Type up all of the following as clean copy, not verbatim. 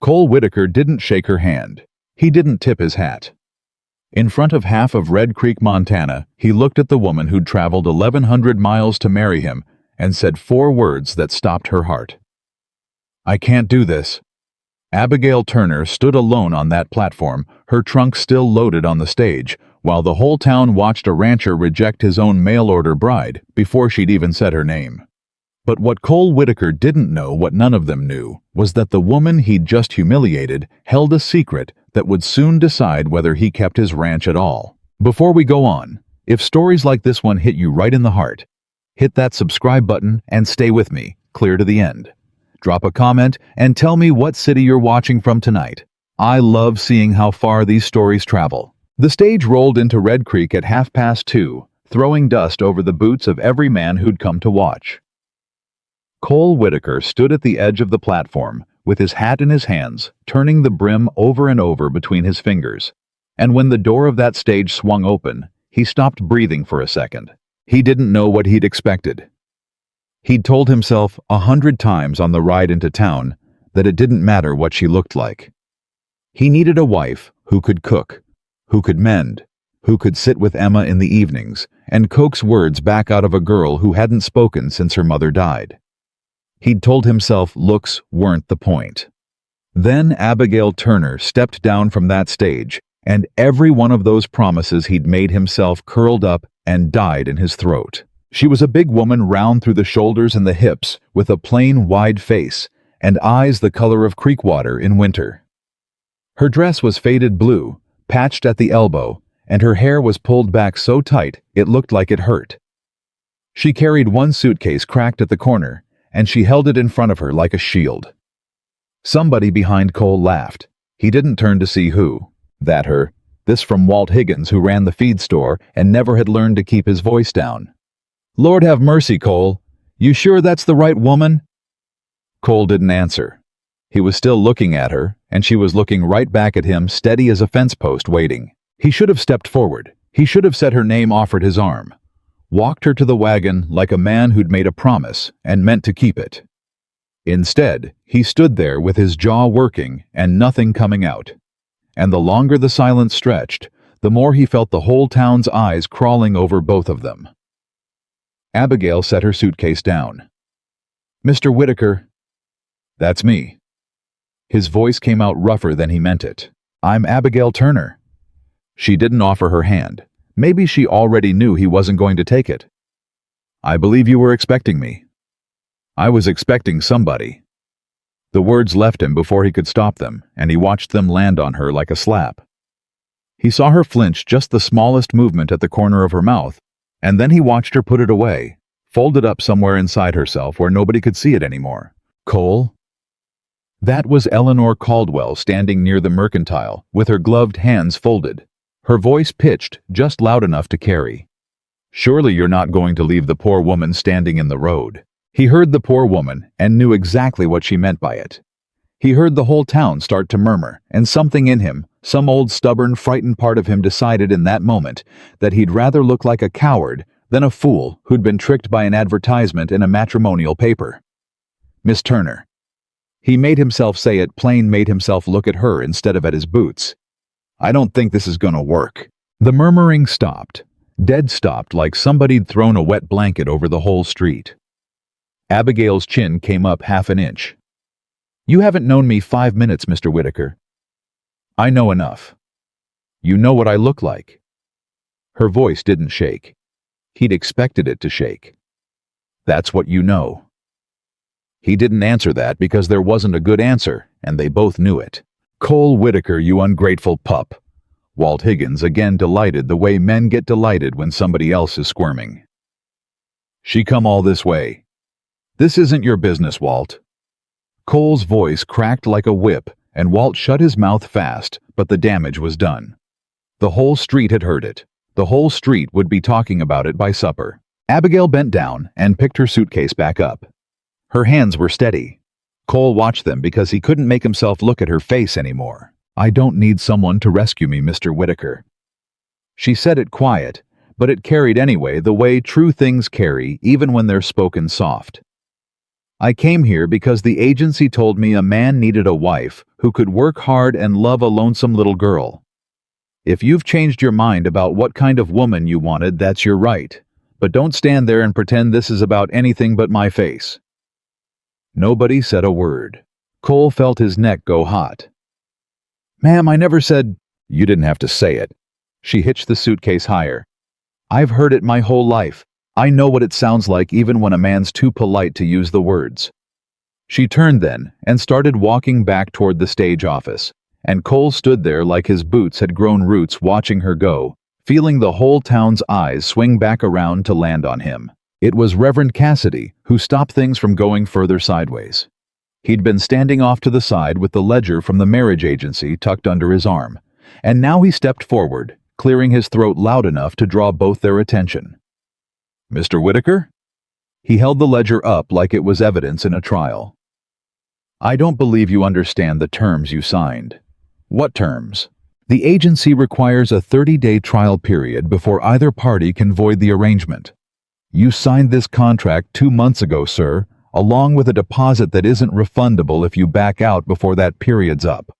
Cole Whitaker didn't shake her hand. He didn't tip his hat. In front of half of Red Creek, Montana, he looked at the woman who'd traveled 1,100 miles to marry him and said 4 words that stopped her heart. "I can't do this." Abigail Turner stood alone on that platform, her trunk still loaded on the stage, while the whole town watched a rancher reject his own mail-order bride before she'd even said her name. But what Cole Whitaker didn't know, what none of them knew, was that the woman he'd just humiliated held a secret that would soon decide whether he kept his ranch at all. Before we go on, if stories like this one hit you right in the heart, hit that subscribe button and stay with me, clear to the end. Drop a comment and tell me what city you're watching from tonight. I love seeing how far these stories travel. The stage rolled into Red Creek at 2:30, throwing dust over the boots of every man who'd come to watch. Cole Whitaker stood at the edge of the platform, with his hat in his hands, turning the brim over and over between his fingers. And when the door of that stage swung open, he stopped breathing for a second. He didn't know what he'd expected. He'd told himself 100 times on the ride into town that it didn't matter what she looked like. He needed a wife who could cook, who could mend, who could sit with Emma in the evenings and coax words back out of a girl who hadn't spoken since her mother died. He'd told himself looks weren't the point. Then Abigail Turner stepped down from that stage, and every one of those promises he'd made himself curled up and died in his throat. She was a big woman, round through the shoulders and the hips, with a plain, wide face and eyes the color of creek water in winter. Her dress was faded blue, patched at the elbow, and her hair was pulled back so tight it looked like it hurt. She carried one suitcase cracked at the corner, and she held it in front of her like a shield. Somebody behind Cole laughed. He didn't turn to see who. That her. This from Walt Higgins, who ran the feed store and never had learned to keep his voice down. "Lord have mercy, Cole. You sure that's the right woman?" Cole didn't answer. He was still looking at her, and she was looking right back at him, steady as a fence post, waiting. He should have stepped forward. He should have said her name, offered his arm. Walked her to the wagon like a man who'd made a promise and meant to keep it. Instead, he stood there with his jaw working and nothing coming out. And the longer the silence stretched, the more he felt the whole town's eyes crawling over both of them. Abigail set her suitcase down. "Mr. Whitaker." "That's me." His voice came out rougher than he meant it. "I'm Abigail Turner." She didn't offer her hand. Maybe she already knew he wasn't going to take it. "I believe you were expecting me." "I was expecting somebody." The words left him before he could stop them, and he watched them land on her like a slap. He saw her flinch just the smallest movement at the corner of her mouth, and then he watched her put it away, fold it up somewhere inside herself where nobody could see it anymore. "Cole?" That was Eleanor Caldwell standing near the mercantile, with her gloved hands folded. Her voice pitched just loud enough to carry. "Surely you're not going to leave the poor woman standing in the road." He heard the poor woman and knew exactly what she meant by it. He heard the whole town start to murmur, and something in him, some old stubborn, frightened part of him, decided in that moment that he'd rather look like a coward than a fool who'd been tricked by an advertisement in a matrimonial paper. "Miss Turner." He made himself say it plain, made himself look at her instead of at his boots. "I don't think this is gonna work." The murmuring stopped. Dead stopped, like somebody'd thrown a wet blanket over the whole street. Abigail's chin came up 1/2 inch. "You haven't known me 5 minutes, Mr. Whitaker." "I know enough." "You know what I look like." Her voice didn't shake. He'd expected it to shake. "That's what you know." He didn't answer that because there wasn't a good answer, and they both knew it. "Cole Whitaker, you ungrateful pup." Walt Higgins again, delighted the way men get delighted when somebody else is squirming. "She come all this way." "This isn't your business, Walt." Cole's voice cracked like a whip, and Walt shut his mouth fast, but the damage was done. The whole street had heard it. The whole street would be talking about it by supper. Abigail bent down and picked her suitcase back up. Her hands were steady. Cole watched them because he couldn't make himself look at her face anymore. "I don't need someone to rescue me, Mr. Whitaker." She said it quiet, but it carried anyway, the way true things carry even when they're spoken soft. I came here because the agency told me a man needed a wife who could work hard and love a lonesome little girl. If you've changed your mind about what kind of woman you wanted, that's your right. But don't stand there and pretend this is about anything but my face." Nobody said a word. Cole felt his neck go hot. "Ma'am, I never said—" "You didn't have to say it." She hitched the suitcase higher. "I've heard it my whole life. I know what it sounds like even when a man's too polite to use the words." She turned then and started walking back toward the stage office, and Cole stood there like his boots had grown roots watching her go, feeling the whole town's eyes swing back around to land on him. It was Reverend Cassidy who stopped things from going further sideways. He'd been standing off to the side with the ledger from the marriage agency tucked under his arm, and now he stepped forward, clearing his throat loud enough to draw both their attention. "Mr. Whitaker?" He held the ledger up like it was evidence in a trial. "I don't believe you understand the terms you signed." "What terms?" "The agency requires a 30-day trial period before either party can void the arrangement. You signed this contract 2 months ago, sir, along with a deposit that isn't refundable if you back out before that period's up."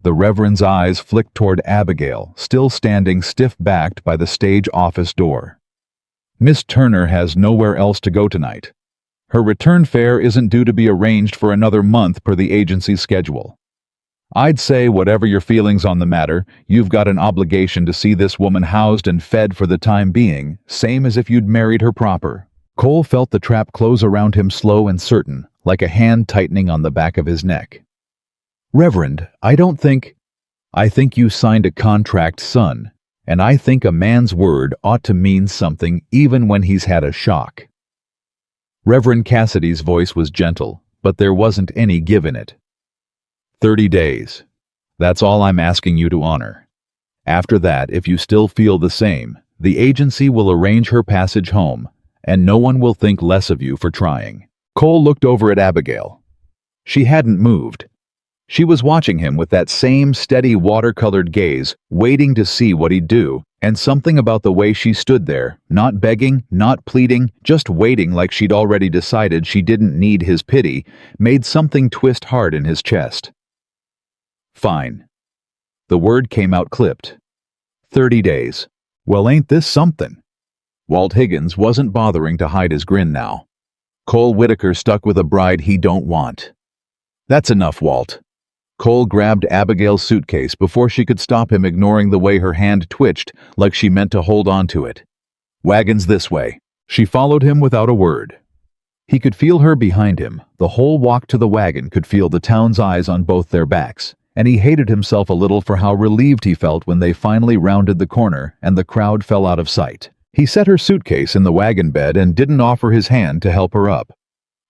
The Reverend's eyes flicked toward Abigail, still standing stiff-backed by the stage office door. "Miss Turner has nowhere else to go tonight. Her return fare isn't due to be arranged for another month per the agency's schedule. I'd say, whatever your feelings on the matter, you've got an obligation to see this woman housed and fed for the time being, same as if you'd married her proper." Cole felt the trap close around him slow and certain, like a hand tightening on the back of his neck. "Reverend, I think you signed a contract, son, and I think a man's word ought to mean something even when he's had a shock." Reverend Cassidy's voice was gentle, but there wasn't any give in it. 30 days. That's all I'm asking you to honor. After that, if you still feel the same, the agency will arrange her passage home, and no one will think less of you for trying." Cole looked over at Abigail. She hadn't moved. She was watching him with that same steady watercolored gaze, waiting to see what he'd do, and something about the way she stood there, not begging, not pleading, just waiting like she'd already decided she didn't need his pity, made something twist hard in his chest. "Fine." The word came out clipped. 30 days. Well, ain't this something? Walt Higgins wasn't bothering to hide his grin now. Cole Whitaker stuck with a bride he don't want. "That's enough, Walt." Cole grabbed Abigail's suitcase before she could stop him, ignoring the way her hand twitched like she meant to hold on to it. "Wagons this way." She followed him without a word. He could feel her behind him. The whole walk to the wagon could feel the town's eyes on both their backs, and he hated himself a little for how relieved he felt when they finally rounded the corner and the crowd fell out of sight. He set her suitcase in the wagon bed and didn't offer his hand to help her up.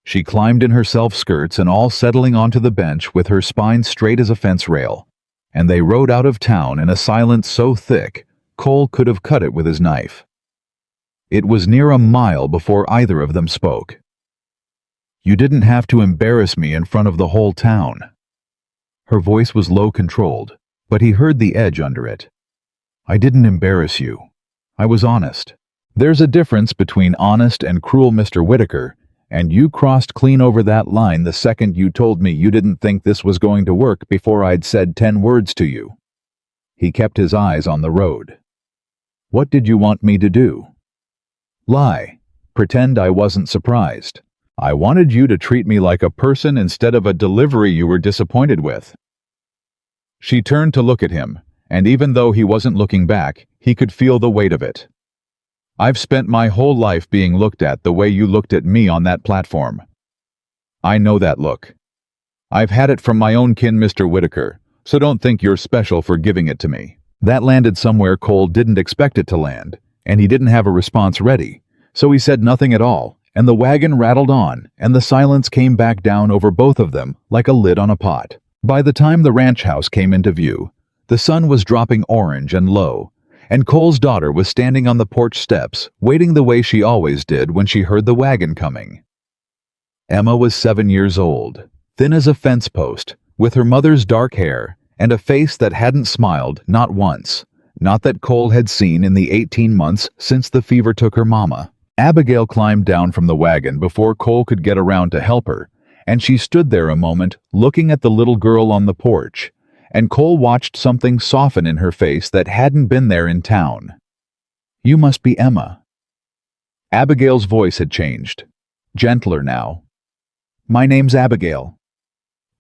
She climbed in her self-skirts and all settling onto the bench with her spine straight as a fence rail, and they rode out of town in a silence so thick Cole could have cut it with his knife. It was near a mile before either of them spoke. "You didn't have to embarrass me in front of the whole town." Her voice was low-controlled, but he heard the edge under it. "I didn't embarrass you. I was honest. There's a difference between honest and cruel, Mr. Whitaker, and you crossed clean over that line the second you told me you didn't think this was going to work before I'd said 10 words to you." He kept his eyes on the road. "What did you want me to do?" "Lie. Pretend I wasn't surprised. I wanted you to treat me like a person instead of a delivery you were disappointed with." She turned to look at him, and even though he wasn't looking back, he could feel the weight of it. "I've spent my whole life being looked at the way you looked at me on that platform. I know that look. I've had it from my own kin, Mr. Whitaker, so don't think you're special for giving it to me." That landed somewhere Cole didn't expect it to land, and he didn't have a response ready, so he said nothing at all, and the wagon rattled on, and the silence came back down over both of them like a lid on a pot. By the time the ranch house came into view, the sun was dropping orange and low, and Cole's daughter was standing on the porch steps, waiting the way she always did when she heard the wagon coming. Emma was 7 years old, thin as a fence post, with her mother's dark hair and a face that hadn't smiled not once, not that Cole had seen in the 18 months since the fever took her mama. Abigail climbed down from the wagon before Cole could get around to help her, and she stood there a moment looking at the little girl on the porch, and Cole watched something soften in her face that hadn't been there in town. "You must be Emma." Abigail's voice had changed, gentler now. "My name's Abigail."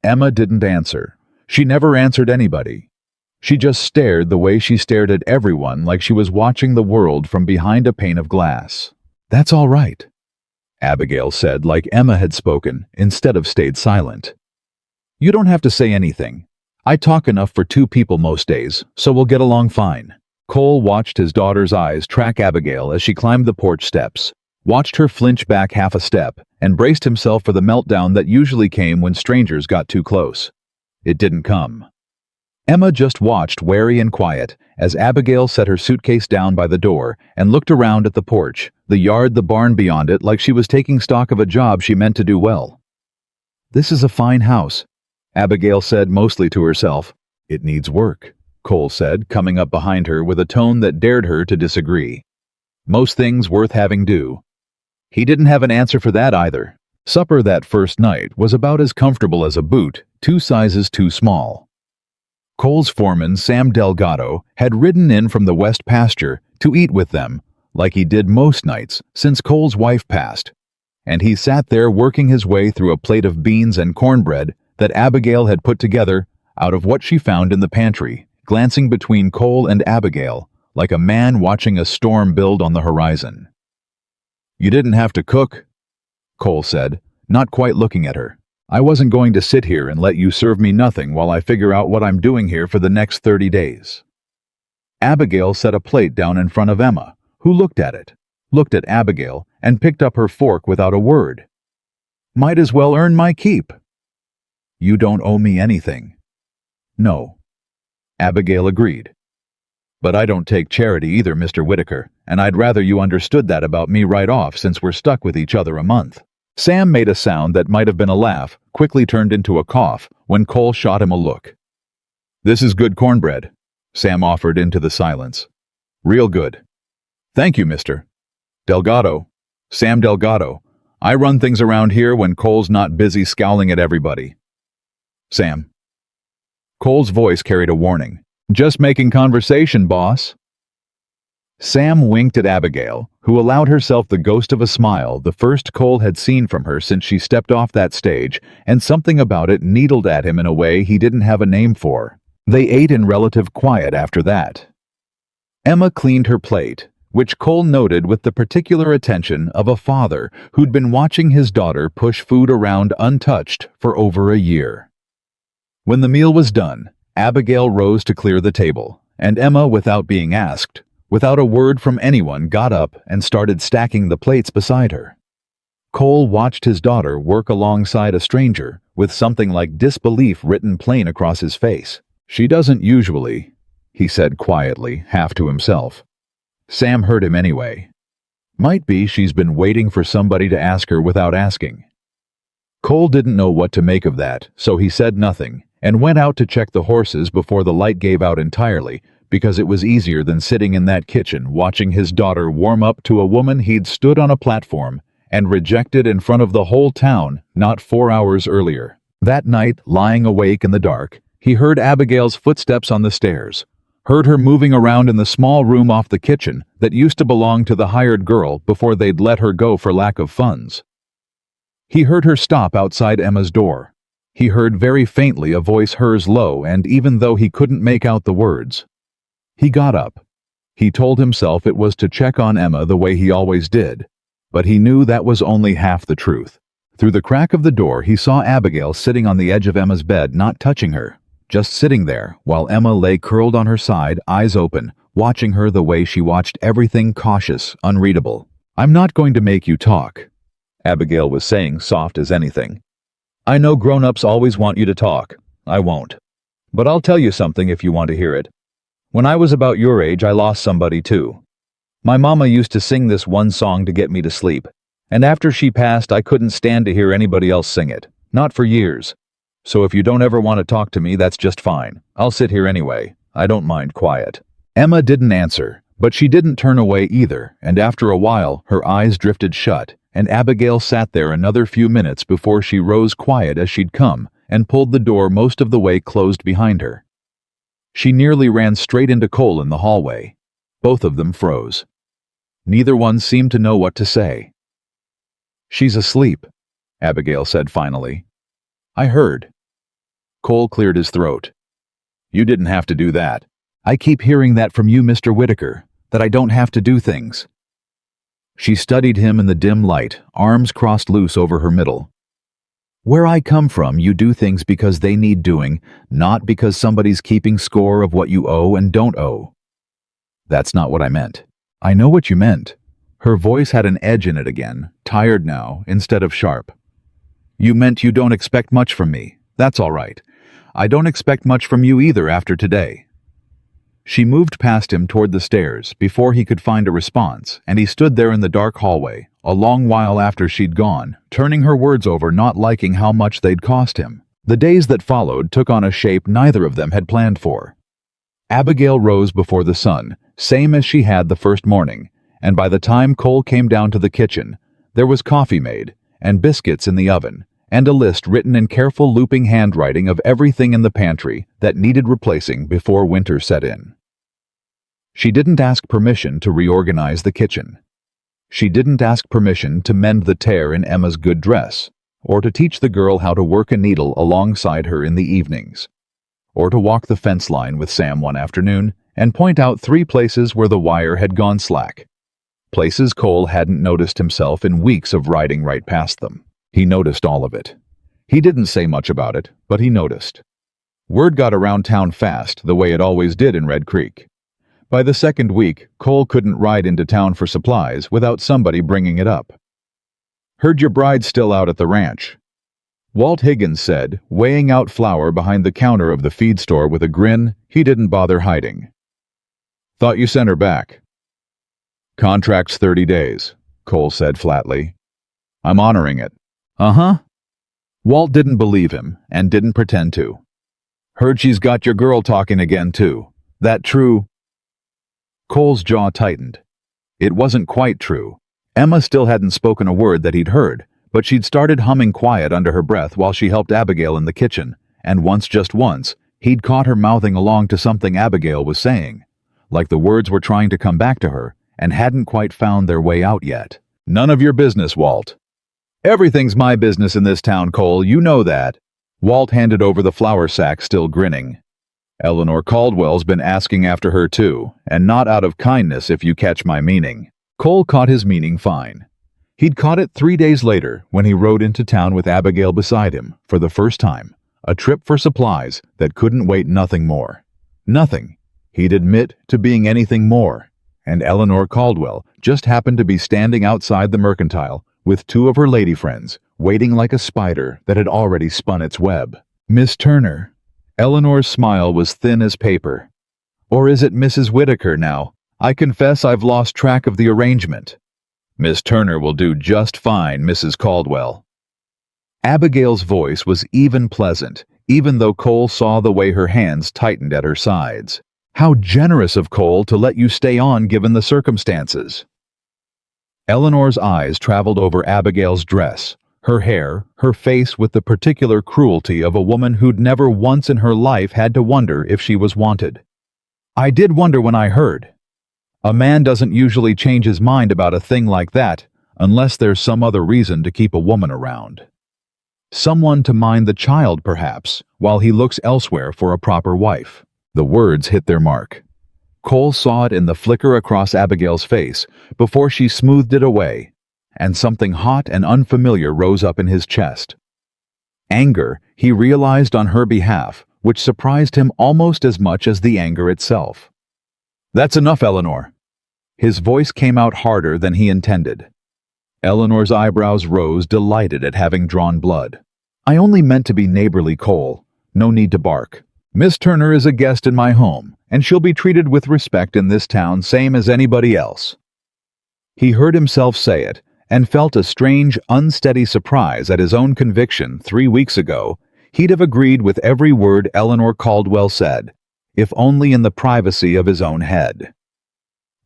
Emma didn't answer. She never answered anybody. She just stared the way she stared at everyone, like she was watching the world from behind a pane of glass. "That's all right," Abigail said, like Emma had spoken, instead of stayed silent. "You don't have to say anything. I talk enough for two people most days, so we'll get along fine." Cole watched his daughter's eyes track Abigail as she climbed the porch steps, watched her flinch back half a step, and braced himself for the meltdown that usually came when strangers got too close. It didn't come. Emma just watched, wary and quiet, as Abigail set her suitcase down by the door and looked around at the porch, the yard, the barn beyond it, like she was taking stock of a job she meant to do well. "This is a fine house," Abigail said, mostly to herself. "It needs work," Cole said, coming up behind her with a tone that dared her to disagree. "Most things worth having do." He didn't have an answer for that either. Supper that first night was about as comfortable as a boot, 2 sizes too small. Cole's foreman, Sam Delgado, had ridden in from the west pasture to eat with them, like he did most nights since Cole's wife passed, and he sat there working his way through a plate of beans and cornbread that Abigail had put together out of what she found in the pantry, glancing between Cole and Abigail like a man watching a storm build on the horizon. "You didn't have to cook," Cole said, not quite looking at her. "I wasn't going to sit here and let you serve me nothing while I figure out what I'm doing here for the next 30 days. Abigail set a plate down in front of Emma, who looked at it, looked at Abigail, and picked up her fork without a word. "Might as well earn my keep." "You don't owe me anything." "No," Abigail agreed. "But I don't take charity either, Mr. Whitaker, and I'd rather you understood that about me right off since we're stuck with each other a month." Sam made a sound that might have been a laugh, quickly turned into a cough when Cole shot him a look. "This is good cornbread," Sam offered into the silence. "Real good." "Thank you, Mr. Delgado. Sam Delgado. I run things around here when Cole's not busy scowling at everybody." "Sam." Cole's voice carried a warning. "Just making conversation, boss." Sam winked at Abigail, who allowed herself the ghost of a smile, the first Cole had seen from her since she stepped off that stage, and something about it needled at him in a way he didn't have a name for. They ate in relative quiet after that. Emma cleaned her plate, which Cole noted with the particular attention of a father who'd been watching his daughter push food around untouched for over a year. When the meal was done, Abigail rose to clear the table, and Emma, without being asked, without a word from anyone, got up and started stacking the plates beside her. Cole watched his daughter work alongside a stranger with something like disbelief written plain across his face. "She doesn't usually," he said quietly, half to himself. Sam heard him anyway. "Might be she's been waiting for somebody to ask her without asking." Cole didn't know what to make of that, so he said nothing and went out to check the horses before the light gave out entirely, because it was easier than sitting in that kitchen watching his daughter warm up to a woman he'd stood on a platform and rejected in front of the whole town not 4 hours earlier. That night, lying awake in the dark, he heard Abigail's footsteps on the stairs, heard her moving around in the small room off the kitchen that used to belong to the hired girl before they'd let her go for lack of funds. He heard her stop outside Emma's door. He heard very faintly a voice, hers low, and even though he couldn't make out the words. He got up. He told himself it was to check on Emma the way he always did, but he knew that was only half the truth. Through the crack of the door, he saw Abigail sitting on the edge of Emma's bed, not touching her, just sitting there, while Emma lay curled on her side, eyes open, watching her the way she watched everything, cautious, unreadable. "I'm not going to make you talk," Abigail was saying, soft as anything. "I know grown-ups always want you to talk. I won't. But I'll tell you something if you want to hear it. When I was about your age, I lost somebody too. My mama used to sing this one song to get me to sleep, and after she passed, I couldn't stand to hear anybody else sing it. Not for years. So if you don't ever want to talk to me, that's just fine. I'll sit here anyway. I don't mind quiet." Emma didn't answer, But she didn't turn away either, and after a while her eyes drifted shut, and Abigail sat there another few minutes before she rose quiet as she'd come and pulled the door most of the way closed behind her. She nearly ran straight into Cole in the hallway. Both of them froze. Neither one seemed to know what to say. "She's asleep," Abigail said finally. "I heard." Cole cleared his throat. "You didn't have to do that. I keep hearing that from you, Mr. Whitaker, that I don't have to do things." She studied him in the dim light, arms crossed loose over her middle. "Where I come from, you do things because they need doing, not because somebody's keeping score of what you owe and don't owe." "That's not what I meant." "I know what you meant." Her voice had an edge in it again, tired now, instead of sharp. "You meant you don't expect much from me. That's all right. I don't expect much from you either after today." She moved past him toward the stairs before he could find a response, and he stood there in the dark hallway, a long while after she'd gone, turning her words over, not liking how much they'd cost him. The days that followed took on a shape neither of them had planned for. Abigail rose before the sun, same as she had the first morning, and by the time Cole came down to the kitchen, there was coffee made, and biscuits in the oven, and a list written in careful looping handwriting of everything in the pantry that needed replacing before winter set in. She didn't ask permission to reorganize the kitchen. She didn't ask permission to mend the tear in Emma's good dress, or to teach the girl how to work a needle alongside her in the evenings, or to walk the fence line with Sam one afternoon and point out 3 places where the wire had gone slack. Places Cole hadn't noticed himself in weeks of riding right past them. He noticed all of it. He didn't say much about it, but he noticed. Word got around town fast, the way it always did in Red Creek. By the second week, Cole couldn't ride into town for supplies without somebody bringing it up. "Heard your bride's still out at the ranch," Walt Higgins said, weighing out flour behind the counter of the feed store with a grin he didn't bother hiding. "Thought you sent her back." "Contract's 30 days, Cole said flatly. "I'm honoring it." "Uh-huh." Walt didn't believe him and didn't pretend to. "Heard she's got your girl talking again, too. That true?" Cole's jaw tightened. It wasn't quite true. Emma still hadn't spoken a word that he'd heard, but she'd started humming quiet under her breath while she helped Abigail in the kitchen, and just once, he'd caught her mouthing along to something Abigail was saying, like the words were trying to come back to her and hadn't quite found their way out yet. "None of your business, Walt." "Everything's my business in this town, Cole, you know that." Walt handed over the flour sack, still grinning. "Eleanor Caldwell's been asking after her too, and not out of kindness if you catch my meaning." Cole caught his meaning fine. He'd caught it 3 days later when he rode into town with Abigail beside him, for the first time, a trip for supplies that couldn't wait, nothing more. Nothing, he'd admit, to being anything more, and Eleanor Caldwell just happened to be standing outside the mercantile with 2 of her lady friends, waiting like a spider that had already spun its web. "Miss Turner." Eleanor's smile was thin as paper. "Or is it Mrs. Whitaker now? I confess I've lost track of the arrangement." "Miss Turner will do just fine, Mrs. Caldwell." Abigail's voice was even pleasant, even though Cole saw the way her hands tightened at her sides. How generous of Cole to let you stay on given the circumstances. Eleanor's eyes traveled over Abigail's dress, her hair, her face with the particular cruelty of a woman who'd never once in her life had to wonder if she was wanted. "I did wonder when I heard. A man doesn't usually change his mind about a thing like that unless there's some other reason to keep a woman around. Someone to mind the child, perhaps, while he looks elsewhere for a proper wife." The words hit their mark. Cole saw it in the flicker across Abigail's face before she smoothed it away, and something hot and unfamiliar rose up in his chest. Anger, he realized on her behalf, which surprised him almost as much as the anger itself. "That's enough, Eleanor." His voice came out harder than he intended. Eleanor's eyebrows rose, delighted at having drawn blood. "I only meant to be neighborly, Cole. No need to bark. Miss Turner is a guest in my home, and she'll be treated with respect in this town same as anybody else." He heard himself say it, and felt a strange, unsteady surprise at his own conviction 3 weeks ago. He'd have agreed with every word Eleanor Caldwell said, if only in the privacy of his own head.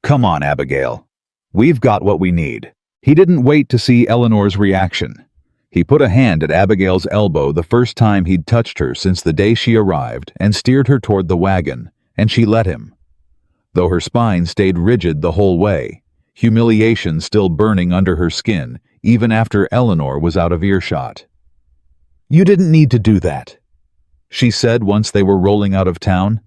Come on, Abigail. We've got what we need. He didn't wait to see Eleanor's reaction. He put a hand at Abigail's elbow the first time he'd touched her since the day she arrived and steered her toward the wagon, and she let him. Though her spine stayed rigid the whole way, humiliation still burning under her skin, even after Eleanor was out of earshot. "You didn't need to do that," she said once they were rolling out of town.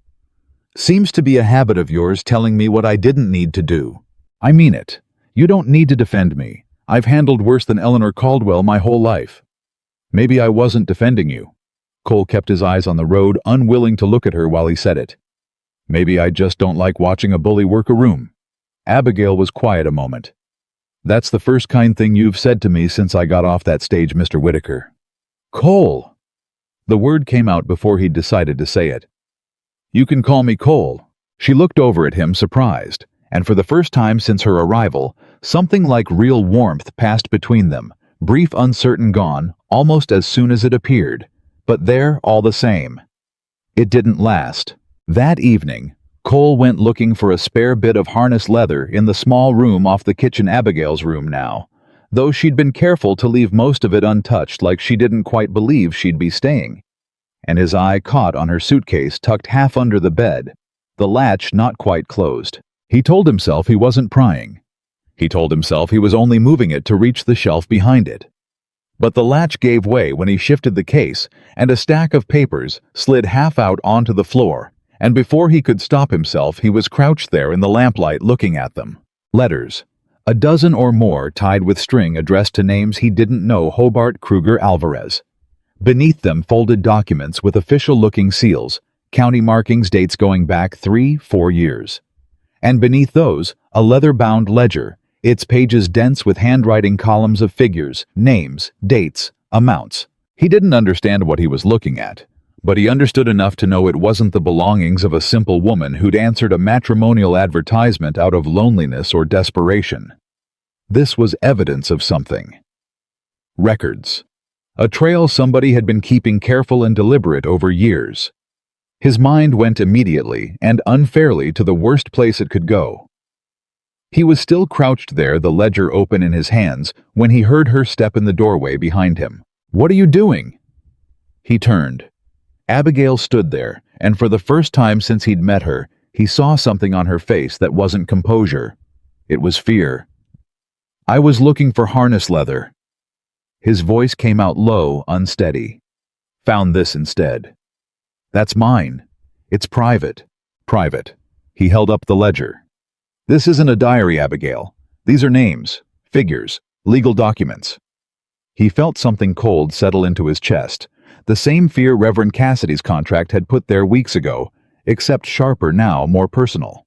"Seems to be a habit of yours telling me what I didn't need to do. I mean it. You don't need to defend me. I've handled worse than Eleanor Caldwell my whole life." "Maybe I wasn't defending you." Cole kept his eyes on the road, unwilling to look at her while he said it. "Maybe I just don't like watching a bully work a room." Abigail was quiet a moment. "That's the first kind thing you've said to me since I got off that stage, Mr. Whitaker." "Cole!" The word came out before he'd decided to say it. "You can call me Cole." She looked over at him, surprised, and for the first time since her arrival, something like real warmth passed between them, brief, uncertain, gone, almost as soon as it appeared, but there all the same. It didn't last. That evening, Cole went looking for a spare bit of harness leather in the small room off the kitchen, Abigail's room now, though she'd been careful to leave most of it untouched, like she didn't quite believe she'd be staying. And his eye caught on her suitcase tucked half under the bed, the latch not quite closed. He told himself he wasn't prying. He told himself he was only moving it to reach the shelf behind it. But the latch gave way when he shifted the case, and a stack of papers slid half out onto the floor, and before he could stop himself, he was crouched there in the lamplight looking at them. Letters, a dozen or more tied with string addressed to names he didn't know: Hobart Kruger Alvarez. Beneath them, folded documents with official-looking seals, county markings, dates going back 3-4 years. And beneath those, a leather-bound ledger, its pages dense with handwriting, columns of figures, names, dates, amounts. He didn't understand what he was looking at, but he understood enough to know it wasn't the belongings of a simple woman who'd answered a matrimonial advertisement out of loneliness or desperation. This was evidence of something. Records. A trail somebody had been keeping careful and deliberate over years. His mind went immediately and unfairly to the worst place it could go. He was still crouched there, the ledger open in his hands, when he heard her step in the doorway behind him. "What are you doing?" He turned. Abigail stood there, and for the first time since he'd met her, he saw something on her face that wasn't composure. It was fear. "I was looking for harness leather." His voice came out low, unsteady. "Found this instead." "That's mine. It's private." "Private." He held up the ledger. "This isn't a diary, Abigail. These are names, figures, legal documents." He felt something cold settle into his chest, the same fear Reverend Cassidy's contract had put there weeks ago, except sharper now, more personal.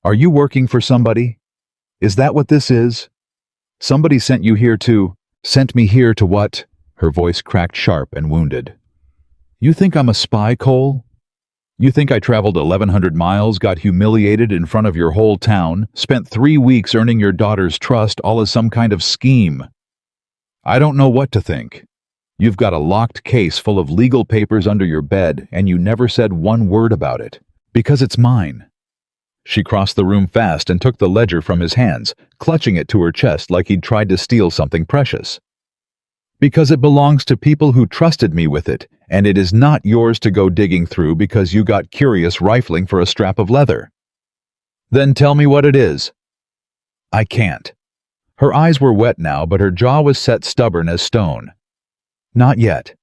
"Are you working for somebody? Is that what this is? Somebody sent you here to—" "Sent me here to what?" Her voice cracked sharp and wounded. "You think I'm a spy, Cole? You think I traveled 1,100 miles, got humiliated in front of your whole town, spent 3 weeks earning your daughter's trust, all as some kind of scheme? I don't know what to think. You've got a locked case full of legal papers under your bed, and you never said one word about it. Because it's mine." She crossed the room fast and took the ledger from his hands, clutching it to her chest like he'd tried to steal something precious. "Because it belongs to people who trusted me with it, and it is not yours to go digging through because you got curious rifling for a strap of leather." "Then tell me what it is." "I can't." Her eyes were wet now, but her jaw was set stubborn as stone. "Not yet.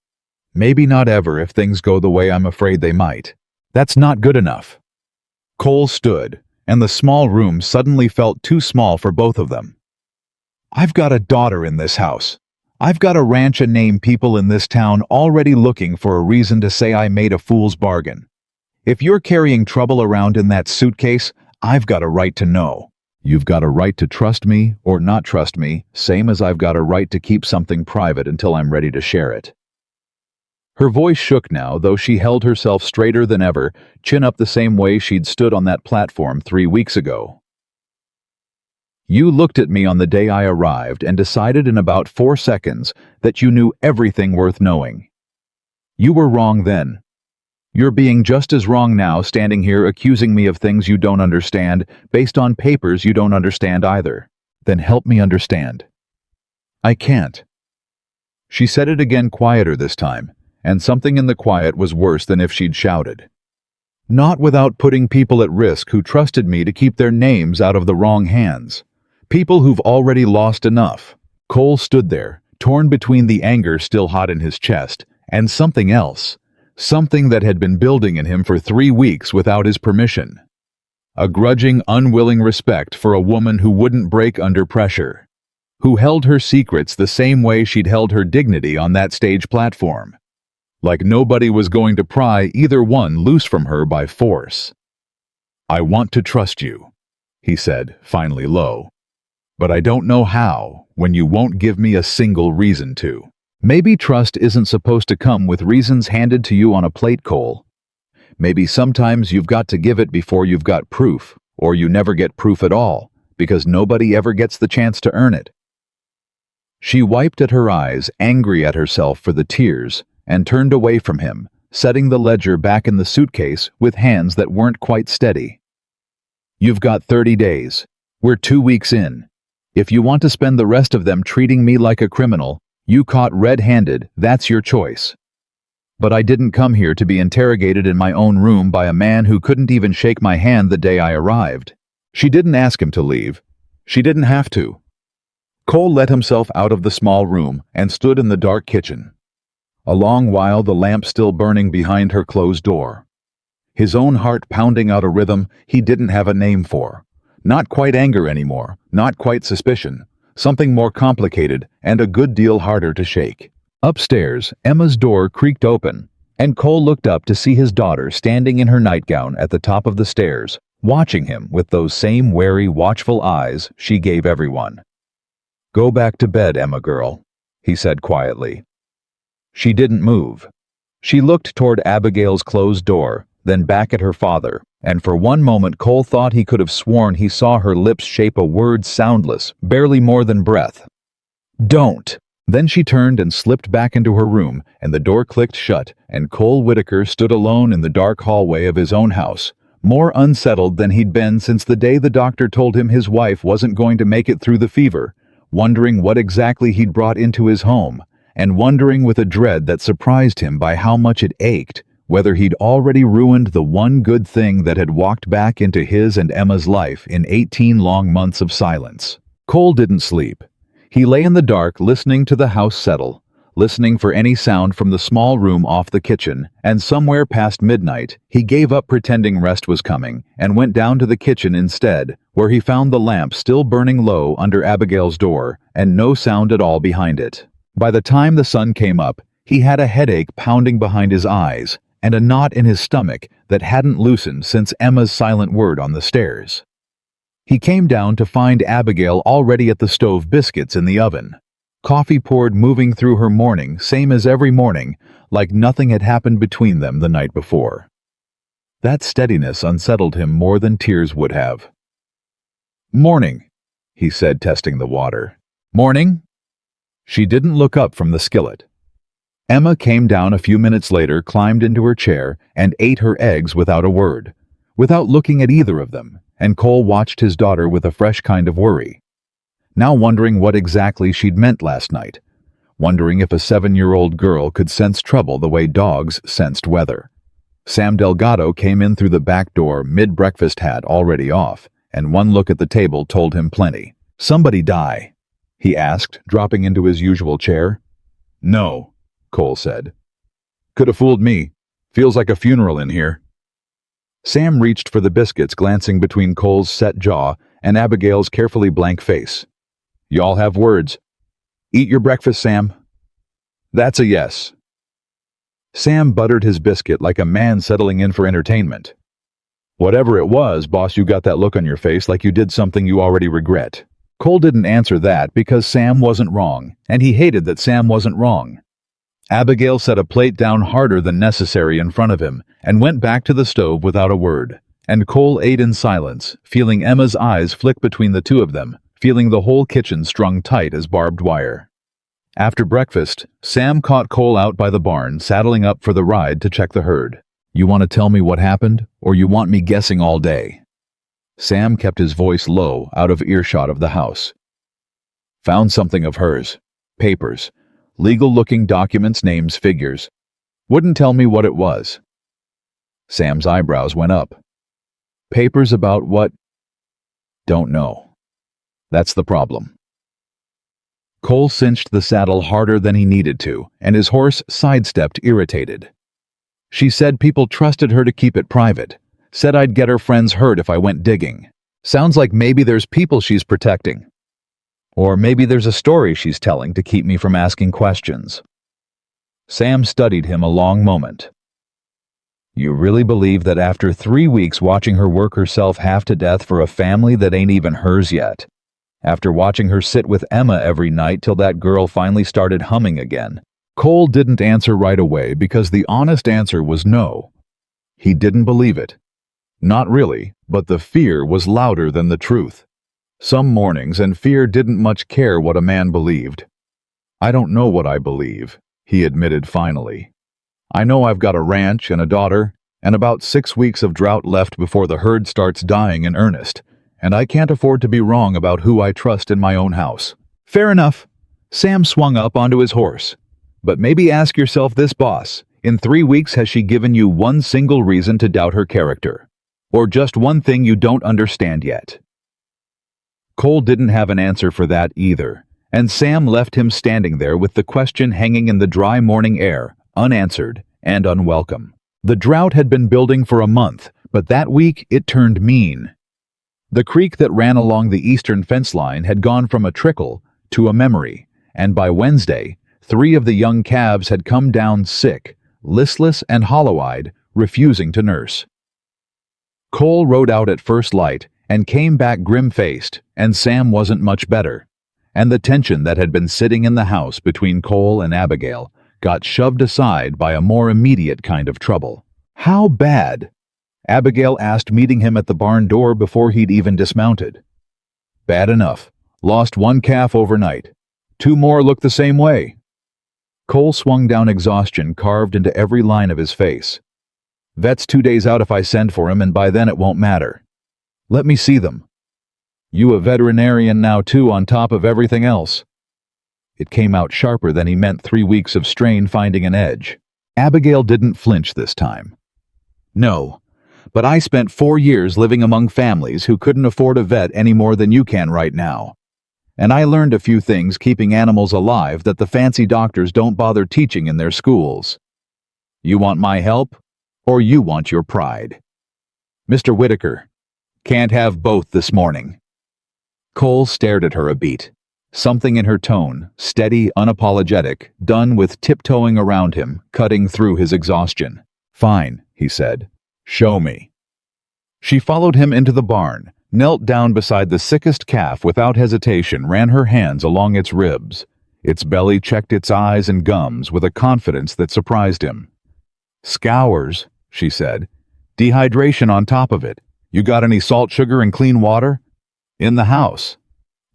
Maybe not ever if things go the way I'm afraid they might. That's not good enough." Cole stood, and the small room suddenly felt too small for both of them. "I've got a daughter in this house. I've got a ranch and name people in this town already looking for a reason to say I made a fool's bargain. If you're carrying trouble around in that suitcase, I've got a right to know. You've got a right to trust me or not trust me, same as I've got a right to keep something private until I'm ready to share it." Her voice shook now, though she held herself straighter than ever, chin up the same way she'd stood on that platform 3 weeks ago. "You looked at me on the day I arrived and decided in about 4 seconds that you knew everything worth knowing. You were wrong then. You're being just as wrong now, standing here accusing me of things you don't understand, based on papers you don't understand either. Then help me understand. I can't. She said it again, quieter this time, and something in the quiet was worse than if she'd shouted. Not without putting people at risk who trusted me to keep their names out of the wrong hands. People who've already lost enough. Cole stood there, torn between the anger still hot in his chest, and something else. Something that had been building in him for 3 weeks without his permission. A grudging, unwilling respect for a woman who wouldn't break under pressure. Who held her secrets the same way she'd held her dignity on that stage platform. Like nobody was going to pry either one loose from her by force. I want to trust you, he said, finally low. But I don't know how, when you won't give me a single reason to. Maybe trust isn't supposed to come with reasons handed to you on a plate, Cole. Maybe sometimes you've got to give it before you've got proof, or you never get proof at all, because nobody ever gets the chance to earn it. She wiped at her eyes, angry at herself for the tears, and turned away from him, setting the ledger back in the suitcase with hands that weren't quite steady. You've got 30 days. We're 2 weeks in. If you want to spend the rest of them treating me like a criminal, you caught red-handed, that's your choice. But I didn't come here to be interrogated in my own room by a man who couldn't even shake my hand the day I arrived. She didn't ask him to leave. She didn't have to. Cole let himself out of the small room and stood in the dark kitchen. A long while, the lamp still burning behind her closed door. His own heart pounding out a rhythm he didn't have a name for. Not quite anger anymore, not quite suspicion. Something more complicated and a good deal harder to shake. Upstairs, Emma's door creaked open, and Cole looked up to see his daughter standing in her nightgown at the top of the stairs, watching him with those same wary, watchful eyes she gave everyone. Go back to bed, Emma girl, he said quietly. She didn't move. She looked toward Abigail's closed door, then back at her father, and for one moment Cole thought he could have sworn he saw her lips shape a word soundless, barely more than breath. Don't! Then she turned and slipped back into her room, and the door clicked shut, and Cole Whitaker stood alone in the dark hallway of his own house, more unsettled than he'd been since the day the doctor told him his wife wasn't going to make it through the fever, wondering what exactly he'd brought into his home, and wondering with a dread that surprised him by how much it ached, whether he'd already ruined the one good thing that had walked back into his and Emma's life in 18 long months of silence. Cole didn't sleep. He lay in the dark listening to the house settle, listening for any sound from the small room off the kitchen, and somewhere past midnight, he gave up pretending rest was coming and went down to the kitchen instead, where he found the lamp still burning low under Abigail's door and no sound at all behind it. By the time the sun came up, he had a headache pounding behind his eyes and a knot in his stomach that hadn't loosened since Emma's silent word on the stairs. He came down to find Abigail already at the stove, biscuits in the oven. Coffee poured, moving through her morning, same as every morning, like nothing had happened between them the night before. That steadiness unsettled him more than tears would have. Morning, he said, testing the water. Morning? She didn't look up from the skillet. Emma came down a few minutes later, climbed into her chair, and ate her eggs without a word, without looking at either of them, and Cole watched his daughter with a fresh kind of worry. Now wondering what exactly she'd meant last night, wondering if a 7-year-old girl could sense trouble the way dogs sensed weather. Sam Delgado came in through the back door, mid-breakfast hat already off, and one look at the table told him plenty. Somebody die? He asked, dropping into his usual chair. No, Cole said. Could have fooled me. Feels like a funeral in here. Sam reached for the biscuits, glancing between Cole's set jaw and Abigail's carefully blank face. Y'all have words. Eat your breakfast, Sam. That's a yes. Sam buttered his biscuit like a man settling in for entertainment. Whatever it was, boss, you got that look on your face like you did something you already regret. Cole didn't answer that because Sam wasn't wrong, and he hated that Sam wasn't wrong. Abigail set a plate down harder than necessary in front of him and went back to the stove without a word, and Cole ate in silence, feeling Emma's eyes flick between the two of them, feeling the whole kitchen strung tight as barbed wire. After breakfast, Sam caught Cole out by the barn, saddling up for the ride to check the herd. You want to tell me what happened, or you want me guessing all day? Sam kept his voice low, out of earshot of the house. Found something of hers. Papers. Legal-looking documents, names, figures. Wouldn't tell me what it was. Sam's eyebrows went up. Papers about what? Don't know. That's the problem. Cole cinched the saddle harder than he needed to, and his horse sidestepped, irritated. She said people trusted her to keep it private. Said I'd get her friends hurt if I went digging. Sounds like maybe there's people she's protecting. Or maybe there's a story she's telling to keep me from asking questions. Sam studied him a long moment. You really believe that after 3 weeks watching her work herself half to death for a family that ain't even hers yet, after watching her sit with Emma every night till that girl finally started humming again? Cole didn't answer right away because the honest answer was no. He didn't believe it. Not really, but the fear was louder than the truth. Some mornings and fear didn't much care what a man believed. I don't know what I believe, he admitted finally. I know I've got a ranch and a daughter, and about 6 weeks of drought left before the herd starts dying in earnest, and I can't afford to be wrong about who I trust in my own house. Fair enough. Sam swung up onto his horse. But maybe ask yourself this, boss. In 3 weeks, has she given you one single reason to doubt her character? Or just one thing you don't understand yet? Cole didn't have an answer for that either, and Sam left him standing there with the question hanging in the dry morning air, unanswered and unwelcome. The drought had been building for a month, but that week it turned mean. The creek that ran along the eastern fence line had gone from a trickle to a memory, and by Wednesday, 3 of the young calves had come down sick, listless and hollow-eyed, refusing to nurse. Cole rode out at first light and came back grim-faced, and Sam wasn't much better, and the tension that had been sitting in the house between Cole and Abigail got shoved aside by a more immediate kind of trouble. How bad? Abigail asked, meeting him at the barn door before he'd even dismounted. Bad enough. Lost 1 calf overnight. 2 more look the same way. Cole swung down, exhaustion carved into every line of his face. Vet's 2 days out if I send for him, and by then it won't matter. Let me see them. You a veterinarian now too, on top of everything else. It came out sharper than he meant, 3 weeks of strain finding an edge. Abigail didn't flinch this time. No, but I spent 4 years living among families who couldn't afford a vet any more than you can right now. And I learned a few things keeping animals alive that the fancy doctors don't bother teaching in their schools. You want my help, or you want your pride? Mr. Whitaker, can't have both this morning. Cole stared at her a beat. Something in her tone, steady, unapologetic, done with tiptoeing around him, cutting through his exhaustion. Fine, he said. Show me. She followed him into the barn, knelt down beside the sickest calf without hesitation, ran her hands along its ribs. Its belly checked its eyes and gums with a confidence that surprised him. Scours, she said. Dehydration on top of it. You got any salt, sugar, and clean water? In the house.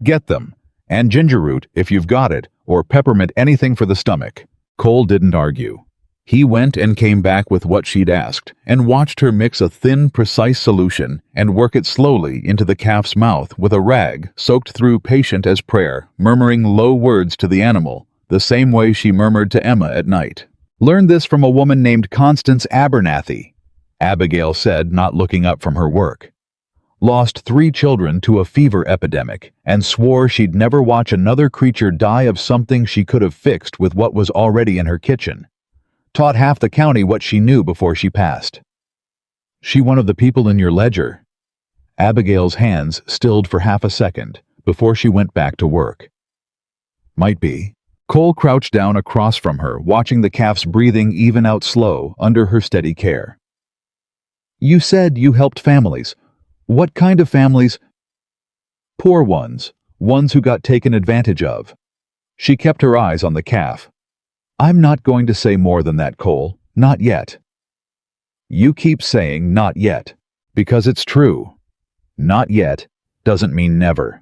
Get them. And ginger root, if you've got it, or peppermint, anything for the stomach. Cole didn't argue. He went and came back with what she'd asked, and watched her mix a thin, precise solution and work it slowly into the calf's mouth with a rag soaked through, patient as prayer, murmuring low words to the animal, the same way she murmured to Emma at night. Learned this from a woman named Constance Abernathy, Abigail said, not looking up from her work. Lost 3 children to a fever epidemic, and swore she'd never watch another creature die of something she could have fixed with what was already in her kitchen. Taught half the county what she knew before she passed. She one of the people in your ledger? Abigail's hands stilled for half a second before she went back to work. Might be. Cole crouched down across from her, watching the calf's breathing even out slow under her steady care. You said you helped families. What kind of families? Poor ones, ones who got taken advantage of. She kept her eyes on the calf. I'm not going to say more than that, Cole. Not yet. You keep saying not yet, because it's true. Not yet doesn't mean never.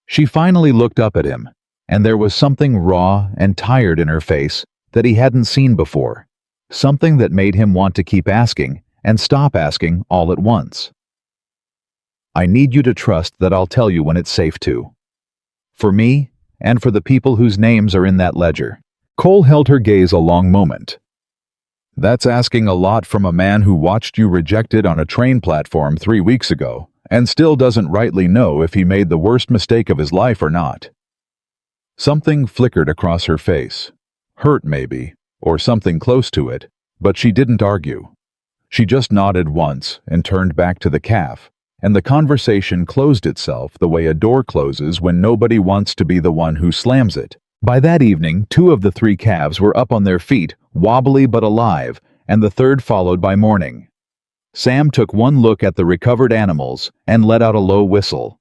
She finally looked up at him, and there was something raw and tired in her face that he hadn't seen before. something that made him want to keep asking and stop asking all at once. I need you to trust that I'll tell you when it's safe to. For me, and for the people whose names are in that ledger. Cole held her gaze a long moment. That's asking a lot from a man who watched you rejected on a train platform 3 weeks ago, and still doesn't rightly know if he made the worst mistake of his life or not. Something flickered across her face. Hurt, maybe, or something close to it, but she didn't argue. She just nodded once and turned back to the calf, and the conversation closed itself the way a door closes when nobody wants to be the one who slams it. By that evening, 2 of the 3 calves were up on their feet, wobbly but alive, and the third followed by Morning. Sam took one look at the recovered animals and let out a low whistle.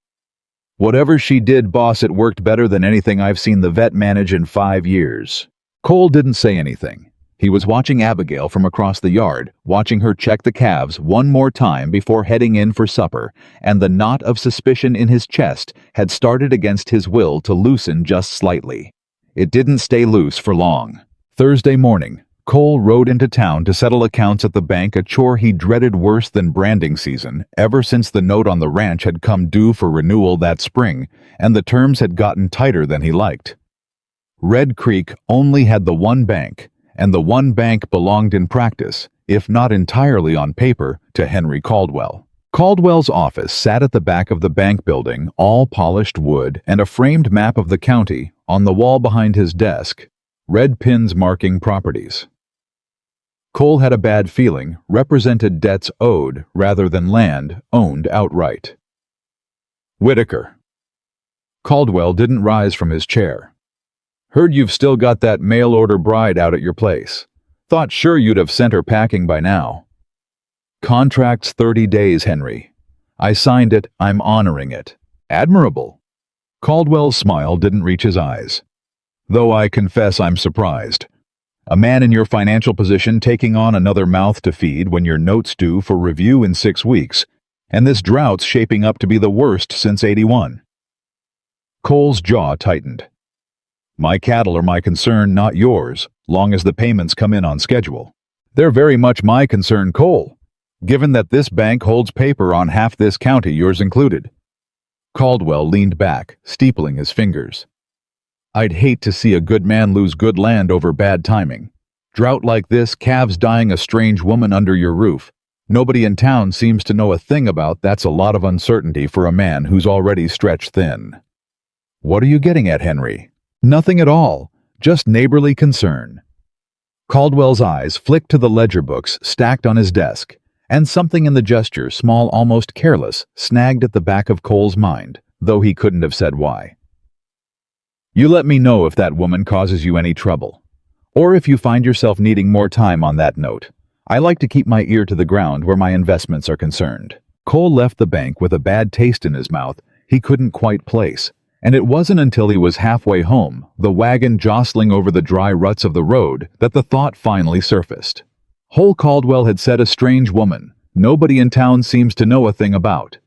Whatever she did, boss, it worked better than anything I've seen the vet manage in 5 years. Cole didn't say anything. He was watching Abigail from across the yard, watching her check the calves one more time before heading in for supper, and the knot of suspicion in his chest had started against his will to loosen just slightly. It didn't stay loose for long. Thursday morning, Cole rode into town to settle accounts at the bank, a chore he dreaded worse than branding season, ever since the note on the ranch had come due for renewal that spring, and the terms had gotten tighter than he liked. Red Creek only had the one bank, and the one bank belonged in practice, if not entirely on paper, to Henry Caldwell. Caldwell's office sat at the back of the bank building, all polished wood and a framed map of the county on the wall behind his desk, red pins marking properties. Cole had a bad feeling represented debts owed rather than land owned outright. Whitaker. Caldwell didn't rise from his chair. Heard you've still got that mail-order bride out at your place. Thought sure you'd have sent her packing by now. Contract's 30 days, Henry. I signed it, I'm honoring it. Admirable. Caldwell's smile didn't reach his eyes. Though I confess I'm surprised. A man in your financial position taking on another mouth to feed when your note's due for review in 6 weeks, and this drought's shaping up to be the worst since '81. Cole's jaw tightened. My cattle are my concern, not yours, long as the payments come in on schedule. They're very much my concern, Cole, given that this bank holds paper on half this county, yours included. Caldwell leaned back, steepling his fingers. I'd hate to see a good man lose good land over bad timing. Drought like this, calves dying, a strange woman under your roof. Nobody in town seems to know a thing about. That's a lot of uncertainty for a man who's already stretched thin. What are you getting at, Henry? Nothing at all, just neighborly concern. Caldwell's eyes flicked to the ledger books stacked on his desk, and something in the gesture, small, almost careless, snagged at the back of Cole's mind, though he couldn't have said why. You let me know if that woman causes you any trouble, or if you find yourself needing more time on that note. I like to keep my ear to the ground where my investments are concerned. Cole left the bank with a bad taste in his mouth he couldn't quite place. And it wasn't until he was halfway home, the wagon jostling over the dry ruts of the road, that the thought finally surfaced. Whole Caldwell had said a strange woman, nobody in town seems to know a thing about.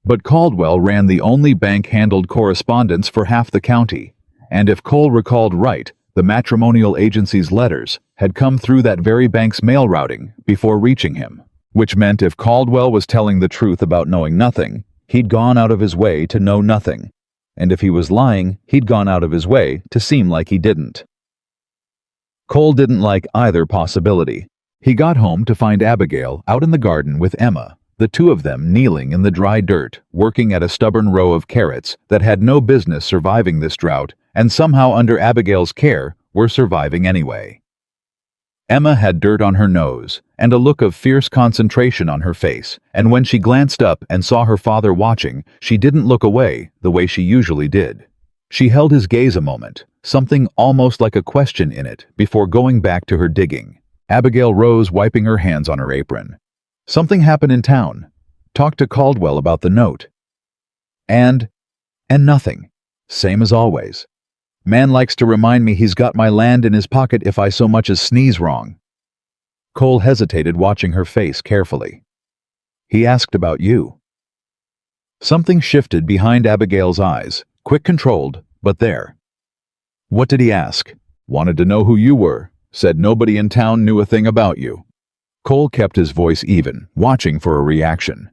But Caldwell ran the only bank-handled correspondence for half the county, and if Cole recalled right, the matrimonial agency's letters had come through that very bank's mail routing before reaching him, which meant if Caldwell was telling the truth about knowing nothing, he'd gone out of his way to know nothing. And if he was lying, he'd gone out of his way to seem like he didn't. Cole didn't like either possibility. He got home to find Abigail out in the garden with Emma, the 2 of them kneeling in the dry dirt, working at a stubborn row of carrots that had no business surviving this drought, and somehow under Abigail's care were surviving anyway. Emma had dirt on her nose and a look of fierce concentration on her face, and when she glanced up and saw her father watching, she didn't look away the way she usually did. She held his gaze a moment, something almost like a question in it, before going back to her digging. Abigail rose, wiping her hands on her apron. Something happened in town. Talked to Caldwell about the note. And nothing. Same as always. Man likes to remind me he's got my land in his pocket if I so much as sneeze wrong. Cole hesitated, watching her face carefully. He asked about you. Something shifted behind Abigail's eyes, quick controlled, but there. What did he ask? Wanted to know who you were. Said nobody in town knew a thing about you. Cole kept his voice even, watching for a reaction.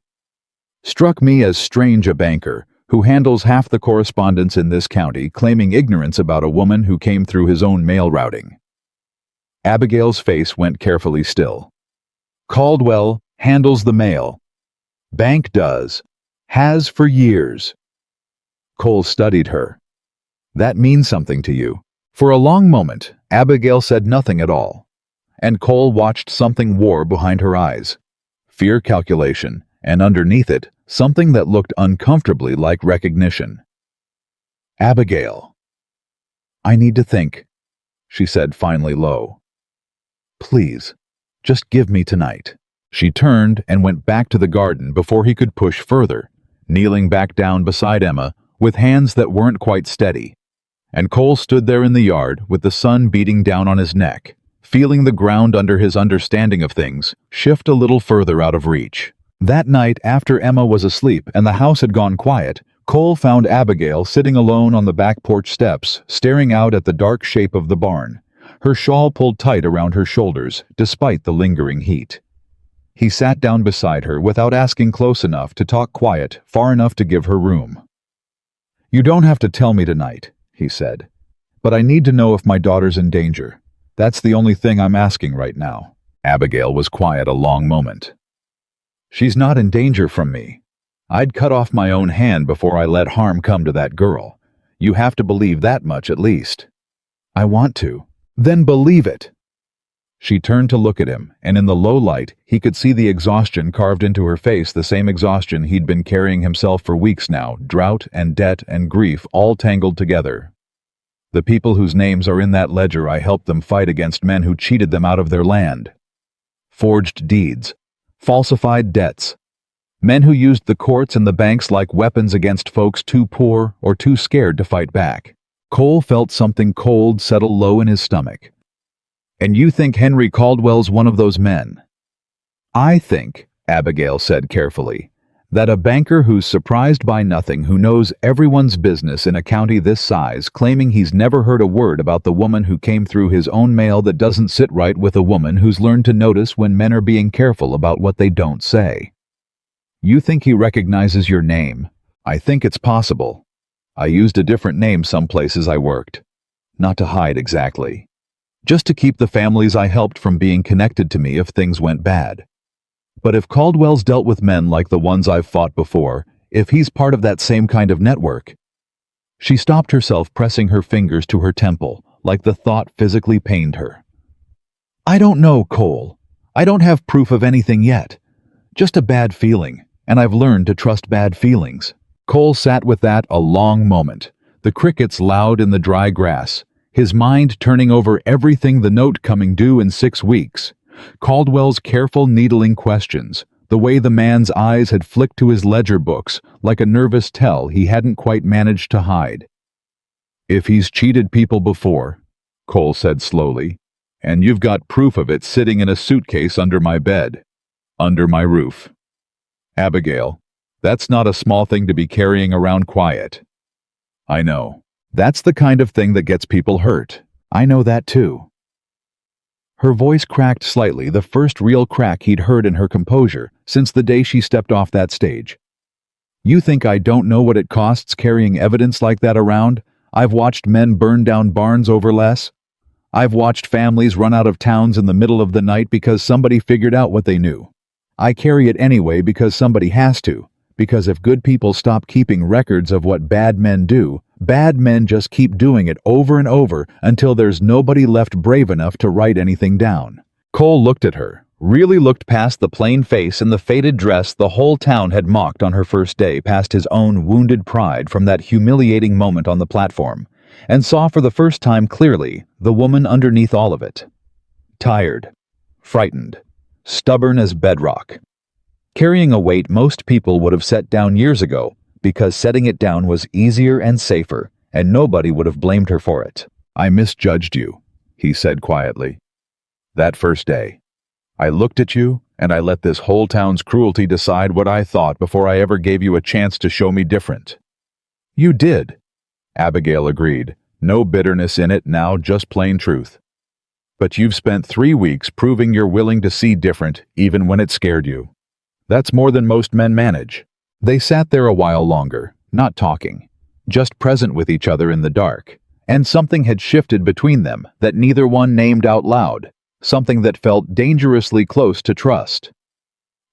Struck me as strange a banker who handles half the correspondence in this county claiming ignorance about a woman who came through his own mail routing. Abigail's face went carefully still. Caldwell handles the mail. Bank does. Has for years. Cole studied her. That means something to you. For a long moment, Abigail said nothing at all, and Cole watched something war behind her eyes. Fear calculation, and underneath it, something that looked uncomfortably like recognition. Abigail. I need to think, she said finally low. Please, just give me tonight. She turned and went back to the garden before he could push further, kneeling back down beside Emma with hands that weren't quite steady. And Cole stood there in the yard with the sun beating down on his neck, feeling the ground under his understanding of things shift a little further out of reach. That night, after Emma was asleep and the house had gone quiet, Cole found Abigail sitting alone on the back porch steps, staring out at the dark shape of the barn, her shawl pulled tight around her shoulders despite the lingering heat. He sat down beside her without asking close enough to talk quiet, far enough to give her room. You don't have to tell me tonight, he said, but I need to know if my daughter's in danger. That's the only thing I'm asking right now. Abigail was quiet a long moment. She's not in danger from me. I'd cut off my own hand before I let harm come to that girl. You have to believe that much at least. I want to. Then believe it. She turned to look at him, and in the low light, he could see the exhaustion carved into her face, the same exhaustion he'd been carrying himself for weeks now, drought and debt and grief all tangled together. The people whose names are in that ledger, I helped them fight against men who cheated them out of their land. Forged deeds. Falsified debts. Men who used the courts and the banks like weapons against folks too poor or too scared to fight back. Cole felt something cold settle low in his stomach. And you think Henry Caldwell's one of those men? I think, Abigail said carefully, that a banker who's surprised by nothing, who knows everyone's business in a county this size, claiming he's never heard a word about the woman who came through his own mail that doesn't sit right with a woman who's learned to notice when men are being careful about what they don't say. You think he recognizes your name? I think it's possible. I used a different name some places I worked. Not to hide exactly. Just to keep the families I helped from being connected to me if things went bad. But if Caldwell's dealt with men like the ones I've fought before, if he's part of that same kind of network. She stopped herself, pressing her fingers to her temple, like the thought physically pained her. I don't know, Cole. I don't have proof of anything yet. Just a bad feeling, and I've learned to trust bad feelings. Cole sat with that a long moment, the crickets loud in the dry grass, his mind turning over everything, the note coming due in 6 weeks, Caldwell's careful needling questions, the way the man's eyes had flicked to his ledger books like a nervous tell he hadn't quite managed to hide. If he's cheated people before, Cole said slowly, and you've got proof of it sitting in a suitcase under my bed, under my roof. Abigail, that's not a small thing to be carrying around quiet. I know. That's the kind of thing that gets people hurt. I know that too. Her voice cracked slightly, the first real crack he'd heard in her composure since the day she stepped off that stage. You think I don't know what it costs carrying evidence like that around? I've watched men burn down barns over less. I've watched families run out of towns in the middle of the night because somebody figured out what they knew. I carry it anyway because somebody has to, because if good people stop keeping records of what bad men do, bad men just keep doing it over and over until there's nobody left brave enough to write anything down. Cole looked at her, really looked past the plain face and the faded dress the whole town had mocked on her first day, past his own wounded pride from that humiliating moment on the platform, and saw for the first time clearly the woman underneath all of it. Tired, frightened, stubborn as bedrock. Carrying a weight most people would have set down years ago, because setting it down was easier and safer, and nobody would have blamed her for it. I misjudged you, he said quietly. That first day. I looked at you, and I let this whole town's cruelty decide what I thought before I ever gave you a chance to show me different. You did, Abigail agreed, no bitterness in it now, just plain truth. But you've spent 3 weeks proving you're willing to see different, even when it scared you. That's more than most men manage. They sat there a while longer, not talking, just present with each other in the dark. And something had shifted between them that neither one named out loud, something that felt dangerously close to trust.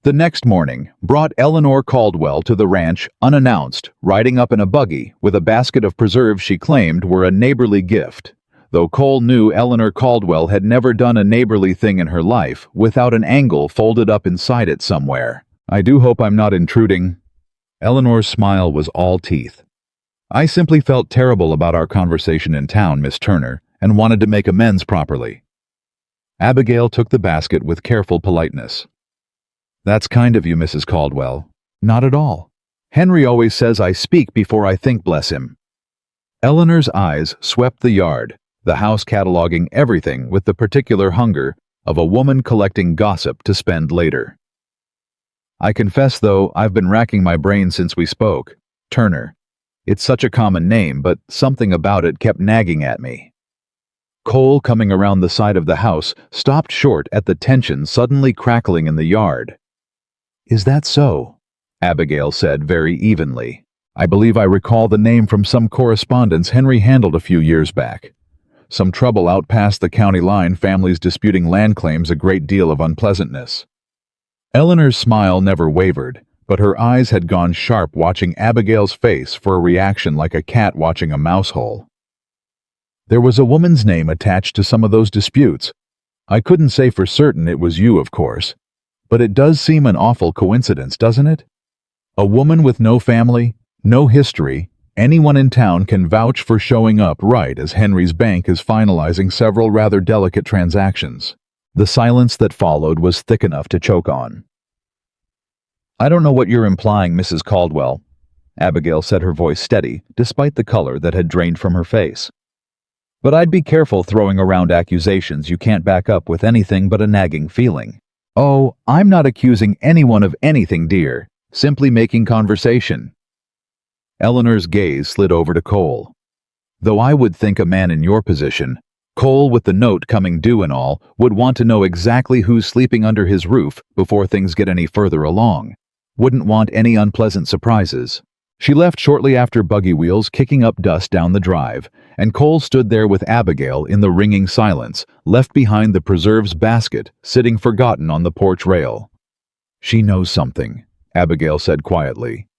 The next morning brought Eleanor Caldwell to the ranch unannounced, riding up in a buggy with a basket of preserves she claimed were a neighborly gift. Though Cole knew Eleanor Caldwell had never done a neighborly thing in her life without an angle folded up inside it somewhere. I do hope I'm not intruding. Eleanor's smile was all teeth. I simply felt terrible about our conversation in town, Miss Turner, and wanted to make amends properly. Abigail took the basket with careful politeness. That's kind of you, Mrs. Caldwell. Not at all. Henry always says I speak before I think, bless him. Eleanor's eyes swept the yard, the house cataloging everything with the particular hunger of a woman collecting gossip to spend later. I confess, though, I've been racking my brain since we spoke. Turner. It's such a common name, but something about it kept nagging at me. Cole, coming around the side of the house, stopped short at the tension suddenly crackling in the yard. Is that so? Abigail said very evenly. I believe I recall the name from some correspondence Henry handled a few years back. Some trouble out past the county line, families disputing land claims, a great deal of unpleasantness. Eleanor's smile never wavered, but her eyes had gone sharp watching Abigail's face for a reaction like a cat watching a mouse hole. There was a woman's name attached to some of those disputes. I couldn't say for certain it was you, of course, but it does seem an awful coincidence, doesn't it? A woman with no family, no history, anyone in town can vouch for showing up right as Henry's bank is finalizing several rather delicate transactions. The silence that followed was thick enough to choke on. I don't know what you're implying, Mrs. Caldwell, Abigail said, her voice steady, despite the color that had drained from her face. But I'd be careful throwing around accusations you can't back up with anything but a nagging feeling. Oh, I'm not accusing anyone of anything, dear, simply making conversation. Eleanor's gaze slid over to Cole. Though I would think a man in your position, Cole with the note coming due and all, would want to know exactly who's sleeping under his roof before things get any further along. Wouldn't want any unpleasant surprises. She left shortly after buggy wheels kicking up dust down the drive, and Cole stood there with Abigail in the ringing silence, left behind the preserves basket, sitting forgotten on the porch rail. She knows something, Abigail said quietly.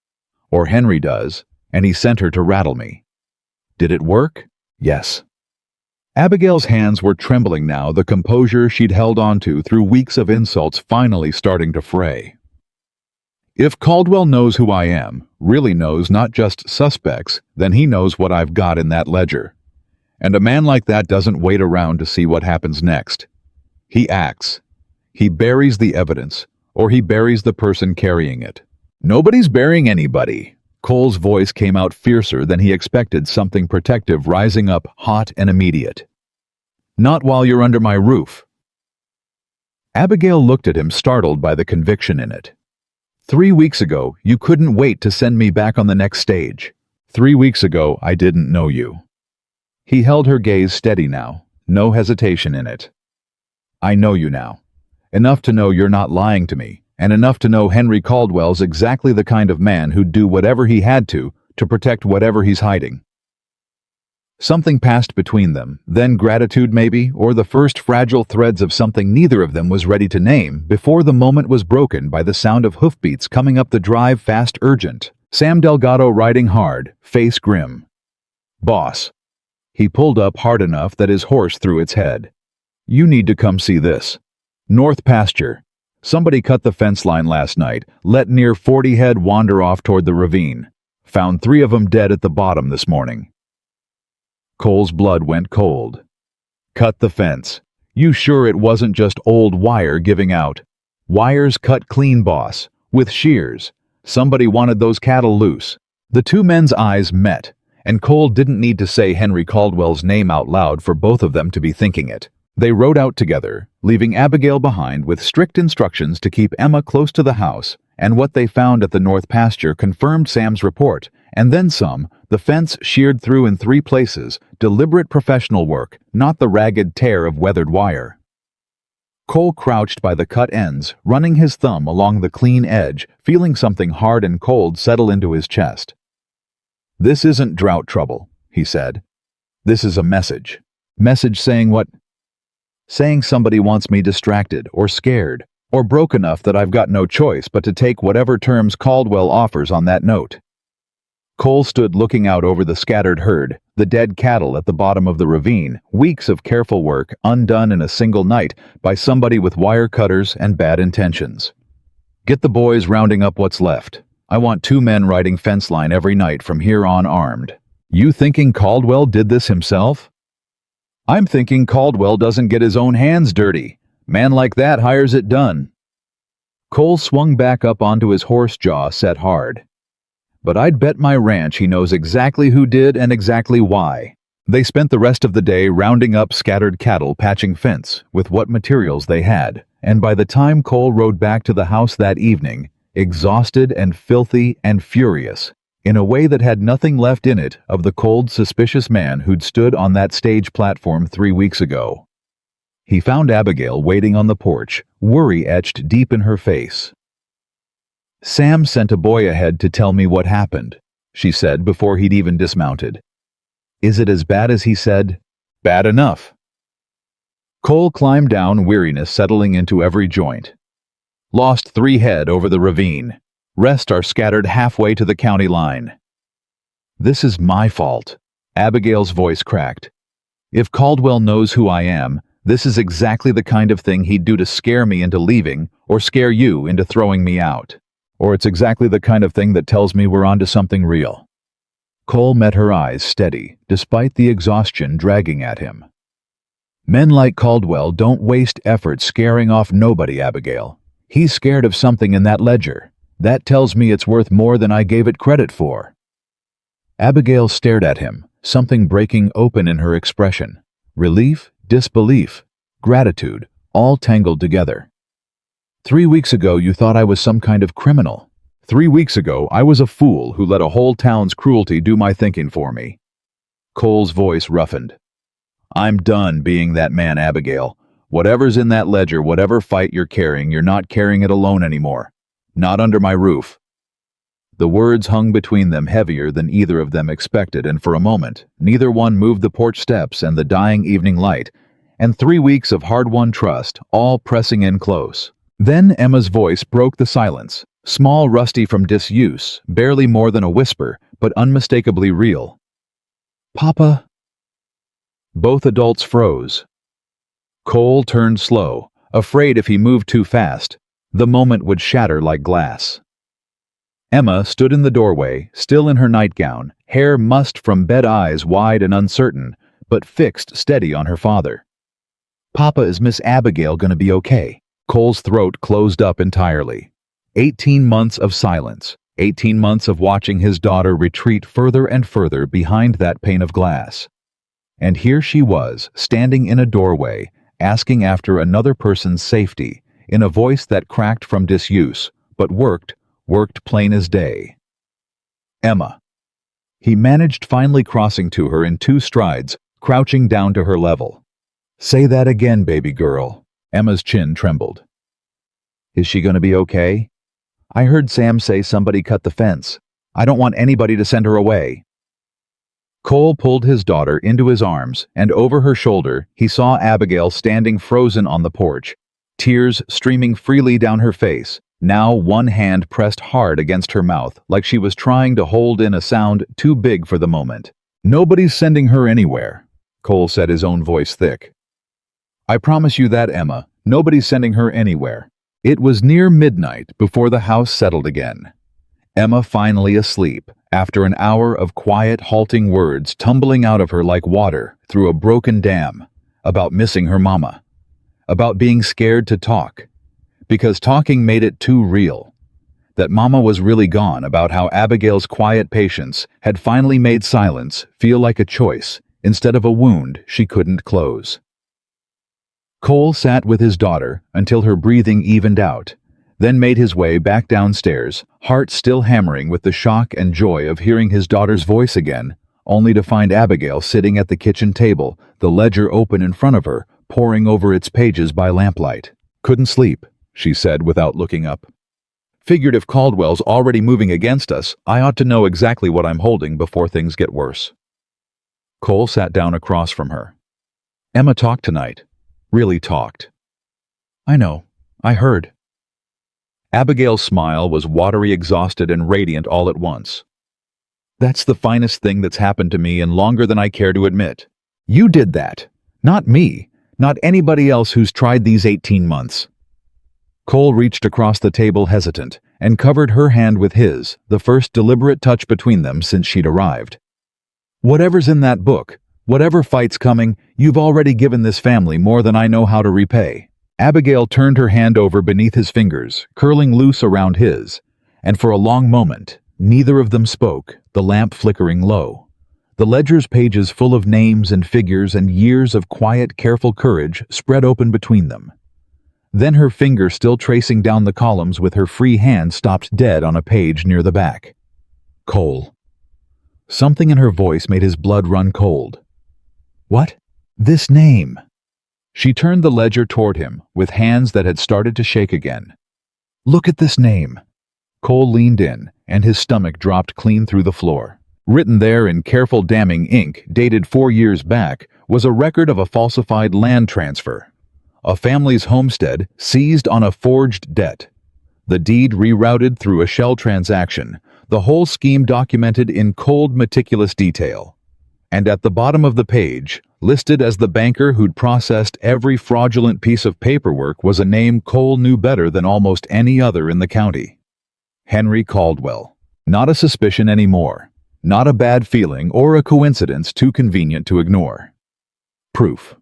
Or Henry does, and he sent her to rattle me. Did it work? Yes. Abigail's hands were trembling now, the composure she'd held onto through weeks of insults finally starting to fray. If Caldwell knows who I am, really knows not just suspects, then he knows what I've got in that ledger. And a man like that doesn't wait around to see what happens next. He acts. He buries the evidence, or he buries the person carrying it. Nobody's burying anybody. Cole's voice came out fiercer than he expected, something protective rising up hot and immediate. Not while you're under my roof. Abigail looked at him, startled by the conviction in it. 3 weeks ago, you couldn't wait to send me back on the next stage. 3 weeks ago, I didn't know you. He held her gaze steady now, no hesitation in it. I know you now. Enough to know you're not lying to me, and enough to know Henry Caldwell's exactly the kind of man who'd do whatever he had to protect whatever he's hiding. Something passed between them, then gratitude maybe, or the first fragile threads of something neither of them was ready to name, before the moment was broken by the sound of hoofbeats coming up the drive, fast, urgent. Sam Delgado riding hard, face grim. Boss. He pulled up hard enough that his horse threw its head. You need to come see this. North pasture. Somebody cut the fence line last night, let near 40 head wander off toward the ravine. Found 3 of them dead at the bottom this morning. Cole's blood went cold. Cut the fence. You sure it wasn't just old wire giving out? Wires cut clean, boss, with shears. Somebody wanted those cattle loose. The two men's eyes met, and Cole didn't need to say Henry Caldwell's name out loud for both of them to be thinking it. They rode out together, leaving Abigail behind with strict instructions to keep Emma close to the house, and what they found at the north pasture confirmed Sam's report, and then some. The fence sheared through in 3 places, deliberate professional work, not the ragged tear of weathered wire. Cole crouched by the cut ends, running his thumb along the clean edge, feeling something hard and cold settle into his chest. "This isn't drought trouble," he said. "This is a message. Message saying what? Saying somebody wants me distracted or scared or broke enough that I've got no choice but to take whatever terms Caldwell offers on that note." Cole stood looking out over the scattered herd, the dead cattle at the bottom of the ravine, weeks of careful work undone in a single night by somebody with wire cutters and bad intentions. "Get the boys rounding up what's left. I want 2 men riding fence line every night from here on armed." "You thinking Caldwell did this himself?" "I'm thinking Caldwell doesn't get his own hands dirty. Man like that hires it done." Cole swung back up onto his horse jaw set hard. "But I'd bet my ranch he knows exactly who did and exactly why." They spent the rest of the day rounding up scattered cattle patching fence with what materials they had, and by the time Cole rode back to the house that evening, exhausted and filthy and furious, in a way that had nothing left in it of the cold, suspicious man who'd stood on that stage platform 3 weeks ago. He found Abigail waiting on the porch, worry etched deep in her face. "Sam sent a boy ahead to tell me what happened," she said before he'd even dismounted. "Is it as bad as he said?" "Bad enough." Cole climbed down, weariness settling into every joint. "Lost 3 head over the ravine. Rest are scattered halfway to the county line." "This is my fault," Abigail's voice cracked. "If Caldwell knows who I am, this is exactly the kind of thing he'd do to scare me into leaving or scare you into throwing me out. Or it's exactly the kind of thing that tells me we're onto something real." Cole met her eyes steady, despite the exhaustion dragging at him. "Men like Caldwell don't waste effort scaring off nobody, Abigail. He's scared of something in that ledger. That tells me it's worth more than I gave it credit for." Abigail stared at him, something breaking open in her expression. Relief, disbelief, gratitude, all tangled together. "3 weeks ago you thought I was some kind of criminal. 3 weeks ago I was a fool who let a whole town's cruelty do my thinking for me." Cole's voice roughened. "I'm done being that man, Abigail. Whatever's in that ledger, whatever fight you're not carrying it alone anymore. Not under my roof." The words hung between them heavier than either of them expected, and for a moment, neither one moved the porch steps and the dying evening light, and 3 weeks of hard-won trust, all pressing in close. Then Emma's voice broke the silence, small, rusty from disuse, barely more than a whisper, but unmistakably real. "Papa?" Both adults froze. Cole turned slow, afraid if he moved too fast, the moment would shatter like glass. Emma stood in the doorway, still in her nightgown, hair mussed from bed, eyes wide and uncertain, but fixed steady on her father. "Papa, is Miss Abigail gonna be okay?" Cole's throat closed up entirely. 18 months of silence, 18 months of watching his daughter retreat further and further behind that pane of glass. And here she was, standing in a doorway, asking after another person's safety, in a voice that cracked from disuse, but worked plain as day. "Emma." He managed finally crossing to her in 2 strides, crouching down to her level. "Say that again, baby girl." Emma's chin trembled. "Is she going to be okay? I heard Sam say somebody cut the fence. I don't want anybody to send her away." Cole pulled his daughter into his arms, and over her shoulder he saw Abigail standing frozen on the porch, tears streaming freely down her face, now one hand pressed hard against her mouth like she was trying to hold in a sound too big for the moment. "Nobody's sending her anywhere," Cole said, his own voice thick. "I promise you that, Emma. Nobody's sending her anywhere." It was near midnight before the house settled again. Emma finally asleep, after an hour of quiet, halting words tumbling out of her like water through a broken dam, about missing her mama, about being scared to talk, because talking made it too real, that mama was really gone, about how Abigail's quiet patience had finally made silence feel like a choice instead of a wound she couldn't close. Cole sat with his daughter until her breathing evened out, then made his way back downstairs, heart still hammering with the shock and joy of hearing his daughter's voice again, only to find Abigail sitting at the kitchen table, the ledger open in front of her, poring over its pages by lamplight. "Couldn't sleep," she said without looking up. "Figured if Caldwell's already moving against us, I ought to know exactly what I'm holding before things get worse." Cole sat down across from her. "Emma talked tonight. Really talked." "I know. I heard." Abigail's smile was watery, exhausted, and radiant all at once. "That's the finest thing that's happened to me in longer than I care to admit. You did that. Not me. Not anybody else who's tried these 18 months. Cole reached across the table hesitant and covered her hand with his, the first deliberate touch between them since she'd arrived. "Whatever's in that book, whatever fight's coming, you've already given this family more than I know how to repay." Abigail turned her hand over beneath his fingers, curling loose around his, and for a long moment, neither of them spoke, the lamp flickering low. The ledger's pages full of names and figures and years of quiet, careful courage spread open between them. Then her finger still tracing down the columns with her free hand stopped dead on a page near the back. "Cole." Something in her voice made his blood run cold. "What? This name?" She turned the ledger toward him, with hands that had started to shake again. "Look at this name." Cole leaned in, and his stomach dropped clean through the floor. Written there in careful damning ink, dated 4 years back, was a record of a falsified land transfer. A family's homestead seized on a forged debt. The deed rerouted through a shell transaction, the whole scheme documented in cold, meticulous detail. And at the bottom of the page, listed as the banker who'd processed every fraudulent piece of paperwork, was a name Cole knew better than almost any other in the county. Henry Caldwell. Not a suspicion anymore. Not a bad feeling or a coincidence too convenient to ignore. Proof.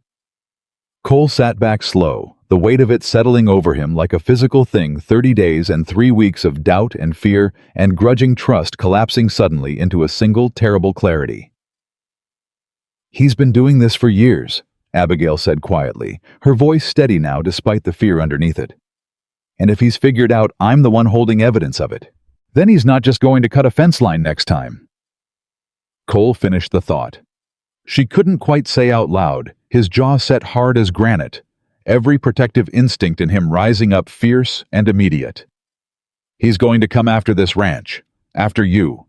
Cole sat back slow, the weight of it settling over him like a physical thing. 30 days and 3 weeks of doubt and fear and grudging trust collapsing suddenly into a single terrible clarity. "He's been doing this for years," Abigail said quietly, her voice steady now despite the fear underneath it. "And if he's figured out I'm the one holding evidence of it, then he's not just going to cut a fence line next time." Cole finished the thought. She couldn't quite say out loud, his jaw set hard as granite, every protective instinct in him rising up fierce and immediate. "He's going to come after this ranch, after you,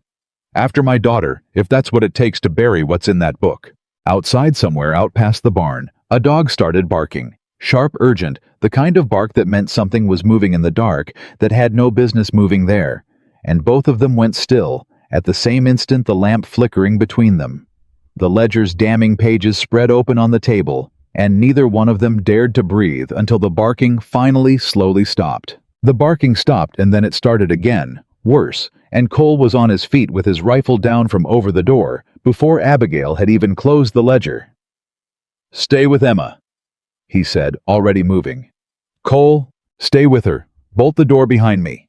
after my daughter, if that's what it takes to bury what's in that book." Outside somewhere out past the barn, a dog started barking, sharp, urgent, the kind of bark that meant something was moving in the dark that had no business moving there, and both of them went still, at the same instant the lamp flickering between them. The ledger's damning pages spread open on the table, and neither one of them dared to breathe until the barking finally slowly stopped. The barking stopped and then it started again, worse, and Cole was on his feet with his rifle down from over the door before Abigail had even closed the ledger. "Stay with Emma," he said, already moving. "Cole, stay with her. Bolt the door behind me."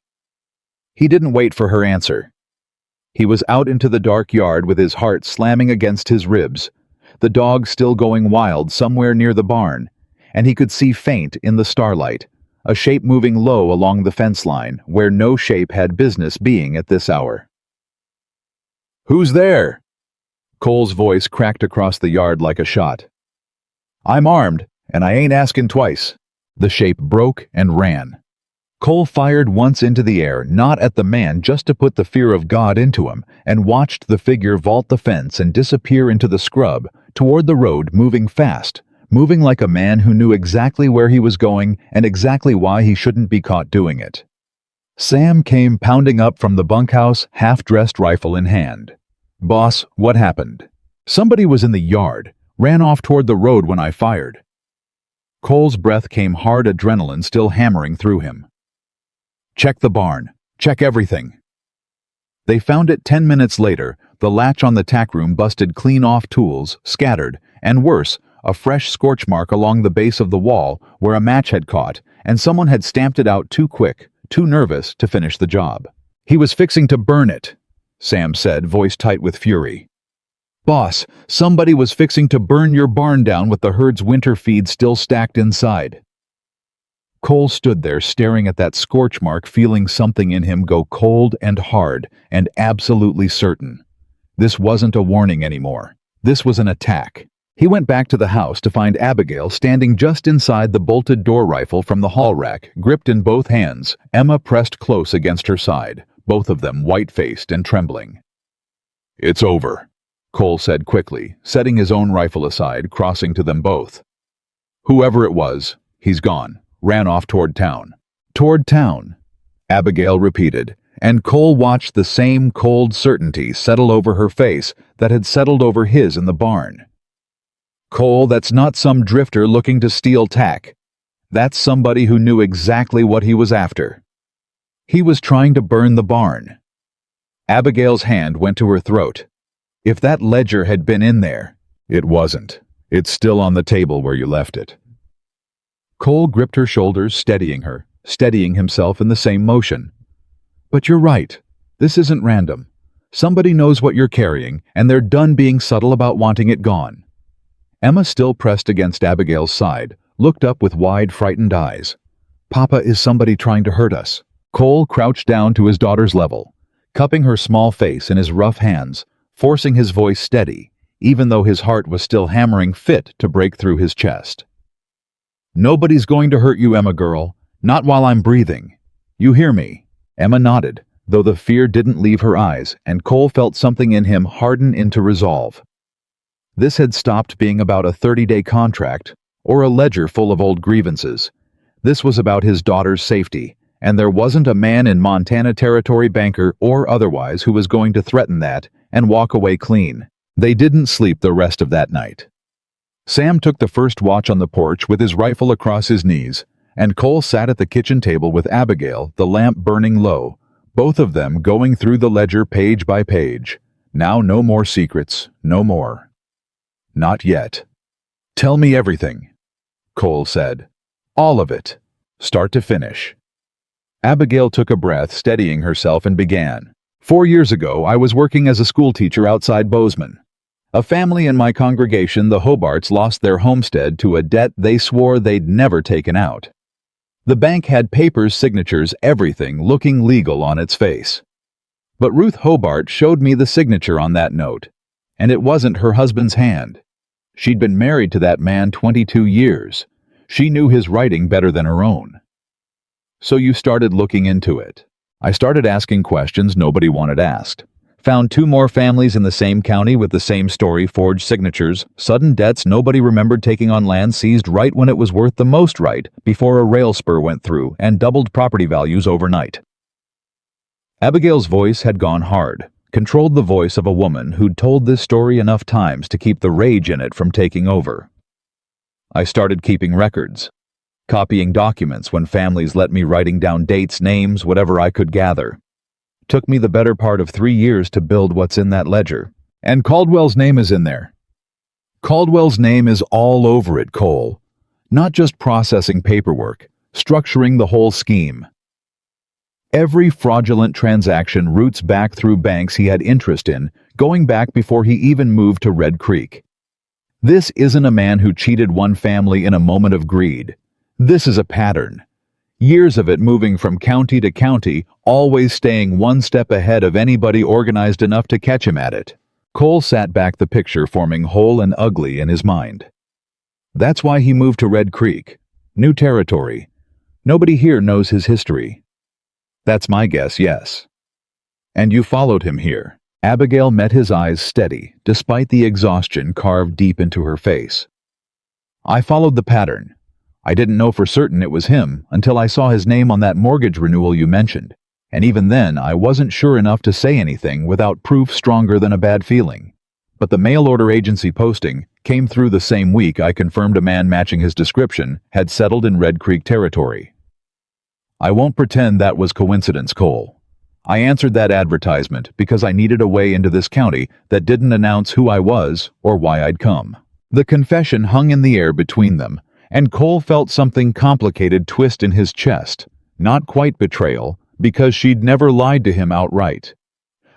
He didn't wait for her answer. He was out into the dark yard with his heart slamming against his ribs, the dog still going wild somewhere near the barn, and he could see faint in the starlight, a shape moving low along the fence line where no shape had business being at this hour. "Who's there?" Cole's voice cracked across the yard like a shot. "I'm armed, and I ain't asking twice." The shape broke and ran. Cole fired once into the air, not at the man, just to put the fear of God into him, and watched the figure vault the fence and disappear into the scrub, toward the road, moving fast, moving like a man who knew exactly where he was going and exactly why he shouldn't be caught doing it. Sam came pounding up from the bunkhouse, half-dressed, rifle in hand. "Boss, what happened?" "Somebody was in the yard, ran off toward the road when I fired." Cole's breath came hard, adrenaline still hammering through him. "Check the barn. Check everything." They found it 10 minutes later, the latch on the tack room busted clean off, tools scattered, and worse, a fresh scorch mark along the base of the wall where a match had caught, and someone had stamped it out too quick, too nervous to finish the job. "He was fixing to burn it," Sam said, voice tight with fury. "Boss, somebody was fixing to burn your barn down with the herd's winter feed still stacked inside." Cole stood there staring at that scorch mark, feeling something in him go cold and hard and absolutely certain. This wasn't a warning anymore. This was an attack. He went back to the house to find Abigail standing just inside the bolted door rifle from the hall rack, gripped in both hands, Emma pressed close against her side, both of them white-faced and trembling. "It's over," Cole said quickly, setting his own rifle aside, crossing to them both. "Whoever it was, he's gone, ran off toward town." "Toward town," Abigail repeated, and Cole watched the same cold certainty settle over her face that had settled over his in the barn. "Cole, that's not some drifter looking to steal tack. That's somebody who knew exactly what he was after. He was trying to burn the barn." Abigail's hand went to her throat. "If that ledger had been in there—" "It wasn't. It's still on the table where you left it." Cole gripped her shoulders, steadying himself in the same motion. "But you're right. This isn't random. Somebody knows what you're carrying, and they're done being subtle about wanting it gone." Emma, still pressed against Abigail's side, looked up with wide, frightened eyes. "Papa, is somebody trying to hurt us?" Cole crouched down to his daughter's level, cupping her small face in his rough hands, forcing his voice steady, even though his heart was still hammering fit to break through his chest. "Nobody's going to hurt you, Emma girl. Not while I'm breathing. You hear me?" Emma nodded, though the fear didn't leave her eyes, and Cole felt something in him harden into resolve. This had stopped being about a 30-day contract or a ledger full of old grievances. This was about his daughter's safety, and there wasn't a man in Montana Territory, banker or otherwise, who was going to threaten that and walk away clean. They didn't sleep the rest of that night. Sam took the first watch on the porch with his rifle across his knees, and Cole sat at the kitchen table with Abigail, the lamp burning low, both of them going through the ledger page by page. Now no more secrets, no more. "Not yet." "Tell me everything," Cole said. "All of it, start to finish." Abigail took a breath, steadying herself, and began. 4 years ago, I was working as a schoolteacher outside Bozeman. A family in my congregation, the Hobarts, lost their homestead to a debt they swore they'd never taken out. The bank had papers, signatures, everything looking legal on its face. But Ruth Hobart showed me the signature on that note, and it wasn't her husband's hand. She'd been married to that man 22 years. She knew his writing better than her own. So you started looking into it. I started asking questions nobody wanted asked. Found 2 more families in the same county with the same story, forged signatures, sudden debts nobody remembered taking on land seized right when it was worth the most right before a rail spur went through and doubled property values overnight. Abigail's voice had gone hard, controlled the voice of a woman who'd told this story enough times to keep the rage in it from taking over. I started keeping records, copying documents when families let me, writing down dates, names, whatever I could gather. Took me the better part of 3 years to build what's in that ledger. And Caldwell's name is in there. Caldwell's name is all over it, Cole. Not just processing paperwork, structuring the whole scheme. Every fraudulent transaction roots back through banks he had interest in, going back before he even moved to Red Creek. This isn't a man who cheated one family in a moment of greed. This is a pattern. Years of it, moving from county to county, always staying one step ahead of anybody organized enough to catch him at it. Cole sat back, the picture forming whole and ugly in his mind. That's why he moved to Red Creek. New territory. Nobody here knows his history. That's my guess, yes. And you followed him here. Abigail met his eyes steady, despite the exhaustion carved deep into her face. I followed the pattern. I didn't know for certain it was him until I saw his name on that mortgage renewal you mentioned, and even then I wasn't sure enough to say anything without proof stronger than a bad feeling. But the mail order agency posting came through the same week I confirmed a man matching his description had settled in Red Creek territory. I won't pretend that was coincidence, Cole. I answered that advertisement because I needed a way into this county that didn't announce who I was or why I'd come. The confession hung in the air between them, and Cole felt something complicated twist in his chest. Not quite betrayal, because she'd never lied to him outright.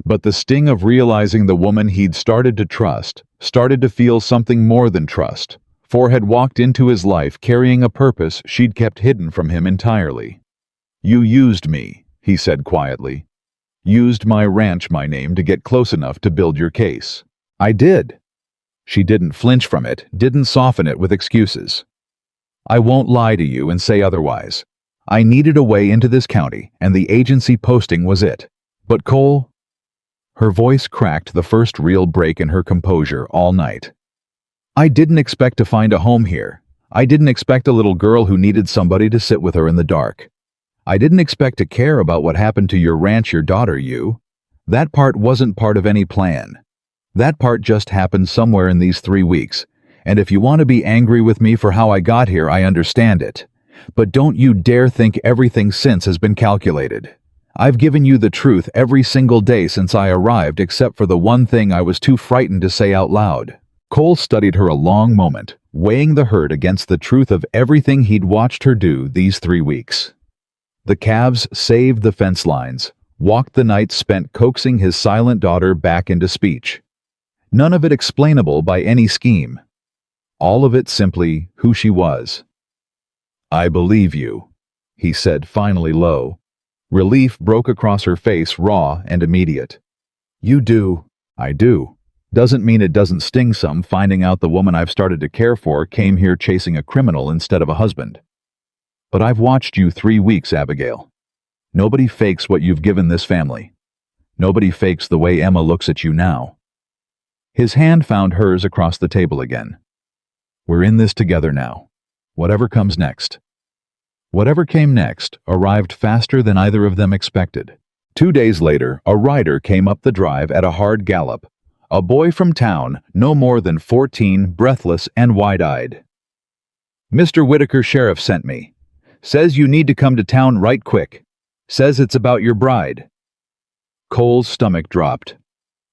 But the sting of realizing the woman he'd started to trust, started to feel something more than trust, for had walked into his life carrying a purpose she'd kept hidden from him entirely. "You used me," he said quietly. "Used my ranch, my name, to get close enough to build your case." "I did." She didn't flinch from it, didn't soften it with excuses. "I won't lie to you and say otherwise. I needed a way into this county, and the agency posting was it. But Cole—" Her voice cracked the first real break in her composure all night. "I didn't expect to find a home here. I didn't expect a little girl who needed somebody to sit with her in the dark. I didn't expect to care about what happened to your ranch, your daughter, you. That part wasn't part of any plan. That part just happened somewhere in these 3 weeks, and if you want to be angry with me for how I got here, I understand it. But don't you dare think everything since has been calculated. I've given you the truth every single day since I arrived, except for the one thing I was too frightened to say out loud." Cole studied her a long moment, weighing the hurt against the truth of everything he'd watched her do these 3 weeks. The calves saved the fence lines, walked the nights spent coaxing his silent daughter back into speech. None of it explainable by any scheme. All of it simply who she was. "I believe you," he said finally low. Relief broke across her face, raw and immediate. "You do." "I do. Doesn't mean it doesn't sting some finding out the woman I've started to care for came here chasing a criminal instead of a husband. But I've watched you 3 weeks, Abigail. Nobody fakes what you've given this family. Nobody fakes the way Emma looks at you now." His hand found hers across the table again. "We're in this together now. Whatever comes next." Whatever came next arrived faster than either of them expected. 2 days later, a rider came up the drive at a hard gallop. A boy from town, no more than 14, breathless and wide-eyed. "Mr. Whitaker, sheriff sent me. Says you need to come to town right quick. Says it's about your bride." Cole's stomach dropped.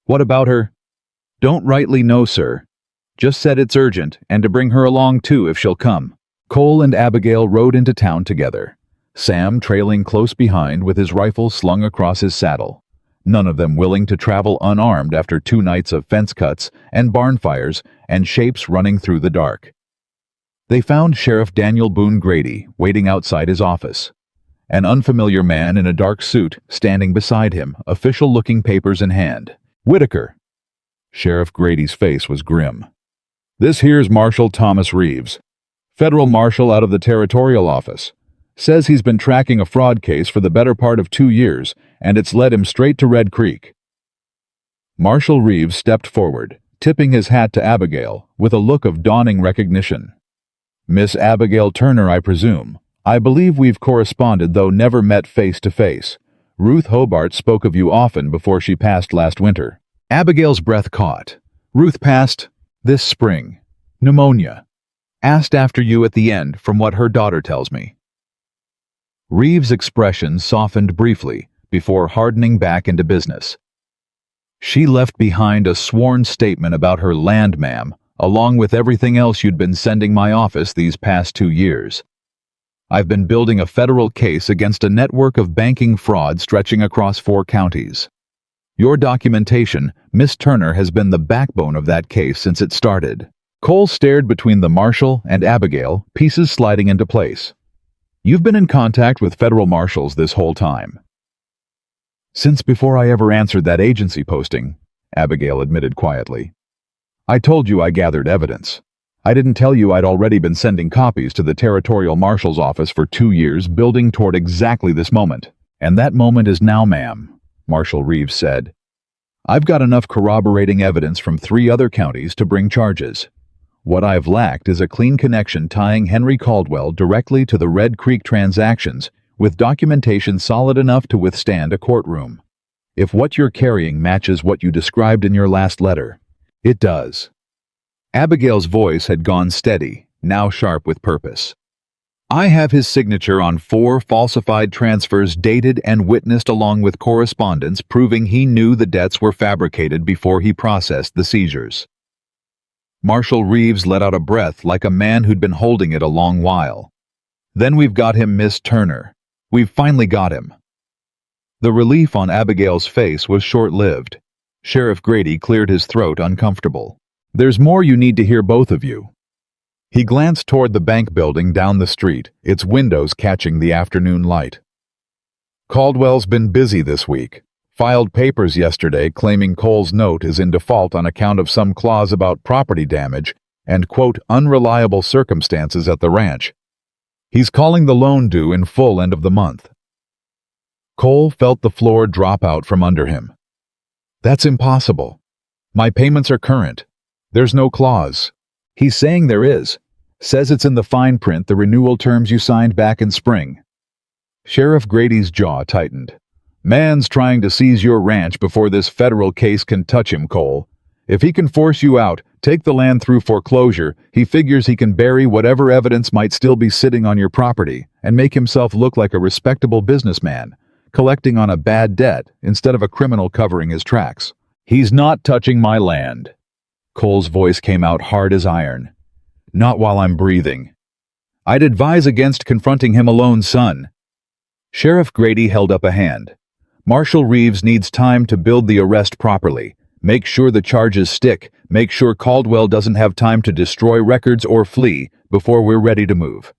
"What about her?" "Don't rightly know, sir. Just said it's urgent, and to bring her along too if she'll come." Cole and Abigail rode into town together, Sam trailing close behind with his rifle slung across his saddle, none of them willing to travel unarmed after 2 nights of fence cuts and barn fires and shapes running through the dark. They found Sheriff Daniel Boone Grady waiting outside his office. An unfamiliar man in a dark suit standing beside him, official-looking papers in hand. "Whitaker." Sheriff Grady's face was grim. "This here's Marshal Thomas Reeves. Federal marshal out of the territorial office. Says he's been tracking a fraud case for the better part of 2 years, and it's led him straight to Red Creek." Marshal Reeves stepped forward, tipping his hat to Abigail, with a look of dawning recognition. "Miss Abigail Turner, I presume. I believe we've corresponded, though never met face to face. Ruth Hobart spoke of you often before she passed last winter." Abigail's breath caught. "Ruth passed this spring. Pneumonia. Asked after you at the end, from what her daughter tells me." Reeves' expression softened briefly before hardening back into business. "She left behind a sworn statement about her land, ma'am, along with everything else you'd been sending my office these past 2 years. I've been building a federal case against a network of banking fraud stretching across 4 counties. Your documentation, Miss Turner, has been the backbone of that case since it started." Cole stared between the marshal and Abigail, pieces sliding into place. "You've been in contact with federal marshals this whole time." "Since before I ever answered that agency posting," Abigail admitted quietly. "I told you I gathered evidence. I didn't tell you I'd already been sending copies to the territorial marshal's office for 2 years, building toward exactly this moment. And that moment is now, ma'am," Marshal Reeves said. "I've got enough corroborating evidence from 3 other counties to bring charges. What I've lacked is a clean connection tying Henry Caldwell directly to the Red Creek transactions, with documentation solid enough to withstand a courtroom. If what you're carrying matches what you described in your last letter, it does." Abigail's voice had gone steady, now sharp with purpose. "I have his signature on 4 falsified transfers dated and witnessed, along with correspondence proving he knew the debts were fabricated before he processed the seizures." Marshal Reeves let out a breath like a man who'd been holding it a long while. "Then we've got him, Miss Turner. We've finally got him." The relief on Abigail's face was short-lived. Sheriff Grady cleared his throat, uncomfortable. "There's more you need to hear, both of you." He glanced toward the bank building down the street, its windows catching the afternoon light. "Caldwell's been busy this week. Filed papers yesterday claiming Cole's note is in default on account of some clause about property damage and, quote, unreliable circumstances at the ranch. He's calling the loan due in full end of the month." Cole felt the floor drop out from under him. "That's impossible. My payments are current. There's no clause." "He's saying there is. Says it's in the fine print, the renewal terms you signed back in spring." Sheriff Grady's jaw tightened. "Man's trying to seize your ranch before this federal case can touch him, Cole. If he can force you out, take the land through foreclosure, he figures he can bury whatever evidence might still be sitting on your property and make himself look like a respectable businessman, collecting on a bad debt instead of a criminal covering his tracks. He's not touching my land." Cole's voice came out hard as iron. "Not while I'm breathing. I'd advise against confronting him alone, son." Sheriff Grady held up a hand. "Marshal Reeves needs time to build the arrest properly. Make sure the charges stick. Make sure Caldwell doesn't have time to destroy records or flee before we're ready to move.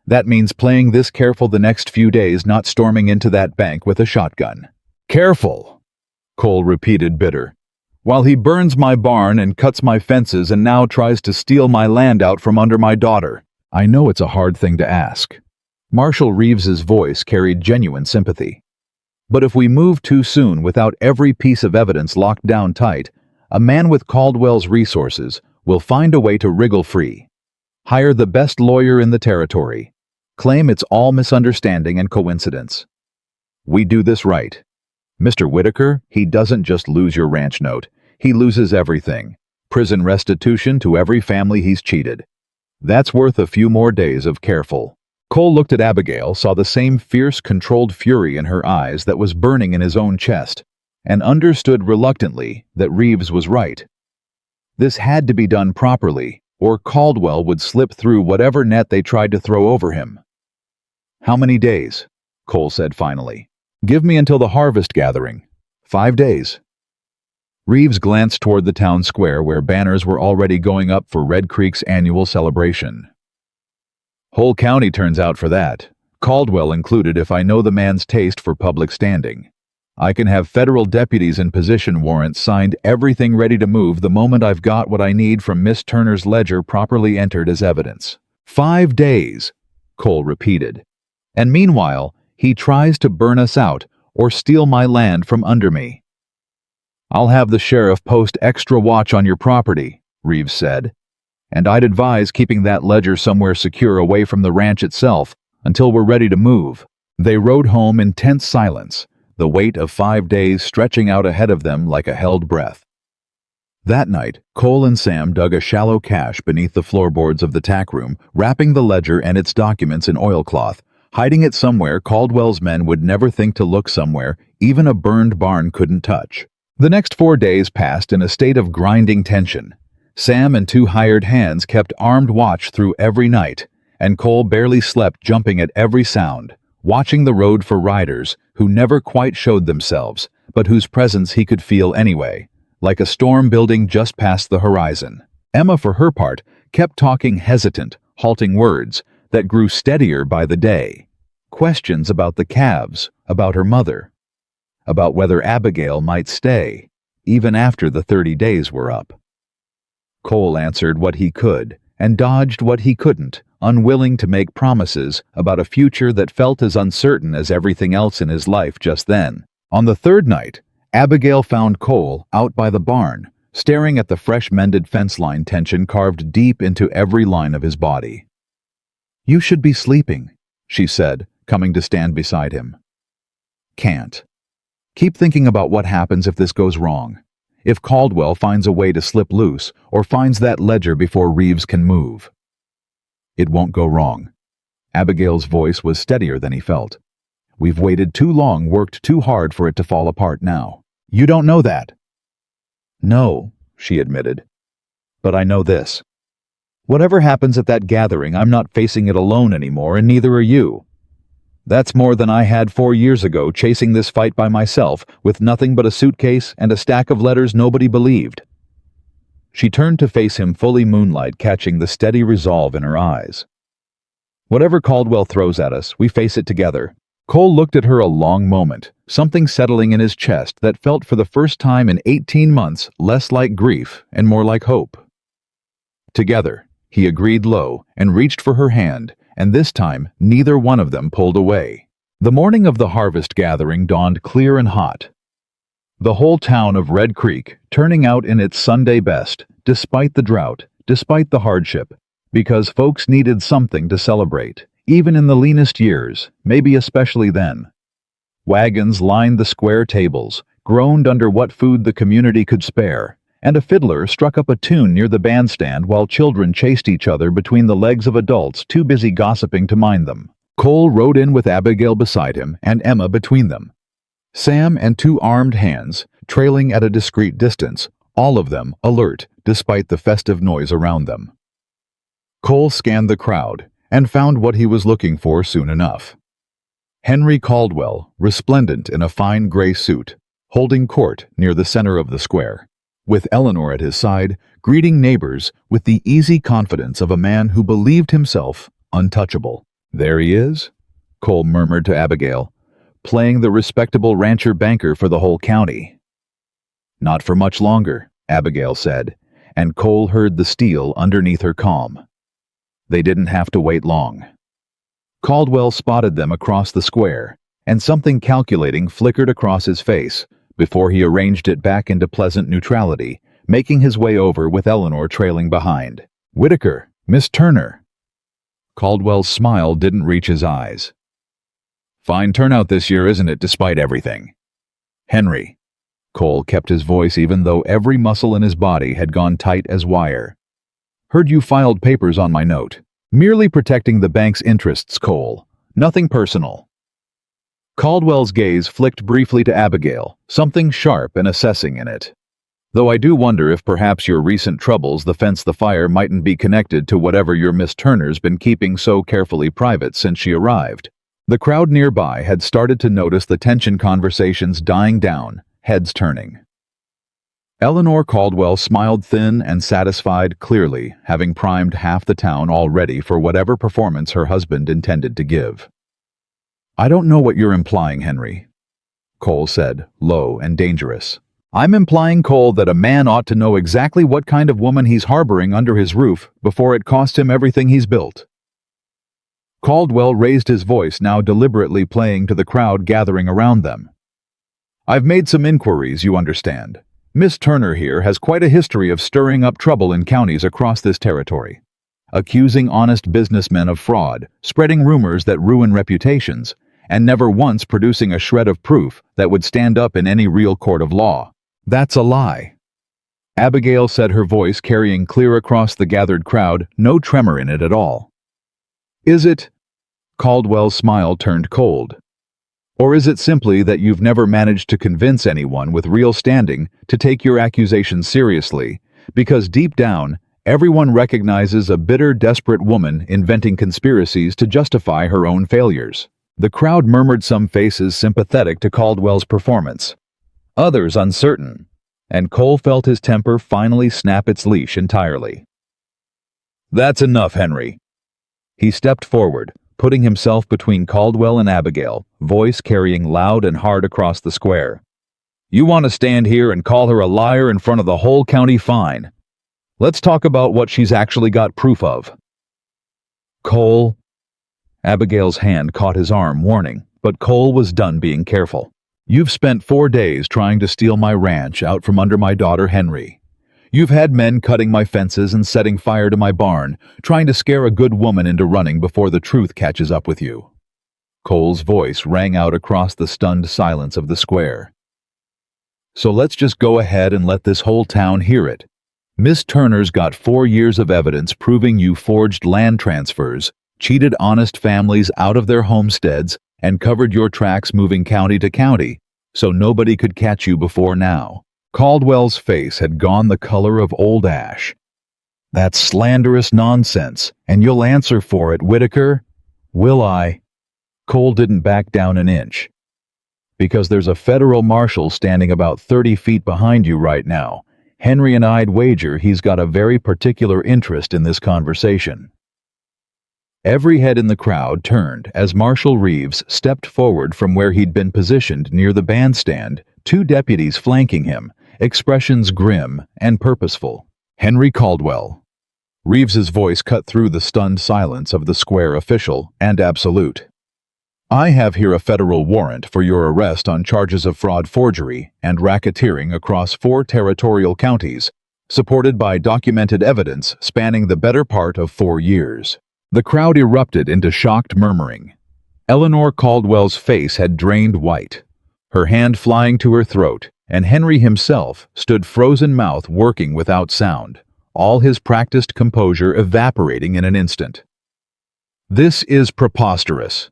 That means playing this careful the next few days, not storming into that bank with a shotgun." "Careful," Cole repeated, bitter. "While he burns my barn and cuts my fences and now tries to steal my land out from under my daughter. I know it's a hard thing to ask." Marshal Reeves's voice carried genuine sympathy. "But if we move too soon without every piece of evidence locked down tight, a man with Caldwell's resources will find a way to wriggle free. Hire the best lawyer in the territory. Claim it's all misunderstanding and coincidence. We do this right. Mr. Whitaker, he doesn't just lose your ranch note. He loses everything. Prison restitution to every family he's cheated. That's worth a few more days of careful." Cole looked at Abigail, saw the same fierce, controlled fury in her eyes that was burning in his own chest, and understood reluctantly that Reeves was right. This had to be done properly, or Caldwell would slip through whatever net they tried to throw over him. "How many days?" Cole said finally. "Give me until the harvest gathering. 5 days." Reeves glanced toward the town square where banners were already going up for Red Creek's annual celebration. "Whole county turns out for that, Caldwell included, if I know the man's taste for public standing. I can have federal deputies in position warrants signed, everything ready to move the moment I've got what I need from Miss Turner's ledger properly entered as evidence." 5 days, Cole repeated. "And meanwhile, he tries to burn us out or steal my land from under me." "I'll have the sheriff post extra watch on your property," Reeves said. "And I'd advise keeping that ledger somewhere secure away from the ranch itself until we're ready to move." They rode home in tense silence, the weight of 5 days stretching out ahead of them like a held breath. That night, Cole and Sam dug a shallow cache beneath the floorboards of the tack room, wrapping the ledger and its documents in oilcloth, hiding it somewhere Caldwell's men would never think to look, somewhere even a burned barn couldn't touch. The next 4 days passed in a state of grinding tension. Sam and 2 hired hands kept armed watch through every night, and Cole barely slept, jumping at every sound, watching the road for riders who never quite showed themselves, but whose presence he could feel anyway, like a storm building just past the horizon. Emma, for her part, kept talking hesitant, halting words that grew steadier by the day. Questions about the calves, about her mother, about whether Abigail might stay, even after the 30 days were up. Cole answered what he could and dodged what he couldn't, unwilling to make promises about a future that felt as uncertain as everything else in his life just then. On the 3rd night, Abigail found Cole out by the barn, staring at the fresh-mended fence line tension carved deep into every line of his body. "You should be sleeping," she said, coming to stand beside him. "Can't. Keep thinking about what happens if this goes wrong. If Caldwell finds a way to slip loose or finds that ledger before Reeves can move." "It won't go wrong." Abigail's voice was steadier than he felt. "We've waited too long, worked too hard for it to fall apart now. You don't know that." "No," she admitted. "But I know this. Whatever happens at that gathering, I'm not facing it alone anymore, and neither are you. That's more than I had 4 years ago chasing this fight by myself with nothing but a suitcase and a stack of letters nobody believed. She turned to face him, fully moonlight catching the steady resolve in her eyes. Whatever Caldwell throws at us, we face it together. Cole looked at her a long moment, something settling in his chest that felt for the first time in 18 months less like grief and more like hope. Together, he agreed low and reached for her hand, and this time neither one of them pulled away. The morning of the harvest gathering dawned clear and hot. The whole town of Red Creek turning out in its Sunday best, despite the drought, despite the hardship, because folks needed something to celebrate, even in the leanest years, maybe especially then. Wagons lined the square tables, groaned under what food the community could spare, and a fiddler struck up a tune near the bandstand while children chased each other between the legs of adults too busy gossiping to mind them. Cole rode in with Abigail beside him and Emma between them. Sam and two armed hands, trailing at a discreet distance, all of them alert despite the festive noise around them. Cole scanned the crowd and found what he was looking for soon enough. Henry Caldwell, resplendent in a fine gray suit, holding court near the center of the square, with Eleanor at his side, greeting neighbors with the easy confidence of a man who believed himself untouchable. "There he is," Cole murmured to Abigail, "playing the respectable rancher banker for the whole county." "Not for much longer," Abigail said, and Cole heard the steel underneath her calm. They didn't have to wait long. Caldwell spotted them across the square, and something calculating flickered across his face before he arranged it back into pleasant neutrality, making his way over with Eleanor trailing behind. "Whitaker, Miss Turner." Caldwell's smile didn't reach his eyes. "Fine turnout this year, isn't it, despite everything?" "Henry." Cole kept his voice even though every muscle in his body had gone tight as wire. "Heard you filed papers on my note. Merely protecting the bank's interests, Cole. Nothing personal." Caldwell's gaze flicked briefly to Abigail, something sharp and assessing in it. "Though I do wonder if perhaps your recent troubles the fence the fire mightn't be connected to whatever your Miss Turner's been keeping so carefully private since she arrived." The crowd nearby had started to notice the tension, conversations dying down, heads turning. Eleanor Caldwell smiled, thin and satisfied, clearly having primed half the town already for whatever performance her husband intended to give. "I don't know what you're implying, Henry," Cole said, low and dangerous. "I'm implying, Cole, that a man ought to know exactly what kind of woman he's harboring under his roof before it costs him everything he's built." Caldwell raised his voice, now deliberately playing to the crowd gathering around them. "I've made some inquiries, you understand. Miss Turner here has quite a history of stirring up trouble in counties across this territory, accusing honest businessmen of fraud, spreading rumors that ruin reputations, and never once producing a shred of proof that would stand up in any real court of law." "That's a lie," Abigail said, her voice carrying clear across the gathered crowd, no tremor in it at all. "Is it?" Caldwell's smile turned cold. "Or is it simply that you've never managed to convince anyone with real standing to take your accusations seriously, because deep down, everyone recognizes a bitter, desperate woman inventing conspiracies to justify her own failures?" The crowd murmured, some faces sympathetic to Caldwell's performance, others uncertain, and Cole felt his temper finally snap its leash entirely. "That's enough, Henry." He stepped forward, putting himself between Caldwell and Abigail, voice carrying loud and hard across the square. "You want to stand here and call her a liar in front of the whole county? Fine. Let's talk about what she's actually got proof of." "Cole." Abigail's hand caught his arm, warning, but Cole was done being careful. "You've spent 4 days trying to steal my ranch out from under my daughter Henry. You've had men cutting my fences and setting fire to my barn, trying to scare a good woman into running before the truth catches up with you." Cole's voice rang out across the stunned silence of the square. "So let's just go ahead and let this whole town hear it. Miss Turner's got 4 years of evidence proving you forged land transfers, cheated honest families out of their homesteads, and covered your tracks moving county to county, so nobody could catch you before now." Caldwell's face had gone the color of old ash. "That's slanderous nonsense, and you'll answer for it, Whitaker." "Will I?" Cole didn't back down an inch. "Because there's a federal marshal standing about 30 feet behind you right now. Henry and I'd wager he's got a very particular interest in this conversation." Every head in the crowd turned as Marshal Reeves stepped forward from where he'd been positioned near the bandstand, two deputies flanking him, expressions grim and purposeful. "Henry Caldwell." Reeves's voice cut through the stunned silence of the square official and absolute. "I have here a federal warrant for your arrest on charges of fraud, forgery, and racketeering across 4 territorial counties, supported by documented evidence spanning the better part of 4 years. The crowd erupted into shocked murmuring. Eleanor Caldwell's face had drained white, her hand flying to her throat, and Henry himself stood frozen mouth working without sound, all his practiced composure evaporating in an instant. "This is preposterous,"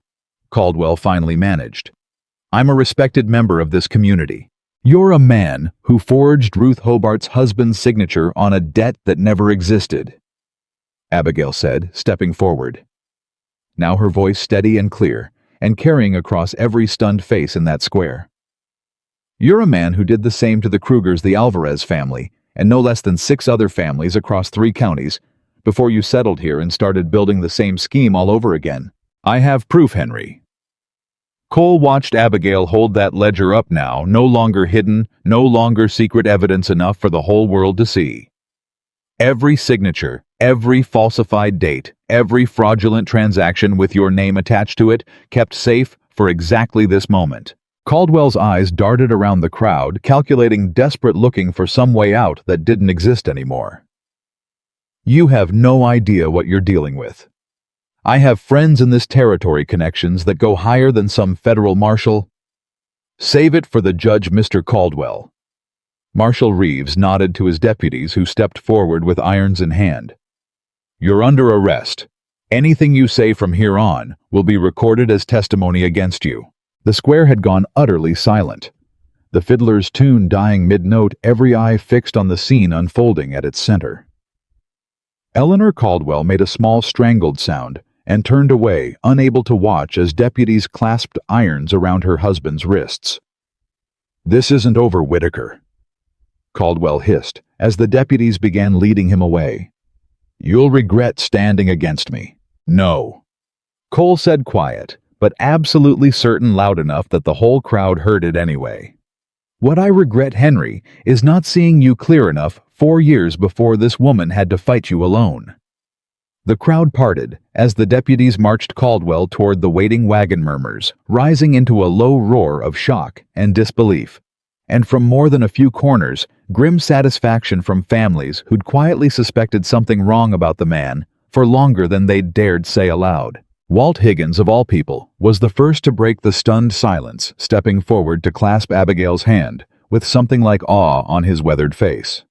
Caldwell finally managed. "I'm a respected member of this community. You're a man who forged Ruth Hobart's husband's signature on a debt that never existed," Abigail said, stepping forward. Now her voice steady and clear, and carrying across every stunned face in that square. "You're a man who did the same to the Krugers, the Alvarez family, and no less than 6 other families across 3 counties, before you settled here and started building the same scheme all over again. I have proof, Henry." Cole watched Abigail hold that ledger up now, no longer hidden, no longer secret evidence enough for the whole world to see. Every signature, every falsified date, every fraudulent transaction with your name attached to it, kept safe for exactly this moment. Caldwell's eyes darted around the crowd, calculating, desperate, looking for some way out that didn't exist anymore. "You have no idea what you're dealing with. I have friends in this territory, connections that go higher than some federal marshal." "Save it for the judge, Mr. Caldwell." Marshal Reeves nodded to his deputies, who stepped forward with irons in hand. "You're under arrest. Anything you say from here on will be recorded as testimony against you." The square had gone utterly silent, the fiddler's tune dying mid-note, every eye fixed on the scene unfolding at its center. Eleanor Caldwell made a small strangled sound and turned away, unable to watch as deputies clasped irons around her husband's wrists. "This isn't over, Whitaker," Caldwell hissed as the deputies began leading him away. "You'll regret standing against me." "No," Cole said, quiet, but absolutely certain, loud enough that the whole crowd heard it anyway. "What I regret, Henry, is not seeing you clear enough 4 years before this woman had to fight you alone." The crowd parted as the deputies marched Caldwell toward the waiting wagon, murmurs rising into a low roar of shock and disbelief. And from more than a few corners, grim satisfaction from families who'd quietly suspected something wrong about the man for longer than they'd dared say aloud. Walt Higgins, of all people, was the first to break the stunned silence, stepping forward to clasp Abigail's hand, with something like awe on his weathered face.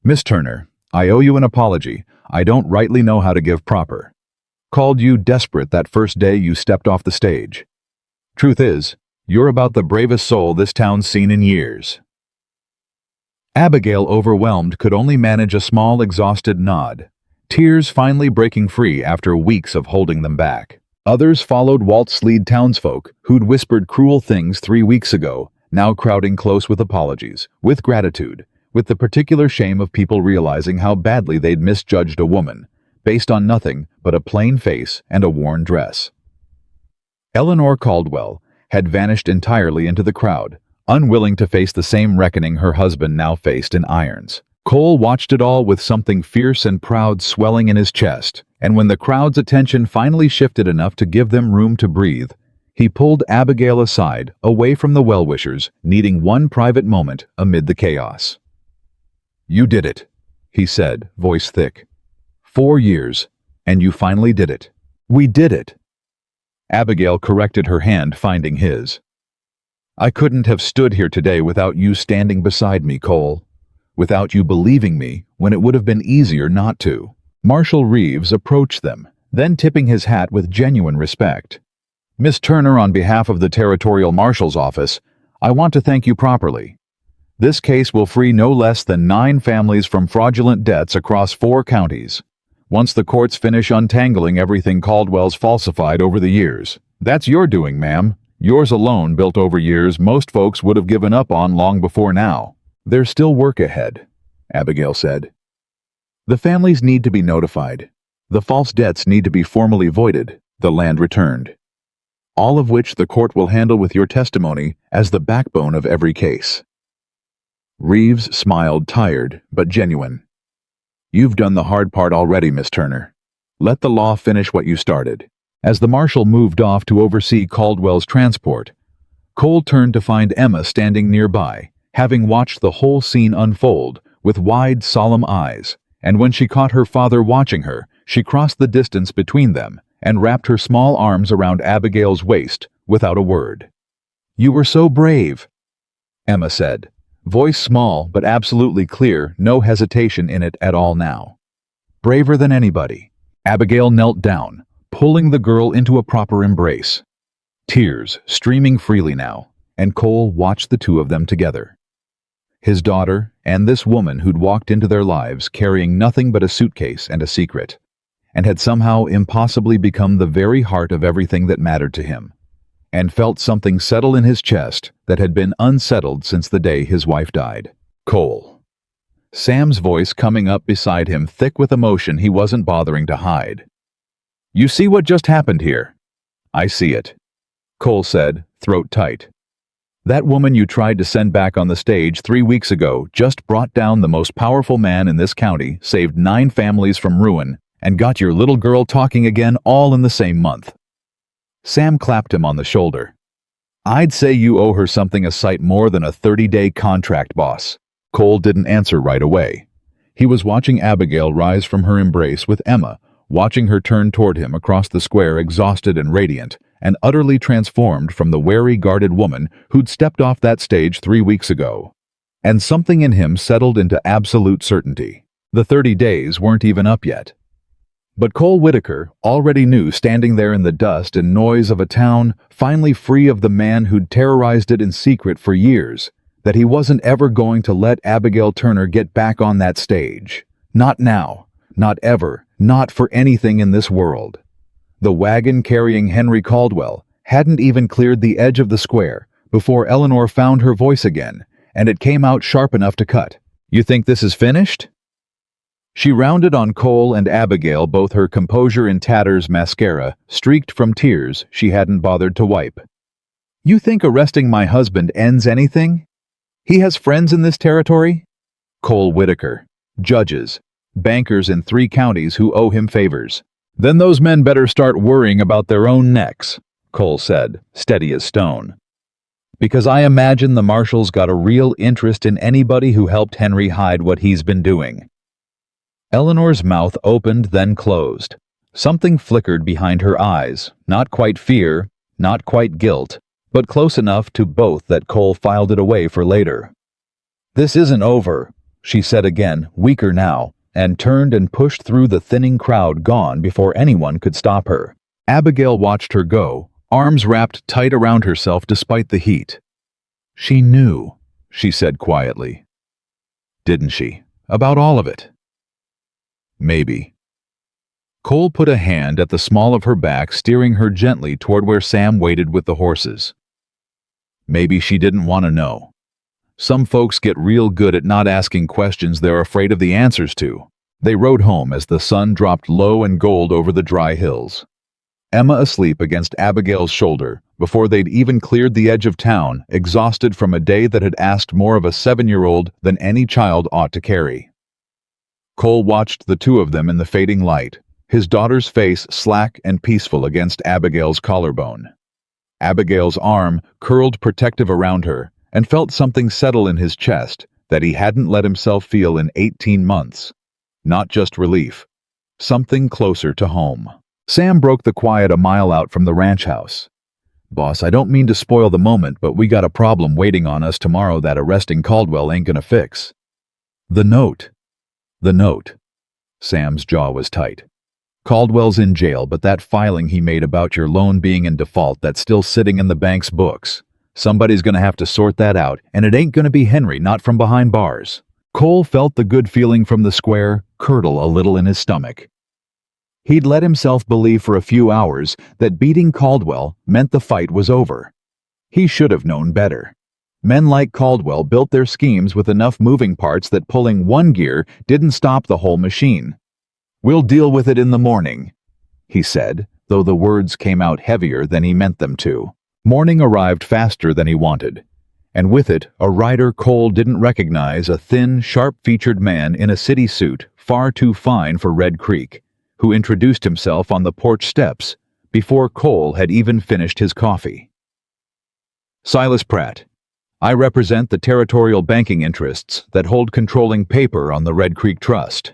"Miss Turner, I owe you an apology. I don't rightly know how to give proper. Called you desperate that first day you stepped off the stage. Truth is, you're about the bravest soul this town's seen in years." Abigail, overwhelmed, could only manage a small, exhausted nod, tears finally breaking free after weeks of holding them back. Others followed Walt's lead townsfolk, who'd whispered cruel things 3 weeks ago, now crowding close with apologies, with gratitude, with the particular shame of people realizing how badly they'd misjudged a woman, based on nothing but a plain face and a worn dress. Eleanor Caldwell had vanished entirely into the crowd, unwilling to face the same reckoning her husband now faced in irons. Cole watched it all with something fierce and proud swelling in his chest, and when the crowd's attention finally shifted enough to give them room to breathe, he pulled Abigail aside, away from the well-wishers, needing one private moment amid the chaos. "You did it," he said, voice thick. 4 years, and you finally did it. We did it." Abigail corrected her hand, finding his. "I couldn't have stood here today without you standing beside me, Cole. Without you believing me when it would have been easier not to." Marshal Reeves approached them, then tipping his hat with genuine respect. "Miss Turner, on behalf of the Territorial Marshal's office, I want to thank you properly. This case will free no less than 9 families from fraudulent debts across 4 counties. Once the courts finish untangling everything Caldwell's falsified over the years. That's your doing, ma'am. Yours alone, built over years most folks would have given up on long before now. There's still work ahead, Abigail said. The families need to be notified. The false debts need to be formally voided, the land returned. All of which the court will handle with your testimony as the backbone of every case. Reeves smiled, tired but genuine. You've done the hard part already, Miss Turner. Let the law finish what you started. As the marshal moved off to oversee Caldwell's transport, Cole turned to find Emma standing nearby, having watched the whole scene unfold with wide, solemn eyes, and when she caught her father watching her, she crossed the distance between them and wrapped her small arms around Abigail's waist without a word. You were so brave, Emma said, voice small but absolutely clear, no hesitation in it at all now. Braver than anybody. Abigail knelt down, pulling the girl into a proper embrace. Tears streaming freely now, and Cole watched the two of them together. His daughter and this woman who'd walked into their lives carrying nothing but a suitcase and a secret, and had somehow impossibly become the very heart of everything that mattered to him, and felt something settle in his chest that had been unsettled since the day his wife died. Cole. Sam's voice coming up beside him, thick with emotion he wasn't bothering to hide. You see what just happened here? I see it, Cole said, throat tight. That woman you tried to send back on the stage 3 weeks ago just brought down the most powerful man in this county, saved 9 families from ruin, and got your little girl talking again all in the same month. Sam clapped him on the shoulder. I'd say you owe her something a sight more than a 30-day contract, boss. Cole didn't answer right away. He was watching Abigail rise from her embrace with Emma, watching her turn toward him across the square, exhausted and radiant, and utterly transformed from the wary, guarded woman who'd stepped off that stage 3 weeks ago. And something in him settled into absolute certainty. The 30 days weren't even up yet. But Cole Whitaker already knew, standing there in the dust and noise of a town finally free of the man who'd terrorized it in secret for years, that he wasn't ever going to let Abigail Turner get back on that stage. Not now. Not ever. Not for anything in this world. The wagon carrying Henry Caldwell hadn't even cleared the edge of the square before Eleanor found her voice again, and it came out sharp enough to cut. You think this is finished? She rounded on Cole and Abigail, both her composure in tatters, mascara streaked from tears she hadn't bothered to wipe. You think arresting my husband ends anything? He has friends in this territory? Cole Whitaker. Judges. Bankers in 3 counties who owe him favors. Then those men better start worrying about their own necks, Cole said, steady as stone. Because I imagine the marshal's got a real interest in anybody who helped Henry hide what he's been doing. Eleanor's mouth opened, then closed. Something flickered behind her eyes, not quite fear, not quite guilt, but close enough to both that Cole filed it away for later. This isn't over, she said again, weaker now, and turned and pushed through the thinning crowd, gone before anyone could stop her. Abigail watched her go, arms wrapped tight around herself despite the heat. She knew, she said quietly. Didn't she? About all of it? Maybe. Cole put a hand at the small of her back, steering her gently toward where Sam waited with the horses. Maybe she didn't want to know. Some folks get real good at not asking questions they're afraid of the answers to. They rode home as the sun dropped low and gold over the dry hills. Emma asleep against Abigail's shoulder before they'd even cleared the edge of town, exhausted from a day that had asked more of a 7-year-old than any child ought to carry. Cole watched the two of them in the fading light, his daughter's face slack and peaceful against Abigail's collarbone. Abigail's arm curled protective around her, and felt something settle in his chest that he hadn't let himself feel in 18 months. Not just relief. Something closer to home. Sam broke the quiet a mile out from the ranch house. Boss, I don't mean to spoil the moment, but we got a problem waiting on us tomorrow that arresting Caldwell ain't gonna fix. The note. The note. Sam's jaw was tight. Caldwell's in jail, but that filing he made about your loan being in default, that's still sitting in the bank's books. Somebody's gonna have to sort that out, and it ain't gonna be Henry, not from behind bars. Cole felt the good feeling from the square curdle a little in his stomach. He'd let himself believe for a few hours that beating Caldwell meant the fight was over. He should have known better. Men like Caldwell built their schemes with enough moving parts that pulling one gear didn't stop the whole machine. "We'll deal with it in the morning," he said, though the words came out heavier than he meant them to. Morning arrived faster than he wanted, and with it a rider Cole didn't recognize, a thin, sharp-featured man in a city suit far too fine for Red Creek, who introduced himself on the porch steps before Cole had even finished his coffee. "Silas Pratt. I represent the territorial banking interests that hold controlling paper on the Red Creek Trust."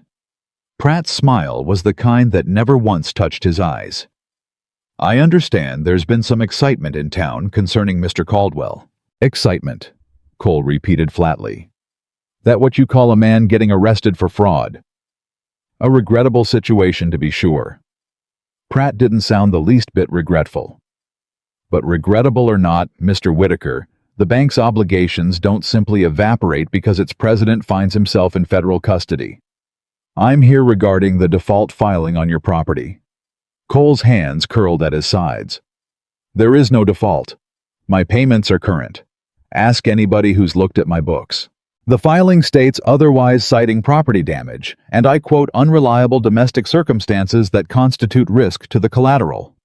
Pratt's smile was the kind that never once touched his eyes. "I understand there's been some excitement in town concerning Mr. Caldwell." "Excitement," Cole repeated flatly. "That what you call a man getting arrested for fraud?" "A regrettable situation, to be sure." Pratt didn't sound the least bit regretful. "But regrettable or not, Mr. Whitaker, the bank's obligations don't simply evaporate because its president finds himself in federal custody. I'm here regarding the default filing on your property." Cole's hands curled at his sides. "There is no default. My payments are current. Ask anybody who's looked at my books. The filing states otherwise, citing property damage, and I quote unreliable domestic circumstances that constitute risk to the collateral."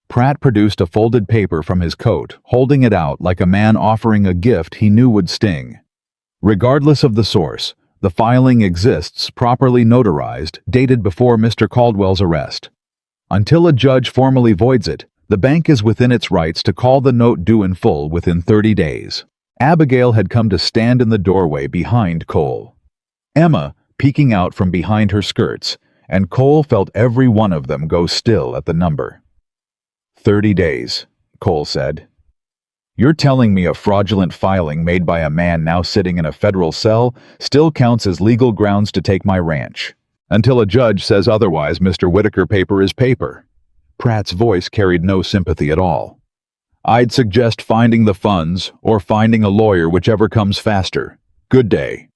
Pratt produced a folded paper from his coat, holding it out like a man offering a gift he knew would sting. "Regardless of the source, the filing exists, properly notarized, dated before Mr. Caldwell's arrest. Until a judge formally voids it, the bank is within its rights to call the note due in full within 30 days. Abigail had come to stand in the doorway behind Cole, Emma peeking out from behind her skirts, and Cole felt every one of them go still at the number. 30 days, Cole said. "You're telling me a fraudulent filing made by a man now sitting in a federal cell still counts as legal grounds to take my ranch? Until a judge says otherwise, Mr. Whitaker, paper is paper." Pratt's voice carried no sympathy at all. "I'd suggest finding the funds or finding a lawyer, whichever comes faster. Good day."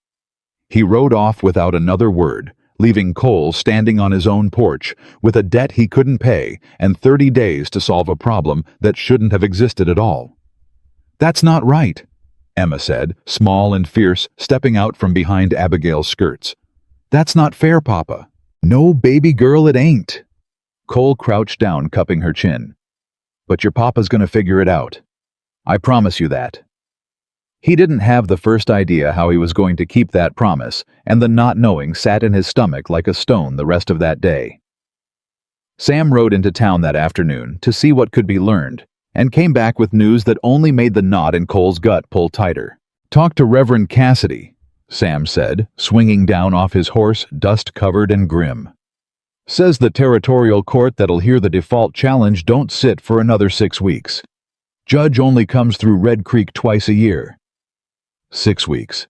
He rode off without another word, leaving Cole standing on his own porch with a debt he couldn't pay and 30 days to solve a problem that shouldn't have existed at all. "That's not right," Emma said, small and fierce, stepping out from behind Abigail's skirts. "That's not fair, Papa." "No, baby girl, it ain't." Cole crouched down, cupping her chin. "But your papa's gonna figure it out. I promise you that." He didn't have the first idea how he was going to keep that promise, and the not knowing sat in his stomach like a stone the rest of that day. Sam rode into town that afternoon to see what could be learned, and came back with news that only made the knot in Cole's gut pull tighter. "Talk to Reverend Cassidy," Sam said, swinging down off his horse, dust-covered and grim. "Says the territorial court that'll hear the default challenge don't sit for another 6 weeks. Judge only comes through Red Creek twice a year." 6 weeks.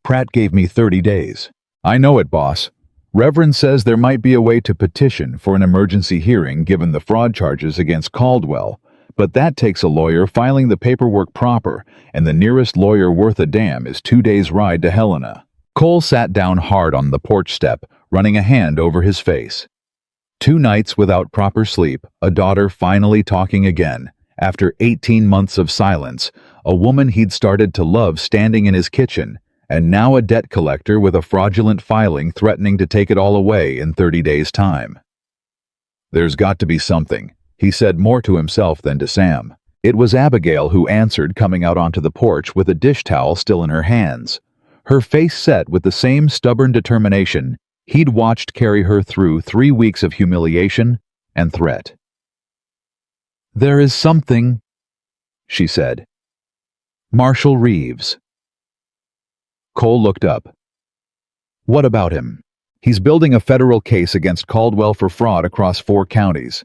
Pratt gave me 30 days. "I know it, boss. Reverend says there might be a way to petition for an emergency hearing given the fraud charges against Caldwell, but that takes a lawyer filing the paperwork proper, and the nearest lawyer worth a damn is 2 days' ride to Helena." Cole sat down hard on the porch step, running a hand over his face. 2 nights without proper sleep, a daughter finally talking again, after 18 months of silence, a woman he'd started to love standing in his kitchen, and now a debt collector with a fraudulent filing threatening to take it all away in 30 days' time. "There's got to be something," he said, more to himself than to Sam. It was Abigail who answered, coming out onto the porch with a dish towel still in her hands, her face set with the same stubborn determination he'd watched carry her through 3 weeks of humiliation and threat. "There is something," she said. "Marshall Reeves." Cole looked up. "What about him?" "He's building a federal case against Caldwell for fraud across 4 counties.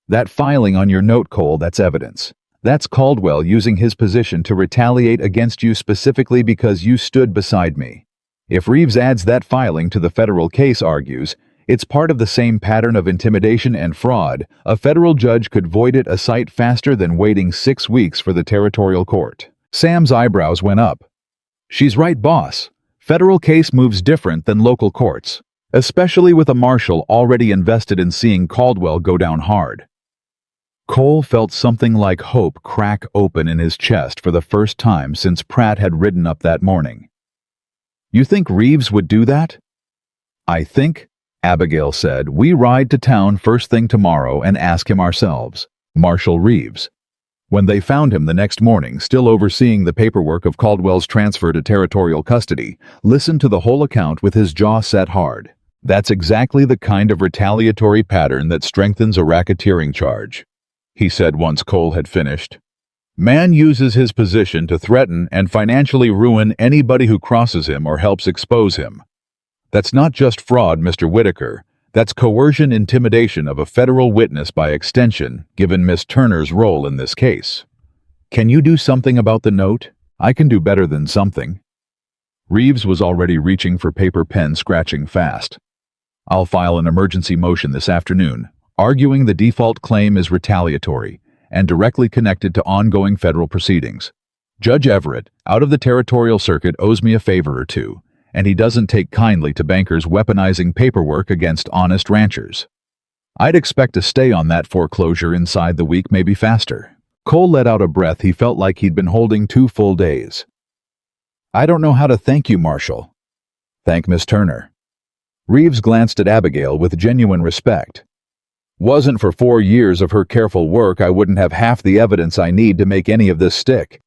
That filing on your note, Cole, that's evidence. That's Caldwell using his position to retaliate against you specifically because you stood beside me. If Reeves adds that filing to the federal case, argues, it's part of the same pattern of intimidation and fraud, a federal judge could void it a sight faster than waiting 6 weeks for the territorial court." Sam's eyebrows went up. "She's right, boss. Federal case moves different than local courts. especially with a marshal already invested in seeing Caldwell go down hard. Cole felt something like hope crack open in his chest for the first time since Pratt had ridden up that morning. "You think Reeves would do that?" "I think," Abigail said, "we ride to town first thing tomorrow and ask him ourselves." Marshal Reeves. When they found him the next morning, still overseeing the paperwork of Caldwell's transfer to territorial custody, listened to the whole account with his jaw set hard. "That's exactly the kind of retaliatory pattern that strengthens a racketeering charge," he said once Cole had finished. "Man uses his position to threaten and financially ruin anybody who crosses him or helps expose him. That's not just fraud, Mr. Whitaker. That's coercion intimidation of a federal witness by extension, given Miss Turner's role in this case. Can you do something about the note? I can do better than something." Reeves was already reaching for paper pen, scratching fast. "I'll file an emergency motion this afternoon, arguing the default claim is retaliatory and directly connected to ongoing federal proceedings. Judge Everett, out of the territorial circuit, owes me a favor or two, and he doesn't take kindly to bankers weaponizing paperwork against honest ranchers. I'd expect a stay on that foreclosure inside the week, maybe faster." Cole let out a breath he felt like he'd been holding 2 full days. "I don't know how to thank you, Marshal." "Thank Miss Turner." Reeves glanced at Abigail with genuine respect. "Wasn't for 4 years of her careful work, I wouldn't have half the evidence I need to make any of this stick.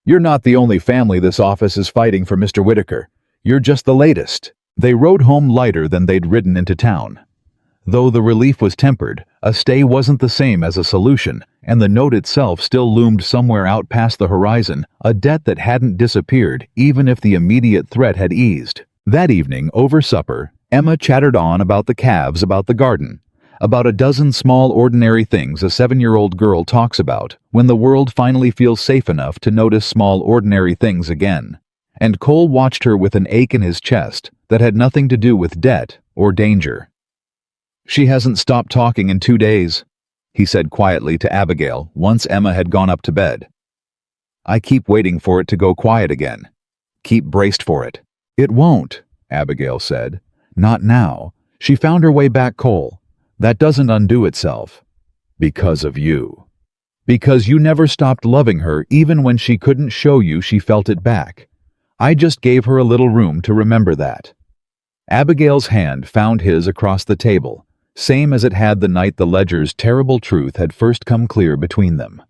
You're not the only family this office is fighting for, Mr. Whitaker. You're just the latest." They rode home lighter than they'd ridden into town. Though the relief was tempered, a stay wasn't the same as a solution, and the note itself still loomed somewhere out past the horizon, a debt that hadn't disappeared even if the immediate threat had eased. That evening, over supper, Emma chattered on about the calves, about the garden, about a dozen small ordinary things a 7-year-old girl talks about when the world finally feels safe enough to notice small ordinary things again. And Cole watched her with an ache in his chest that had nothing to do with debt or danger. "She hasn't stopped talking in 2 days," he said quietly to Abigail once Emma had gone up to bed. "I keep waiting for it to go quiet again. Keep braced for it." "It won't," Abigail said. "Not now." She found her way back. "Cole, that doesn't undo itself. Because of you. Because you never stopped loving her even when she couldn't show you she felt it back. I just gave her a little room to remember that." Abigail's hand found his across the table, same as it had the night the ledger's terrible truth had first come clear between them.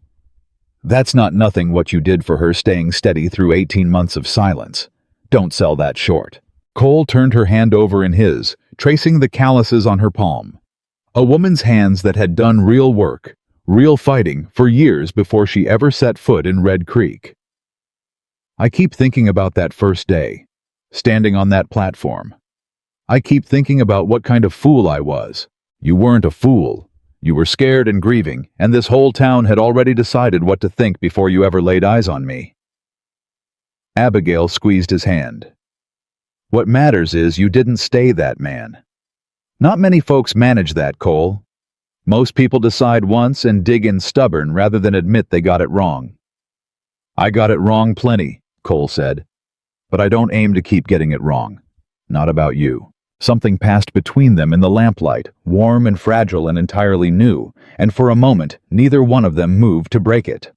"That's not nothing what you did for her, staying steady through 18 months of silence. Don't sell that short." Cole turned her hand over in his, tracing the calluses on her palm. A woman's hands that had done real work, real fighting, for years before she ever set foot in Red Creek. "I keep thinking about that first day, standing on that platform. I keep thinking about what kind of fool I was. You weren't a fool. You were scared and grieving, and this whole town had already decided what to think before you ever laid eyes on me." Abigail squeezed his hand. "What matters is you didn't stay that man. Not many folks manage that, Cole. Most people decide once and dig in stubborn rather than admit they got it wrong." "I got it wrong plenty," Cole said. "But I don't aim to keep getting it wrong. Not about you." Something passed between them in the lamplight, warm and fragile and entirely new, and for a moment neither one of them moved to break it.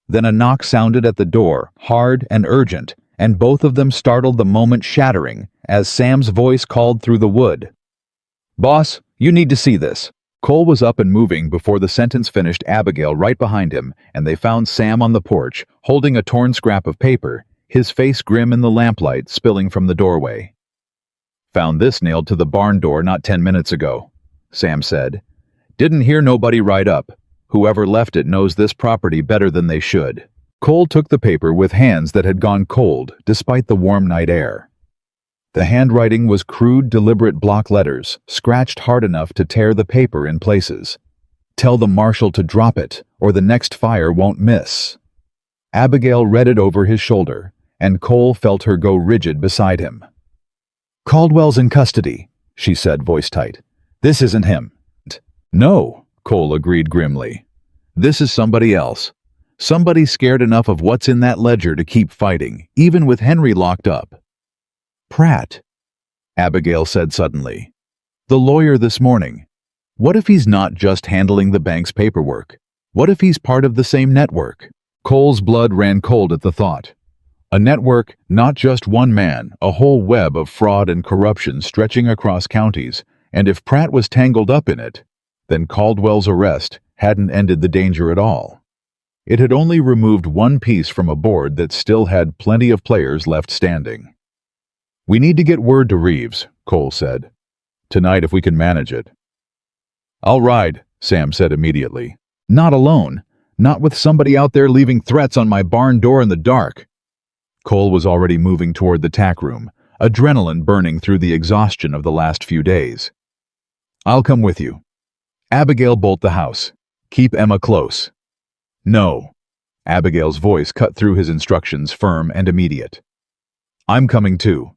Then a knock sounded at the door, hard and urgent, and both of them startled the moment, shattering, as Sam's voice called through the wood. "Boss, you need to see this." Cole was up and moving before the sentence finished, Abigail right behind him, and they found Sam on the porch, holding a torn scrap of paper, his face grim in the lamplight spilling from the doorway. "Found this nailed to the barn door not 10 minutes ago," Sam said. "Didn't hear nobody ride up. Whoever left it knows this property better than they should." Cole took the paper with hands that had gone cold despite the warm night air. The handwriting was crude, deliberate block letters, scratched hard enough to tear the paper in places. "Tell the marshal to drop it, or the next fire won't miss." Abigail read it over his shoulder, and Cole felt her go rigid beside him. "Caldwell's in custody," she said, voice tight. "This isn't him." "No," Cole agreed grimly. "This is somebody else. Somebody scared enough of what's in that ledger to keep fighting, even with Henry locked up." "Pratt." Abigail said suddenly. "The lawyer this morning. What if he's not just handling the bank's paperwork? What if he's part of the same network?" Cole's blood ran cold at the thought. A network, not just one man, a whole web of fraud and corruption stretching across counties, and if Pratt was tangled up in it, then Caldwell's arrest hadn't ended the danger at all. It had only removed one piece from a board that still had plenty of players left standing. "We need to get word to Reeves," Cole said. "Tonight if we can manage it." "I'll ride," Sam said immediately. "Not alone. Not with somebody out there leaving threats on my barn door in the dark." Cole was already moving toward the tack room, adrenaline burning through the exhaustion of the last few days. "I'll come with you. Abigail, bolt the house. Keep Emma close." "No." Abigail's voice cut through his instructions, firm and immediate. "I'm coming too."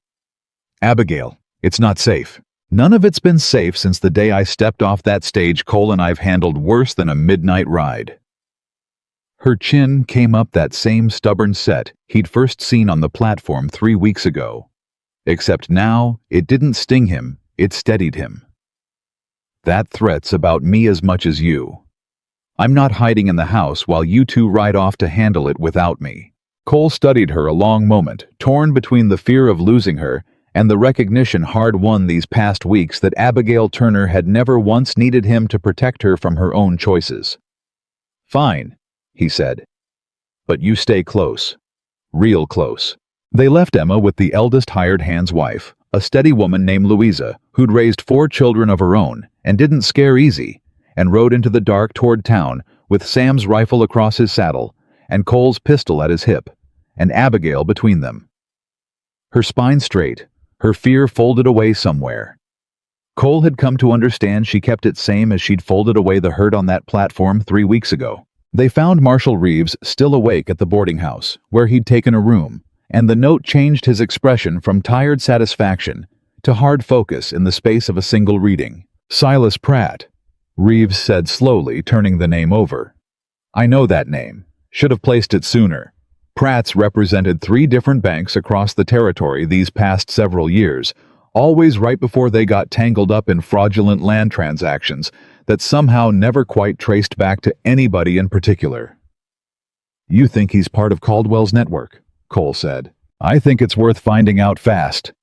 "Abigail, it's not safe." "None of it's been safe since the day I stepped off that stage Cole and I've handled worse than a midnight ride." Her chin came up that same stubborn set he'd first seen on the platform 3 weeks ago. Except now, it didn't sting him, it steadied him. "That threat's about me as much as you. I'm not hiding in the house while you two ride off to handle it without me." Cole studied her a long moment, torn between the fear of losing her and the recognition hard-won these past weeks that Abigail Turner had never once needed him to protect her from her own choices. "Fine," he said. "But you stay close. Real close." They left Emma with the eldest hired hand's wife, a steady woman named Louisa, who'd raised 4 children of her own and didn't scare easy, and rode into the dark toward town with Sam's rifle across his saddle and Cole's pistol at his hip, and Abigail between them. Her spine straight, her fear folded away somewhere. Cole had come to understand she kept it same as she'd folded away the hurt on that platform 3 weeks ago. They found Marshal Reeves still awake at the boarding house, where he'd taken a room, and the note changed his expression from tired satisfaction to hard focus in the space of a single reading. "Silas Pratt," Reeves said slowly, turning the name over. "I know that name. Should have placed it sooner. Pratt's represented 3 different banks across the territory these past several years, always right before they got tangled up in fraudulent land transactions that somehow never quite traced back to anybody in particular." "You think he's part of Caldwell's network?" Cole said. "I think it's worth finding out fast."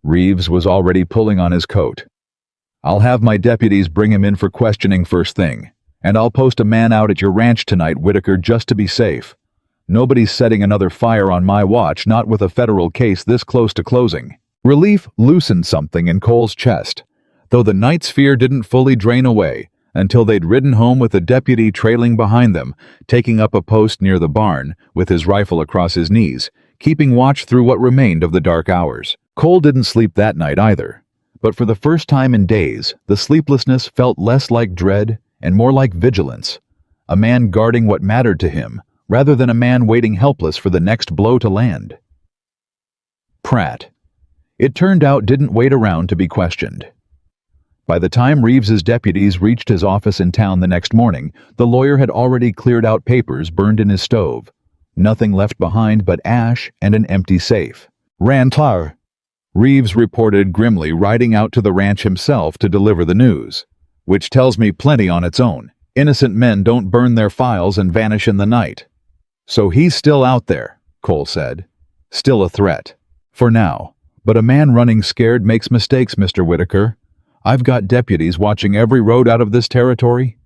Reeves was already pulling on his coat. "I'll have my deputies bring him in for questioning first thing, and I'll post a man out at your ranch tonight, Whitaker, just to be safe. Nobody's setting another fire on my watch, not with a federal case this close to closing." Relief loosened something in Cole's chest, though the night's fear didn't fully drain away until they'd ridden home with a deputy trailing behind them, taking up a post near the barn with his rifle across his knees, keeping watch through what remained of the dark hours. Cole didn't sleep that night either, but for the first time in days, the sleeplessness felt less like dread and more like vigilance, a man guarding what mattered to him, rather than a man waiting helpless for the next blow to land. Pratt, it turned out, didn't wait around to be questioned. By the time Reeves's deputies reached his office in town the next morning, the lawyer had already cleared out papers burned in his stove. Nothing left behind but ash and an empty safe. "Rantar," Reeves reported grimly, riding out to the ranch himself to deliver the news. "Which tells me plenty on its own. Innocent men don't burn their files and vanish in the night." "So he's still out there," Cole said. "Still a threat. For now. But a man running scared makes mistakes, Mr. Whitaker. I've got deputies watching every road out of this territory.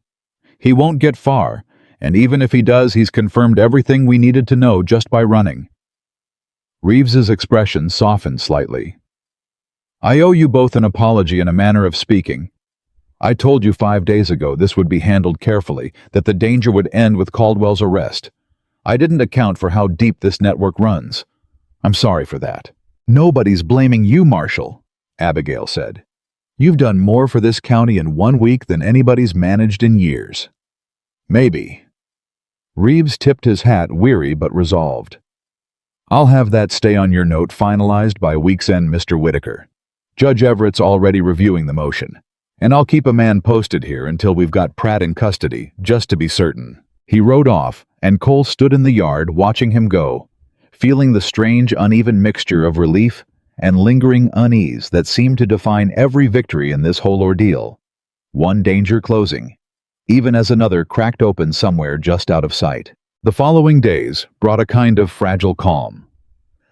He won't get far, and even if he does, he's confirmed everything we needed to know just by running." Reeves's expression softened slightly. "I owe you both an apology and a manner of speaking. I told you 5 days ago this would be handled carefully, that the danger would end with Caldwell's arrest. I didn't account for how deep this network runs. I'm sorry for that." "Nobody's blaming you, Marshal," Abigail said. "You've done more for this county in 1 week than anybody's managed in years." "Maybe." Reeves tipped his hat, weary but resolved. "I'll have that stay on your note finalized by week's end, Mr. Whitaker. Judge Everett's already reviewing the motion, and I'll keep a man posted here until we've got Pratt in custody, just to be certain." He rode off, and Cole stood in the yard watching him go, feeling the strange, uneven mixture of relief and lingering unease that seemed to define every victory in this whole ordeal. One danger closing, even as another cracked open somewhere just out of sight. The following days brought a kind of fragile calm.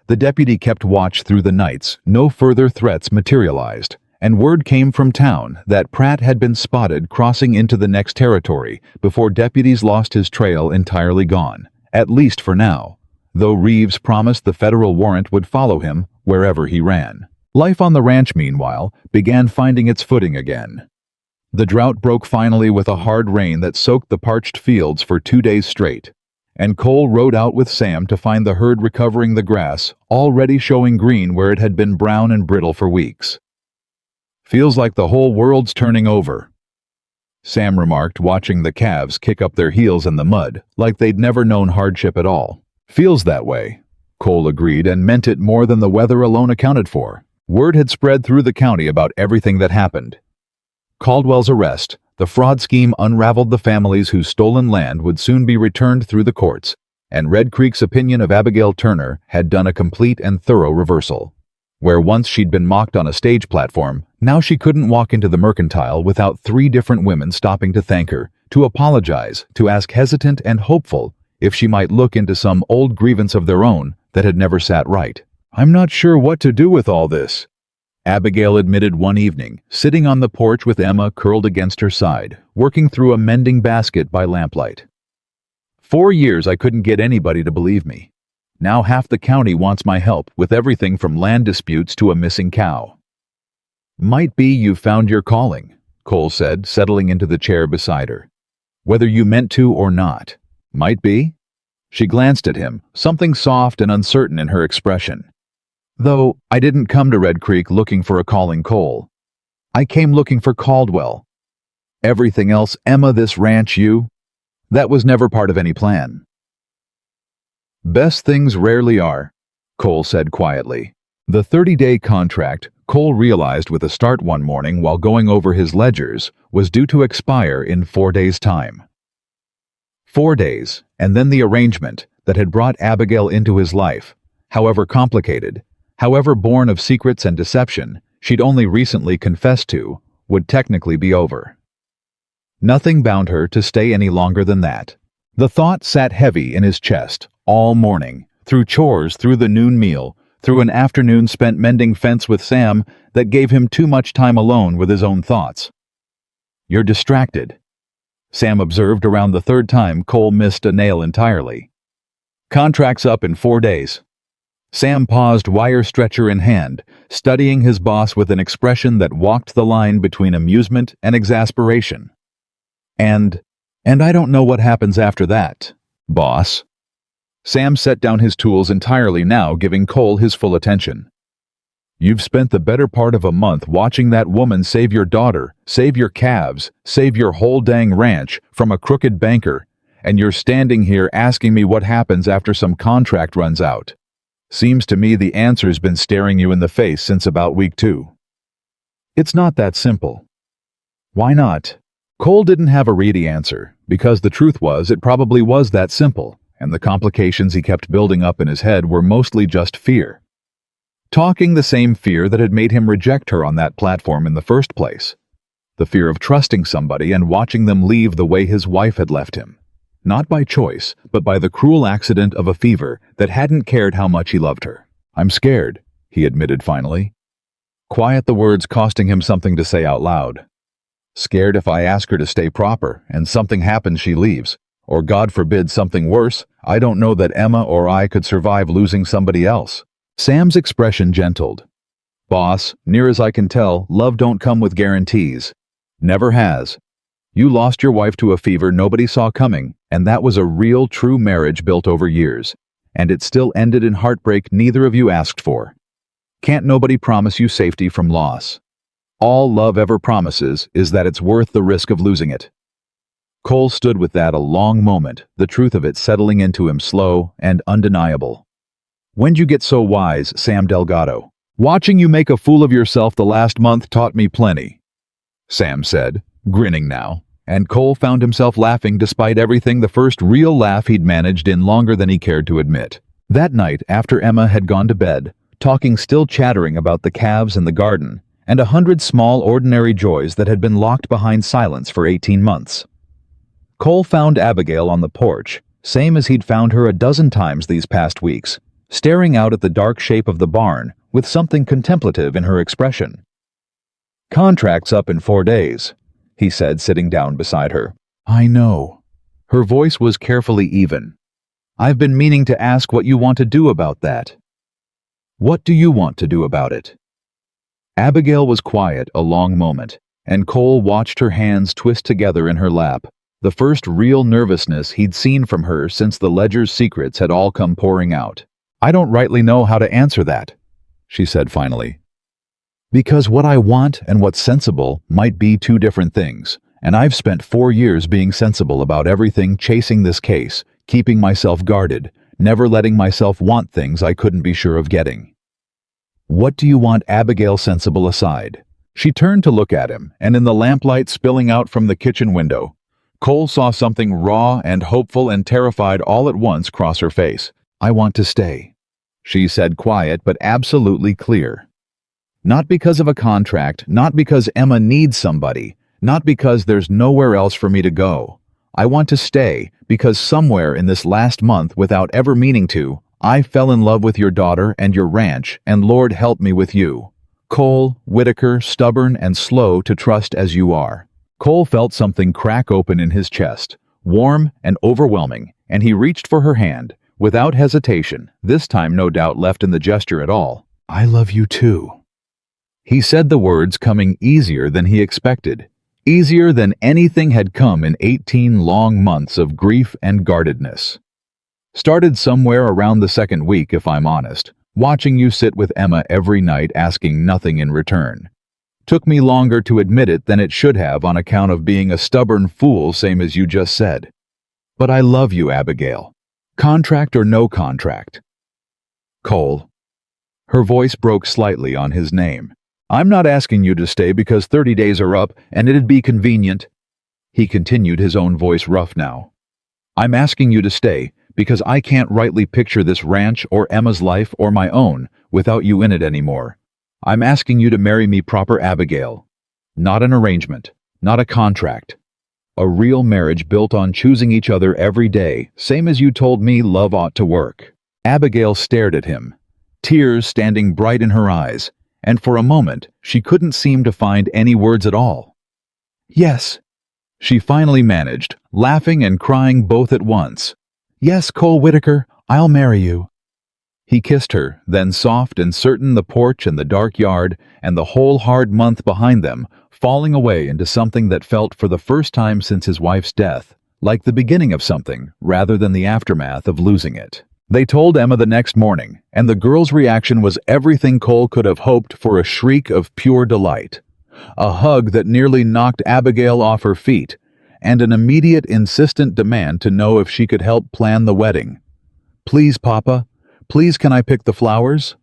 The deputy kept watch through the nights, no further threats materialized, and word came from town that Pratt had been spotted crossing into the next territory before deputies lost his trail entirely gone, at least for now, though Reeves promised the federal warrant would follow him wherever he ran. Life on the ranch, meanwhile, began finding its footing again. The drought broke finally with a hard rain that soaked the parched fields for 2 days straight, and Cole rode out with Sam to find the herd recovering the grass, already showing green where it had been brown and brittle for weeks. "Feels like the whole world's turning over," Sam remarked, watching the calves kick up their heels in the mud, like they'd never known hardship at all. "Feels that way," Cole agreed, and meant it more than the weather alone accounted for. Word had spread through the county about everything that happened. Caldwell's arrest, the fraud scheme unraveled the families whose stolen land would soon be returned through the courts, and Red Creek's opinion of Abigail Turner had done a complete and thorough reversal. Where once she'd been mocked on a stage platform, now she couldn't walk into the mercantile without 3 different women stopping to thank her, to apologize, to ask hesitant and hopeful if she might look into some old grievance of their own that had never sat right. "I'm not sure what to do with all this," Abigail admitted one evening, sitting on the porch with Emma curled against her side, working through a mending basket by lamplight. "4 years I couldn't get anybody to believe me. Now half the county wants my help with everything from land disputes to a missing cow." "Might be you found your calling," Cole said, settling into the chair beside her. "Whether you meant to or not. Might be?" She glanced at him, something soft and uncertain in her expression. "Though I didn't come to Red Creek looking for a calling, Cole. I came looking for Caldwell. Everything else, Emma, this ranch, that was never part of any plan." "Best things rarely are," Cole said quietly. The 30-day contract, Cole realized with a start one morning while going over his ledgers, was due to expire in 4 days' time. 4 days, and then the arrangement that had brought Abigail into his life, however complicated, however born of secrets and deception she'd only recently confessed to, would technically be over. Nothing bound her to stay any longer than that. The thought sat heavy in his chest all morning, through chores, through the noon meal, through an afternoon spent mending fence with Sam that gave him too much time alone with his own thoughts. "You're distracted," Sam observed around the 3rd time Cole missed a nail entirely. "Contract's up in 4 days. Sam paused, wire stretcher in hand, studying his boss with an expression that walked the line between amusement and exasperation. And I don't know what happens after that, boss." Sam set down his tools entirely now, giving Cole his full attention. "You've spent the better part of a month watching that woman save your daughter, save your calves, save your whole dang ranch from a crooked banker, and you're standing here asking me what happens after some contract runs out. Seems to me the answer's been staring you in the face since about week 2. It's not that simple." "Why not?" Cole didn't have a ready answer, because the truth was it probably was that simple, and the complications he kept building up in his head were mostly just fear. Talking the same fear that had made him reject her on that platform in the first place. The fear of trusting somebody and watching them leave the way his wife had left him. Not by choice, but by the cruel accident of a fever that hadn't cared how much he loved her. "I'm scared," he admitted finally. Quiet, the words costing him something to say out loud. "Scared if I ask her to stay proper and something happens she leaves, or God forbid something worse, I don't know that Emma or I could survive losing somebody else." Sam's expression gentled. "Boss, near as I can tell, love don't come with guarantees. Never has. You lost your wife to a fever nobody saw coming, and that was a real, true marriage built over years, and it still ended in heartbreak neither of you asked for. Can't nobody promise you safety from loss. All love ever promises is that it's worth the risk of losing it." Cole stood with that a long moment, the truth of it settling into him slow and undeniable. "When'd you get so wise, Sam Delgado? Watching you make a fool of yourself the last month taught me plenty," Sam said, grinning now, and Cole found himself laughing despite everything, the first real laugh he'd managed in longer than he cared to admit. That night, after Emma had gone to bed, talking, still chattering about the calves and the garden, and 100 small ordinary joys that had been locked behind silence for 18 months. Cole found Abigail on the porch, same as he'd found her a dozen times these past weeks, staring out at the dark shape of the barn with something contemplative in her expression. "Contract's up in 4 days," he said, sitting down beside her. "I know." Her voice was carefully even. "I've been meaning to ask what you want to do about that." "What do you want to do about it?" Abigail was quiet a long moment, and Cole watched her hands twist together in her lap, the first real nervousness he'd seen from her since the ledger's secrets had all come pouring out. "I don't rightly know how to answer that," she said finally. "Because what I want and what's sensible might be two different things, and I've spent 4 years being sensible about everything, chasing this case, keeping myself guarded, never letting myself want things I couldn't be sure of getting." "What do you want Abigail sensible aside?" She turned to look at him, and in the lamplight spilling out from the kitchen window, Cole saw something raw and hopeful and terrified all at once cross her face. "I want to stay," she said, quiet but absolutely clear. "Not because of a contract, not because Emma needs somebody, not because there's nowhere else for me to go. I want to stay because somewhere in this last month, without ever meaning to, I fell in love with your daughter and your ranch, and Lord help me with you. Cole Whitaker, stubborn and slow to trust as you are." Cole felt something crack open in his chest, warm and overwhelming, and he reached for her hand, without hesitation, this time no doubt left in the gesture at all. "I love you too." He said the words coming easier than he expected, easier than anything had come in 18 long months of grief and guardedness. "Started somewhere around the second week, if I'm honest, watching you sit with Emma every night asking nothing in return. Took me longer to admit it than it should have on account of being a stubborn fool, same as you just said. But I love you, Abigail. Contract or no contract." "Cole." Her voice broke slightly on his name. "I'm not asking you to stay because 30 days are up and it'd be convenient." He continued, his own voice rough now. "I'm asking you to stay because I can't rightly picture this ranch or Emma's life or my own without you in it anymore. I'm asking you to marry me proper, Abigail. Not an arrangement, not a contract. A real marriage built on choosing each other every day, same as you told me love ought to work." Abigail stared at him, tears standing bright in her eyes, and for a moment she couldn't seem to find any words at all. "Yes," she finally managed, laughing and crying both at once. "Yes, Cole Whitaker, I'll marry you." He kissed her, then soft and certain, the porch and the dark yard and the whole hard month behind them, falling away into something that felt for the first time since his wife's death, like the beginning of something rather than the aftermath of losing it. They told Emma the next morning, and the girl's reaction was everything Cole could have hoped for, a shriek of pure delight, a hug that nearly knocked Abigail off her feet, and an immediate insistent demand to know if she could help plan the wedding. "Please, Papa, please, can I pick the flowers?"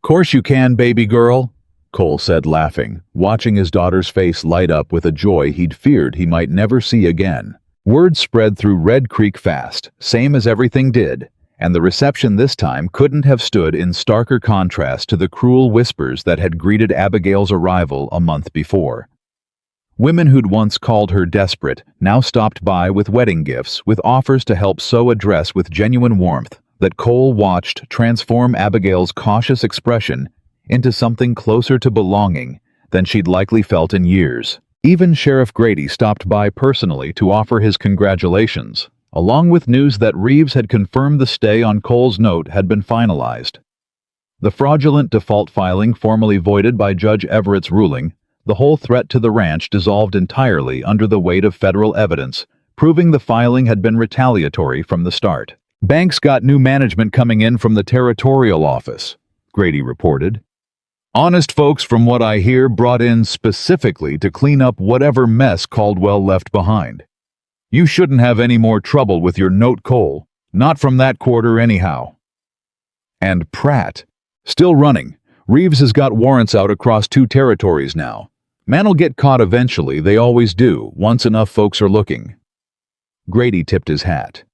"Course you can, baby girl," Cole said, laughing, watching his daughter's face light up with a joy he'd feared he might never see again. Word spread through Red Creek fast, same as everything did, and the reception this time couldn't have stood in starker contrast to the cruel whispers that had greeted Abigail's arrival a month before. Women who'd once called her desperate now stopped by with wedding gifts, with offers to help sew a dress with genuine warmth that Cole watched transform Abigail's cautious expression into something closer to belonging than she'd likely felt in years. Even Sheriff Grady stopped by personally to offer his congratulations, along with news that Reeves had confirmed the stay on Cole's note had been finalized. The fraudulent default filing formally voided by Judge Everett's ruling, the whole threat to the ranch dissolved entirely under the weight of federal evidence, proving the filing had been retaliatory from the start. "Banks got new management coming in from the territorial office," Grady reported. "Honest folks, from what I hear, brought in specifically to clean up whatever mess Caldwell left behind. You shouldn't have any more trouble with your note, Cole. Not from that quarter anyhow." And Pratt, still running. Reeves has got warrants out across 2 territories now. Man'll get caught eventually, they always do, once enough folks are looking. Grady tipped his hat.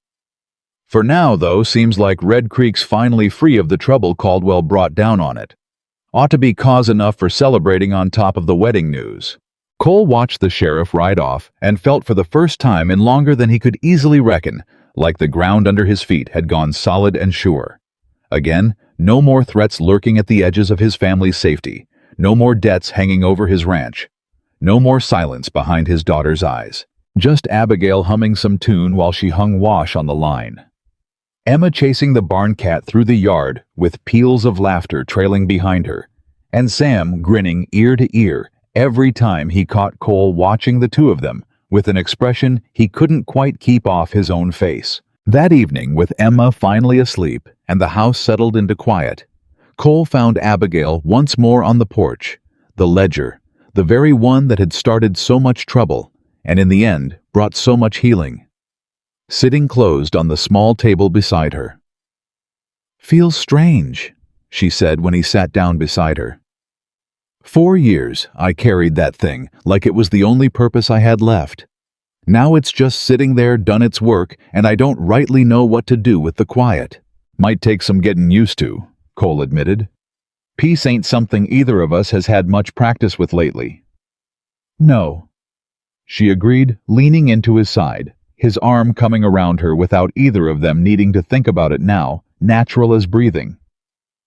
For now, though, seems like Red Creek's finally free of the trouble Caldwell brought down on it. Ought to be cause enough for celebrating on top of the wedding news. Cole watched the sheriff ride off and felt for the first time in longer than he could easily reckon, like the ground under his feet had gone solid and sure. Again, no more threats lurking at the edges of his family's safety, no more debts hanging over his ranch, no more silence behind his daughter's eyes. Just Abigail humming some tune while she hung wash on the line. Emma chasing the barn cat through the yard with peals of laughter trailing behind her, and Sam grinning ear to ear every time he caught Cole watching the two of them with an expression he couldn't quite keep off his own face. That evening, with Emma finally asleep and the house settled into quiet, Cole found Abigail once more on the porch, the ledger, the very one that had started so much trouble and in the end brought so much healing, sitting closed on the small table beside her. "Feels strange," she said when he sat down beside her. "4 years I carried that thing like it was the only purpose I had left. Now it's just sitting there, done its work, and I don't rightly know what to do with the quiet." "Might take some getting used to," Cole admitted. "Peace ain't something either of us has had much practice with lately." "No," she agreed, leaning into his side, his arm coming around her without either of them needing to think about it now, natural as breathing.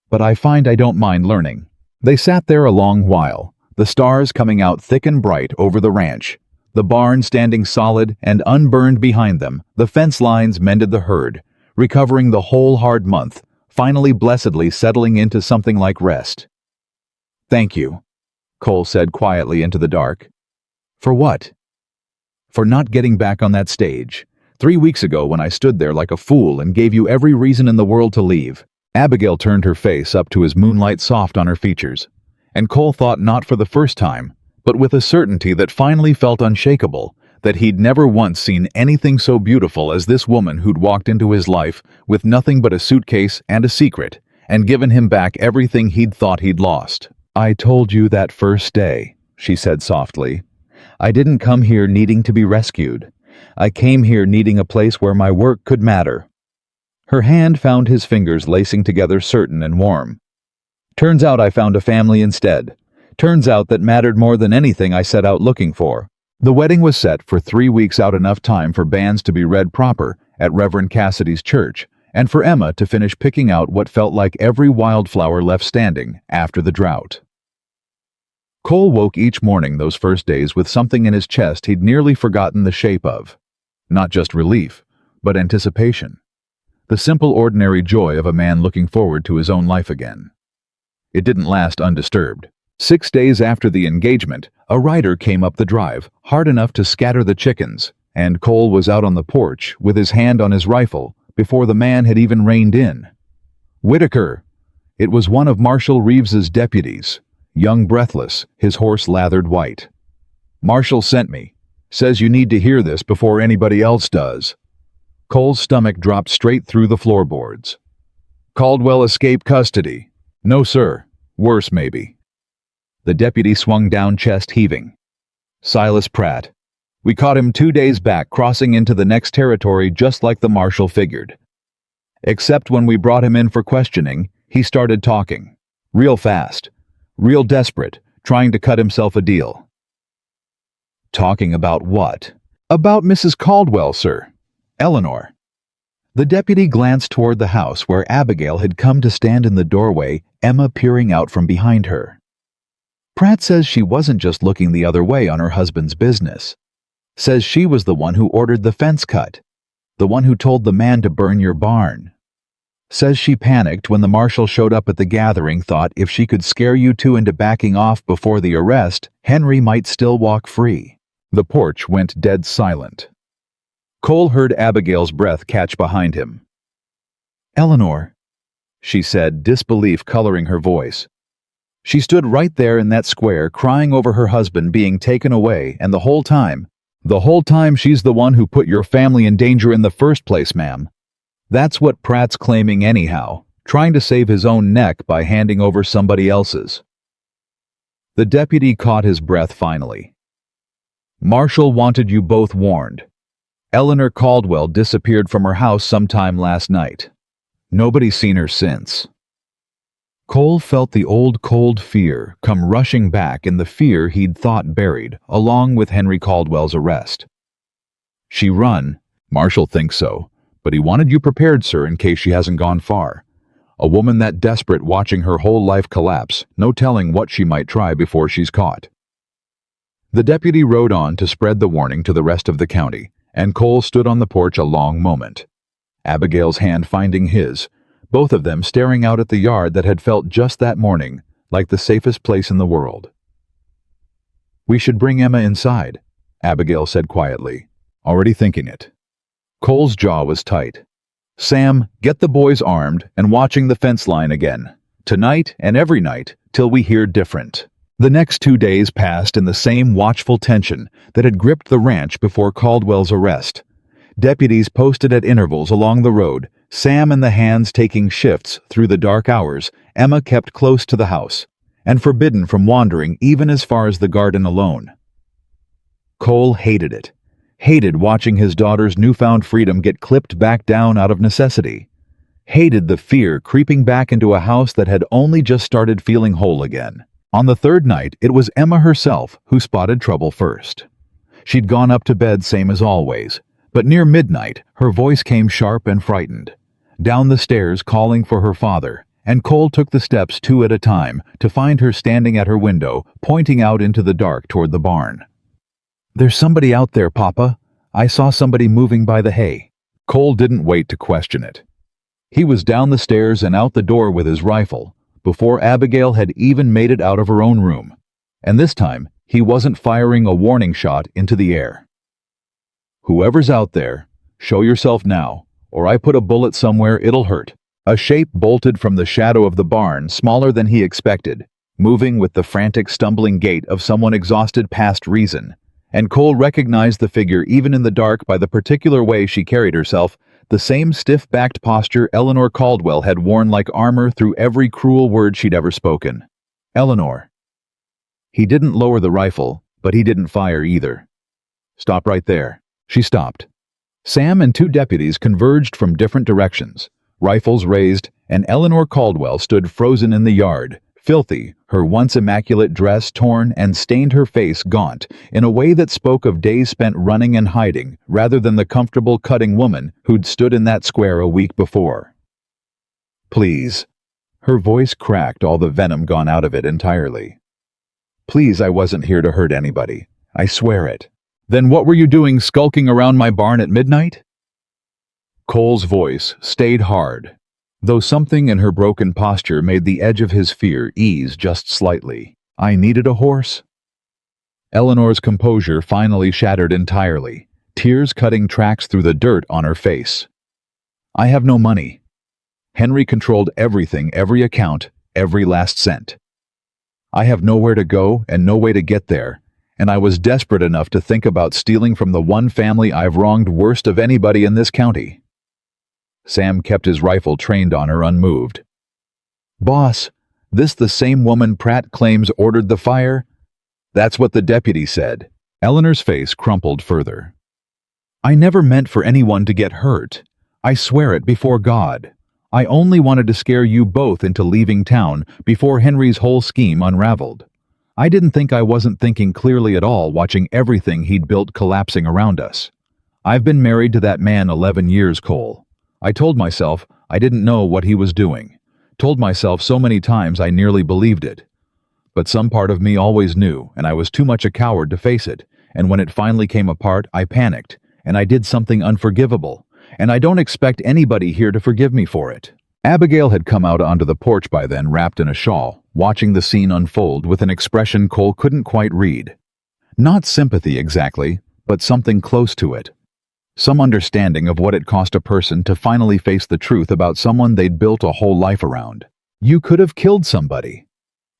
"But I find I don't mind learning." They sat there a long while, the stars coming out thick and bright over the ranch, the barn standing solid and unburned behind them, the fence lines mended the herd, recovering the whole hard month, finally blessedly settling into something like rest. "Thank you," Cole said quietly into the dark. "For what?" "For not getting back on that stage. 3 weeks ago when I stood there like a fool and gave you every reason in the world to leave." Abigail turned her face up to his moonlight soft on her features, and Cole thought not for the first time, but with a certainty that finally felt unshakable, that he'd never once seen anything so beautiful as this woman who'd walked into his life with nothing but a suitcase and a secret, and given him back everything he'd thought he'd lost. "I told you that first day," she said softly. "I didn't come here needing to be rescued. I came here needing a place where my work could matter." Her hand found his fingers lacing together certain and warm. "Turns out I found a family instead. Turns out that mattered more than anything I set out looking for." The wedding was set for 3 weeks out, enough time for banns to be read proper at Reverend Cassidy's church, and for Emma to finish picking out what felt like every wildflower left standing after the drought. Cole woke each morning those first days with something in his chest he'd nearly forgotten the shape of. Not just relief, but anticipation. The simple, ordinary joy of a man looking forward to his own life again. It didn't last undisturbed. 6 days after the engagement, a rider came up the drive, hard enough to scatter the chickens, and Cole was out on the porch with his hand on his rifle before the man had even reined in. "Whitaker!" It was one of Marshal Reeves's deputies, young, breathless, his horse lathered white. "Marshal sent me. Says you need to hear this before anybody else does." Cole's stomach dropped straight through the floorboards. "Caldwell escaped custody." "No, sir. Worse, maybe." The deputy swung down, chest heaving. "Silas Pratt. We caught him 2 days back crossing into the next territory just like the marshal figured. Except when we brought him in for questioning, he started talking. Real fast. Real desperate, trying to cut himself a deal." "Talking about what?" "About Mrs. Caldwell, sir. Eleanor." The deputy glanced toward the house where Abigail had come to stand in the doorway, Emma peering out from behind her. "Pratt says she wasn't just looking the other way on her husband's business. Says she was the one who ordered the fence cut, the one who told the man to burn your barn. Says she panicked when the marshal showed up at the gathering, thought if she could scare you two into backing off before the arrest, Henry might still walk free." The porch went dead silent. Cole heard Abigail's breath catch behind him. "Eleanor," she said, disbelief coloring her voice. She stood right there in that square, crying over her husband being taken away, and the whole time she's the one who put your family in danger in the first place, ma'am. That's what Pratt's claiming anyhow, trying to save his own neck by handing over somebody else's. The deputy caught his breath finally. "Marshal wanted you both warned. Eleanor Caldwell disappeared from her house sometime last night. Nobody's seen her since. Cole felt the old cold fear come rushing back in the fear he'd thought buried, along with Henry Caldwell's arrest. She run. Marshall thinks so, but he wanted you prepared, sir, in case she hasn't gone far. A woman that desperate watching her whole life collapse, no telling what she might try before she's caught. The deputy rode on to spread the warning to the rest of the county, and Cole stood on the porch a long moment, Abigail's hand finding his, both of them staring out at the yard that had felt just that morning like the safest place in the world. "We should bring Emma inside," Abigail said quietly, already thinking it. Cole's jaw was tight. "Sam, get the boys armed and watching the fence line again, tonight and every night, till we hear different." The next 2 days passed in the same watchful tension that had gripped the ranch before Caldwell's arrest. Deputies posted at intervals along the road, Sam and the hands taking shifts through the dark hours. Emma kept close to the house, and forbidden from wandering even as far as the garden alone. Cole hated it. Hated watching his daughter's newfound freedom get clipped back down out of necessity. Hated the fear creeping back into a house that had only just started feeling whole again. On the third night, it was Emma herself who spotted trouble first. She'd gone up to bed same as always, but near midnight, her voice came sharp and frightened, down the stairs calling for her father, and Cole took the steps 2 at a time to find her standing at her window, pointing out into the dark toward the barn. "There's somebody out there, Papa. I saw somebody moving by the hay." Cole didn't wait to question it. He was down the stairs and out the door with his rifle before Abigail had even made it out of her own room, and this time he wasn't firing a warning shot into the air. "Whoever's out there, show yourself now, or I put a bullet somewhere it'll hurt." A shape bolted from the shadow of the barn, smaller than he expected, moving with the frantic, stumbling gait of someone exhausted past reason, and Cole recognized the figure even in the dark by the particular way she carried herself, the same stiff-backed posture Eleanor Caldwell had worn like armor through every cruel word she'd ever spoken. "Eleanor." He didn't lower the rifle, but he didn't fire either. "Stop right there." She stopped. Sam and 2 deputies converged from different directions, rifles raised, and Eleanor Caldwell stood frozen in the yard, filthy, her once immaculate dress torn and stained, her face gaunt, in a way that spoke of days spent running and hiding rather than the comfortable, cutting woman who'd stood in that square a week before. "Please." Her voice cracked, all the venom gone out of it entirely. "Please, I wasn't here to hurt anybody. I swear it." "Then what were you doing skulking around my barn at midnight?" Cole's voice stayed hard, though something in her broken posture made the edge of his fear ease just slightly. "I needed a horse." Eleanor's composure finally shattered entirely, tears cutting tracks through the dirt on her face. "I have no money." Henry controlled everything, every account, every last cent. "I have nowhere to go and no way to get there, and I was desperate enough to think about stealing from the one family I've wronged worst of anybody in this county." Sam kept his rifle trained on her, unmoved. "Boss, this the same woman Pratt claims ordered the fire?" "That's what the deputy said." Eleanor's face crumpled further. "I never meant for anyone to get hurt. I swear it before God. I only wanted to scare you both into leaving town before Henry's whole scheme unraveled. I didn't think I wasn't thinking clearly at all, watching everything he'd built collapsing around us. I've been married to that man 11 years, Cole. I told myself I didn't know what he was doing. Told myself so many times I nearly believed it. But some part of me always knew, and I was too much a coward to face it, and when it finally came apart, I panicked, and I did something unforgivable, and I don't expect anybody here to forgive me for it." Abigail had come out onto the porch by then, wrapped in a shawl, watching the scene unfold with an expression Cole couldn't quite read. Not sympathy exactly, but something close to it. Some understanding of what it cost a person to finally face the truth about someone they'd built a whole life around. "You could have killed somebody,"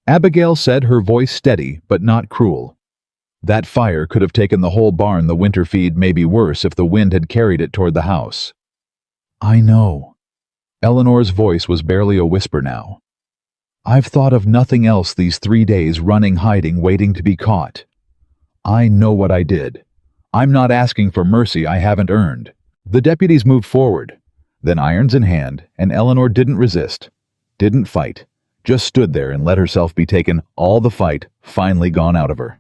Abigail said, her voice steady but not cruel. "That fire could have taken the whole barn, the winter feed, maybe worse if the wind had carried it toward the house." "I know." Eleanor's voice was barely a whisper now. "I've thought of nothing else these 3 days, running, hiding, waiting to be caught. I know what I did. I'm not asking for mercy I haven't earned." The deputies moved forward. Then, irons in hand, and Eleanor didn't resist, didn't fight, just stood there and let herself be taken, all the fight finally gone out of her.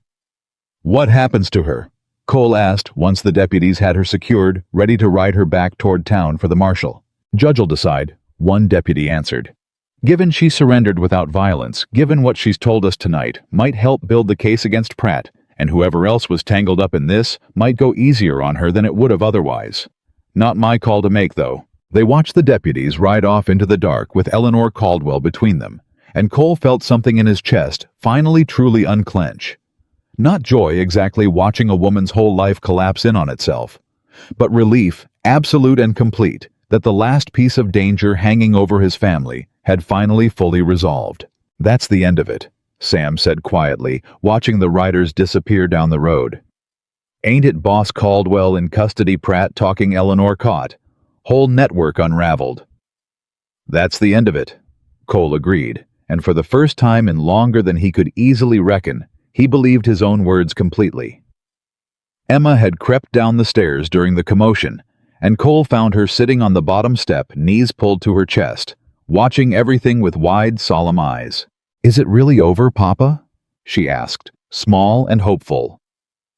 "What happens to her?" Cole asked once the deputies had her secured, ready to ride her back toward town for the marshal. "Judge'll decide," one deputy answered. "Given she surrendered without violence, given what she's told us tonight, might help build the case against Pratt, and whoever else was tangled up in this might go easier on her than it would have otherwise. Not my call to make, though." They watched the deputies ride off into the dark with Eleanor Caldwell between them, and Cole felt something in his chest finally truly unclench. Not joy exactly watching a woman's whole life collapse in on itself, but relief, absolute and complete, that the last piece of danger hanging over his family had finally fully resolved. "That's the end of it," Sam said quietly, watching the riders disappear down the road. "Ain't it Boss Caldwell in custody, Pratt talking Eleanor caught? Whole network unraveled." "That's the end of it," Cole agreed, and for the first time in longer than he could easily reckon, he believed his own words completely. Emma had crept down the stairs during the commotion, and Cole found her sitting on the bottom step, knees pulled to her chest, watching everything with wide, solemn eyes. "Is it really over, Papa?" she asked, small and hopeful.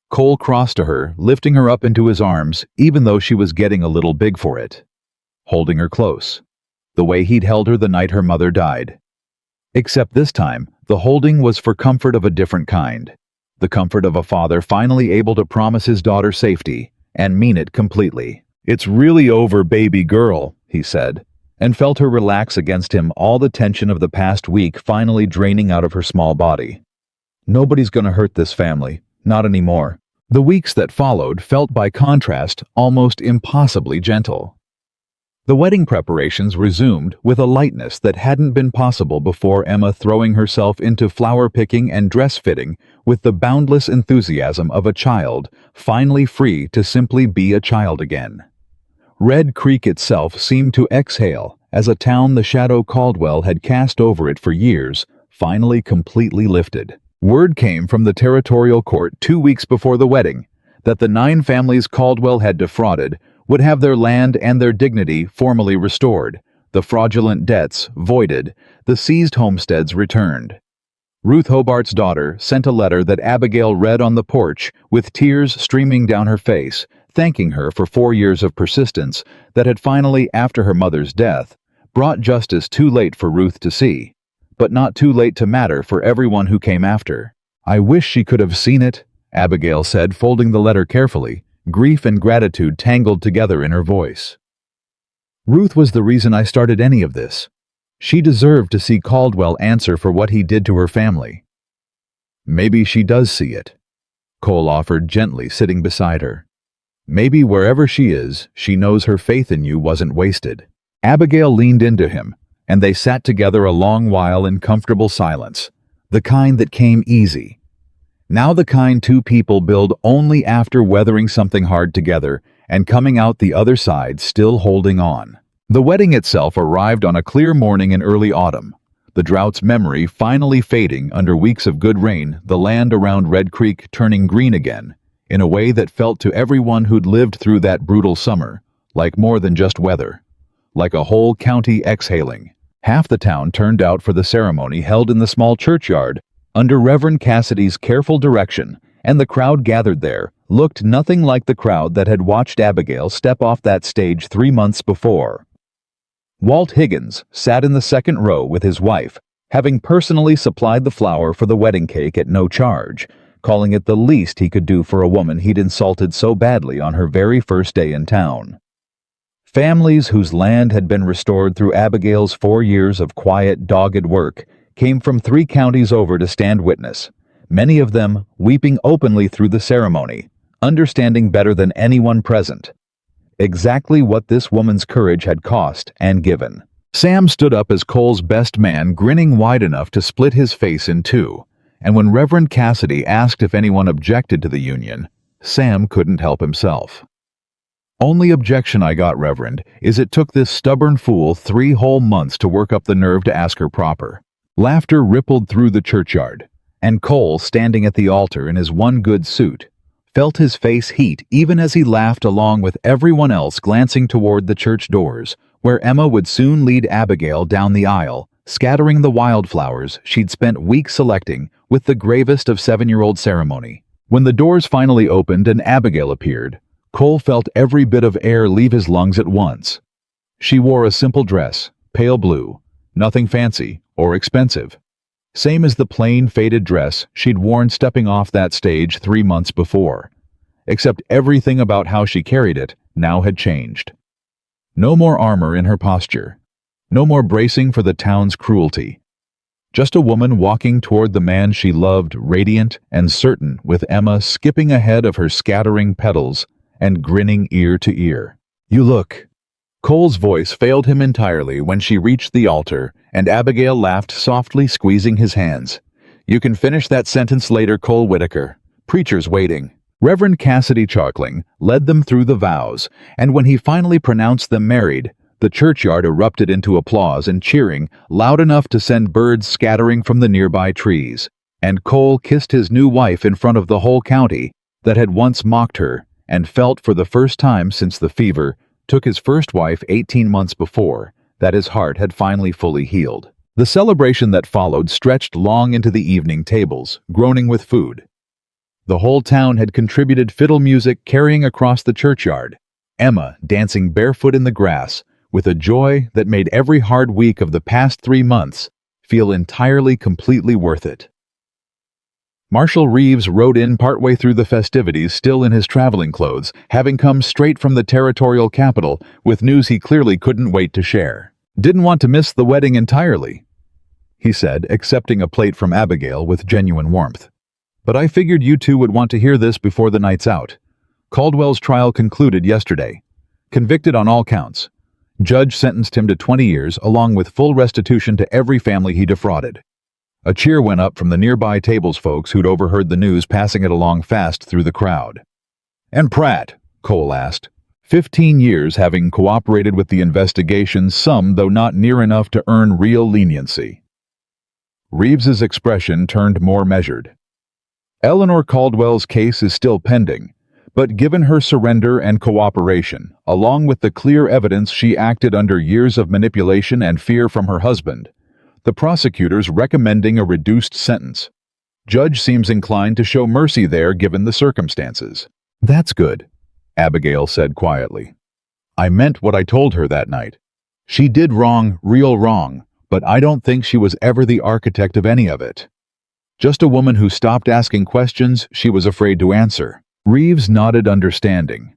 Cole crossed to her, lifting her up into his arms, even though she was getting a little big for it. Holding her close, the way he'd held her the night her mother died. Except this time, the holding was for comfort of a different kind. The comfort of a father finally able to promise his daughter safety, and mean it completely. "It's really over, baby girl," he said, and felt her relax against him, all the tension of the past week finally draining out of her small body. "Nobody's gonna hurt this family. Not anymore." The weeks that followed felt by contrast almost impossibly gentle. The wedding preparations resumed with a lightness that hadn't been possible before, Emma throwing herself into flower picking and dress fitting with the boundless enthusiasm of a child, finally free to simply be a child again. Red Creek itself seemed to exhale as a town the shadow Caldwell had cast over it for years finally completely lifted. Word came from the territorial court 2 weeks before the wedding that the 9 families Caldwell had defrauded would have their land and their dignity formally restored, the fraudulent debts voided, the seized homesteads returned. Ruth Hobart's daughter sent a letter that Abigail read on the porch with tears streaming down her face, thanking her for 4 years of persistence that had finally, after her mother's death, brought justice too late for Ruth to see, but not too late to matter for everyone who came after. "I wish she could have seen it," Abigail said, folding the letter carefully, grief and gratitude tangled together in her voice. "Ruth was the reason I started any of this. She deserved to see Caldwell answer for what he did to her family." "Maybe she does see it," Cole offered gently, sitting beside her. "Maybe wherever she is, she knows her faith in you wasn't wasted." Abigail leaned into him, and they sat together a long while in comfortable silence, the kind that came easy. Now the kind two people build only after weathering something hard together and coming out the other side still holding on. The wedding itself arrived on a clear morning in early autumn, the drought's memory finally fading under weeks of good rain, the land around Red Creek turning green again, in a way that felt to everyone who'd lived through that brutal summer like more than just weather, like a whole county exhaling. Half the town turned out for the ceremony held in the small churchyard under Reverend Cassidy's careful direction, and the crowd gathered there looked nothing like the crowd that had watched Abigail step off that stage 3 months before. Walt Higgins sat in the second row with his wife, having personally supplied the flour for the wedding cake at no charge, calling it the least he could do for a woman he'd insulted so badly on her very first day in town. Families whose land had been restored through Abigail's 4 years of quiet, dogged work came from 3 counties over to stand witness, many of them weeping openly through the ceremony, understanding better than anyone present exactly what this woman's courage had cost and given. Sam stood up as Cole's best man, grinning wide enough to split his face in two, and when Reverend Cassidy asked if anyone objected to the union, Sam couldn't help himself. "Only objection I got, Reverend, is it took this stubborn fool 3 whole months to work up the nerve to ask her proper." Laughter rippled through the churchyard, and Cole, standing at the altar in his one good suit, felt his face heat even as he laughed along with everyone else glancing toward the church doors, where Emma would soon lead Abigail down the aisle, scattering the wildflowers she'd spent weeks selecting with the gravest of 7-year-old ceremony. When the doors finally opened and Abigail appeared, Cole felt every bit of air leave his lungs at once. She wore a simple dress, pale blue, nothing fancy or expensive. Same as the plain, faded dress she'd worn stepping off that stage 3 months before. Except everything about how she carried it now had changed. No more armor in her posture. No more bracing for the town's cruelty. Just a woman walking toward the man she loved, radiant and certain, with Emma skipping ahead of her scattering petals and grinning ear to ear. "You look." Cole's voice failed him entirely when she reached the altar, and Abigail laughed softly, squeezing his hands. "You can finish that sentence later, Cole Whitaker. Preacher's waiting." Reverend Cassidy Charkling led them through the vows, and when he finally pronounced them married, the churchyard erupted into applause and cheering, loud enough to send birds scattering from the nearby trees. And Cole kissed his new wife in front of the whole county that had once mocked her, and felt for the first time since the fever took his first wife 18 months before that his heart had finally fully healed. The celebration that followed stretched long into the evening tables, groaning with food. The whole town had contributed fiddle music carrying across the churchyard, Emma dancing barefoot in the grass, with a joy that made every hard week of the past 3 months feel entirely, completely worth it. Marshal Reeves rode in partway through the festivities still in his traveling clothes, having come straight from the territorial capital with news he clearly couldn't wait to share. "Didn't want to miss the wedding entirely," he said, accepting a plate from Abigail with genuine warmth. "But I figured you two would want to hear this before the night's out. Caldwell's trial concluded yesterday. Convicted on all counts. Judge sentenced him to 20 years along with full restitution to every family he defrauded." A cheer went up from the nearby tables folks who'd overheard the news, passing it along fast through the crowd. "And Pratt?" Cole asked. 15 years having cooperated with the investigation, some though not near enough to earn real leniency. Reeves's expression turned more measured. "Eleanor Caldwell's case is still pending, but given her surrender and cooperation, along with the clear evidence she acted under years of manipulation and fear from her husband, the prosecutor's recommending a reduced sentence. Judge seems inclined to show mercy there given the circumstances." "That's good," Abigail said quietly. "I meant what I told her that night. She did wrong, real wrong, but I don't think she was ever the architect of any of it. Just a woman who stopped asking questions she was afraid to answer." Reeves nodded understanding.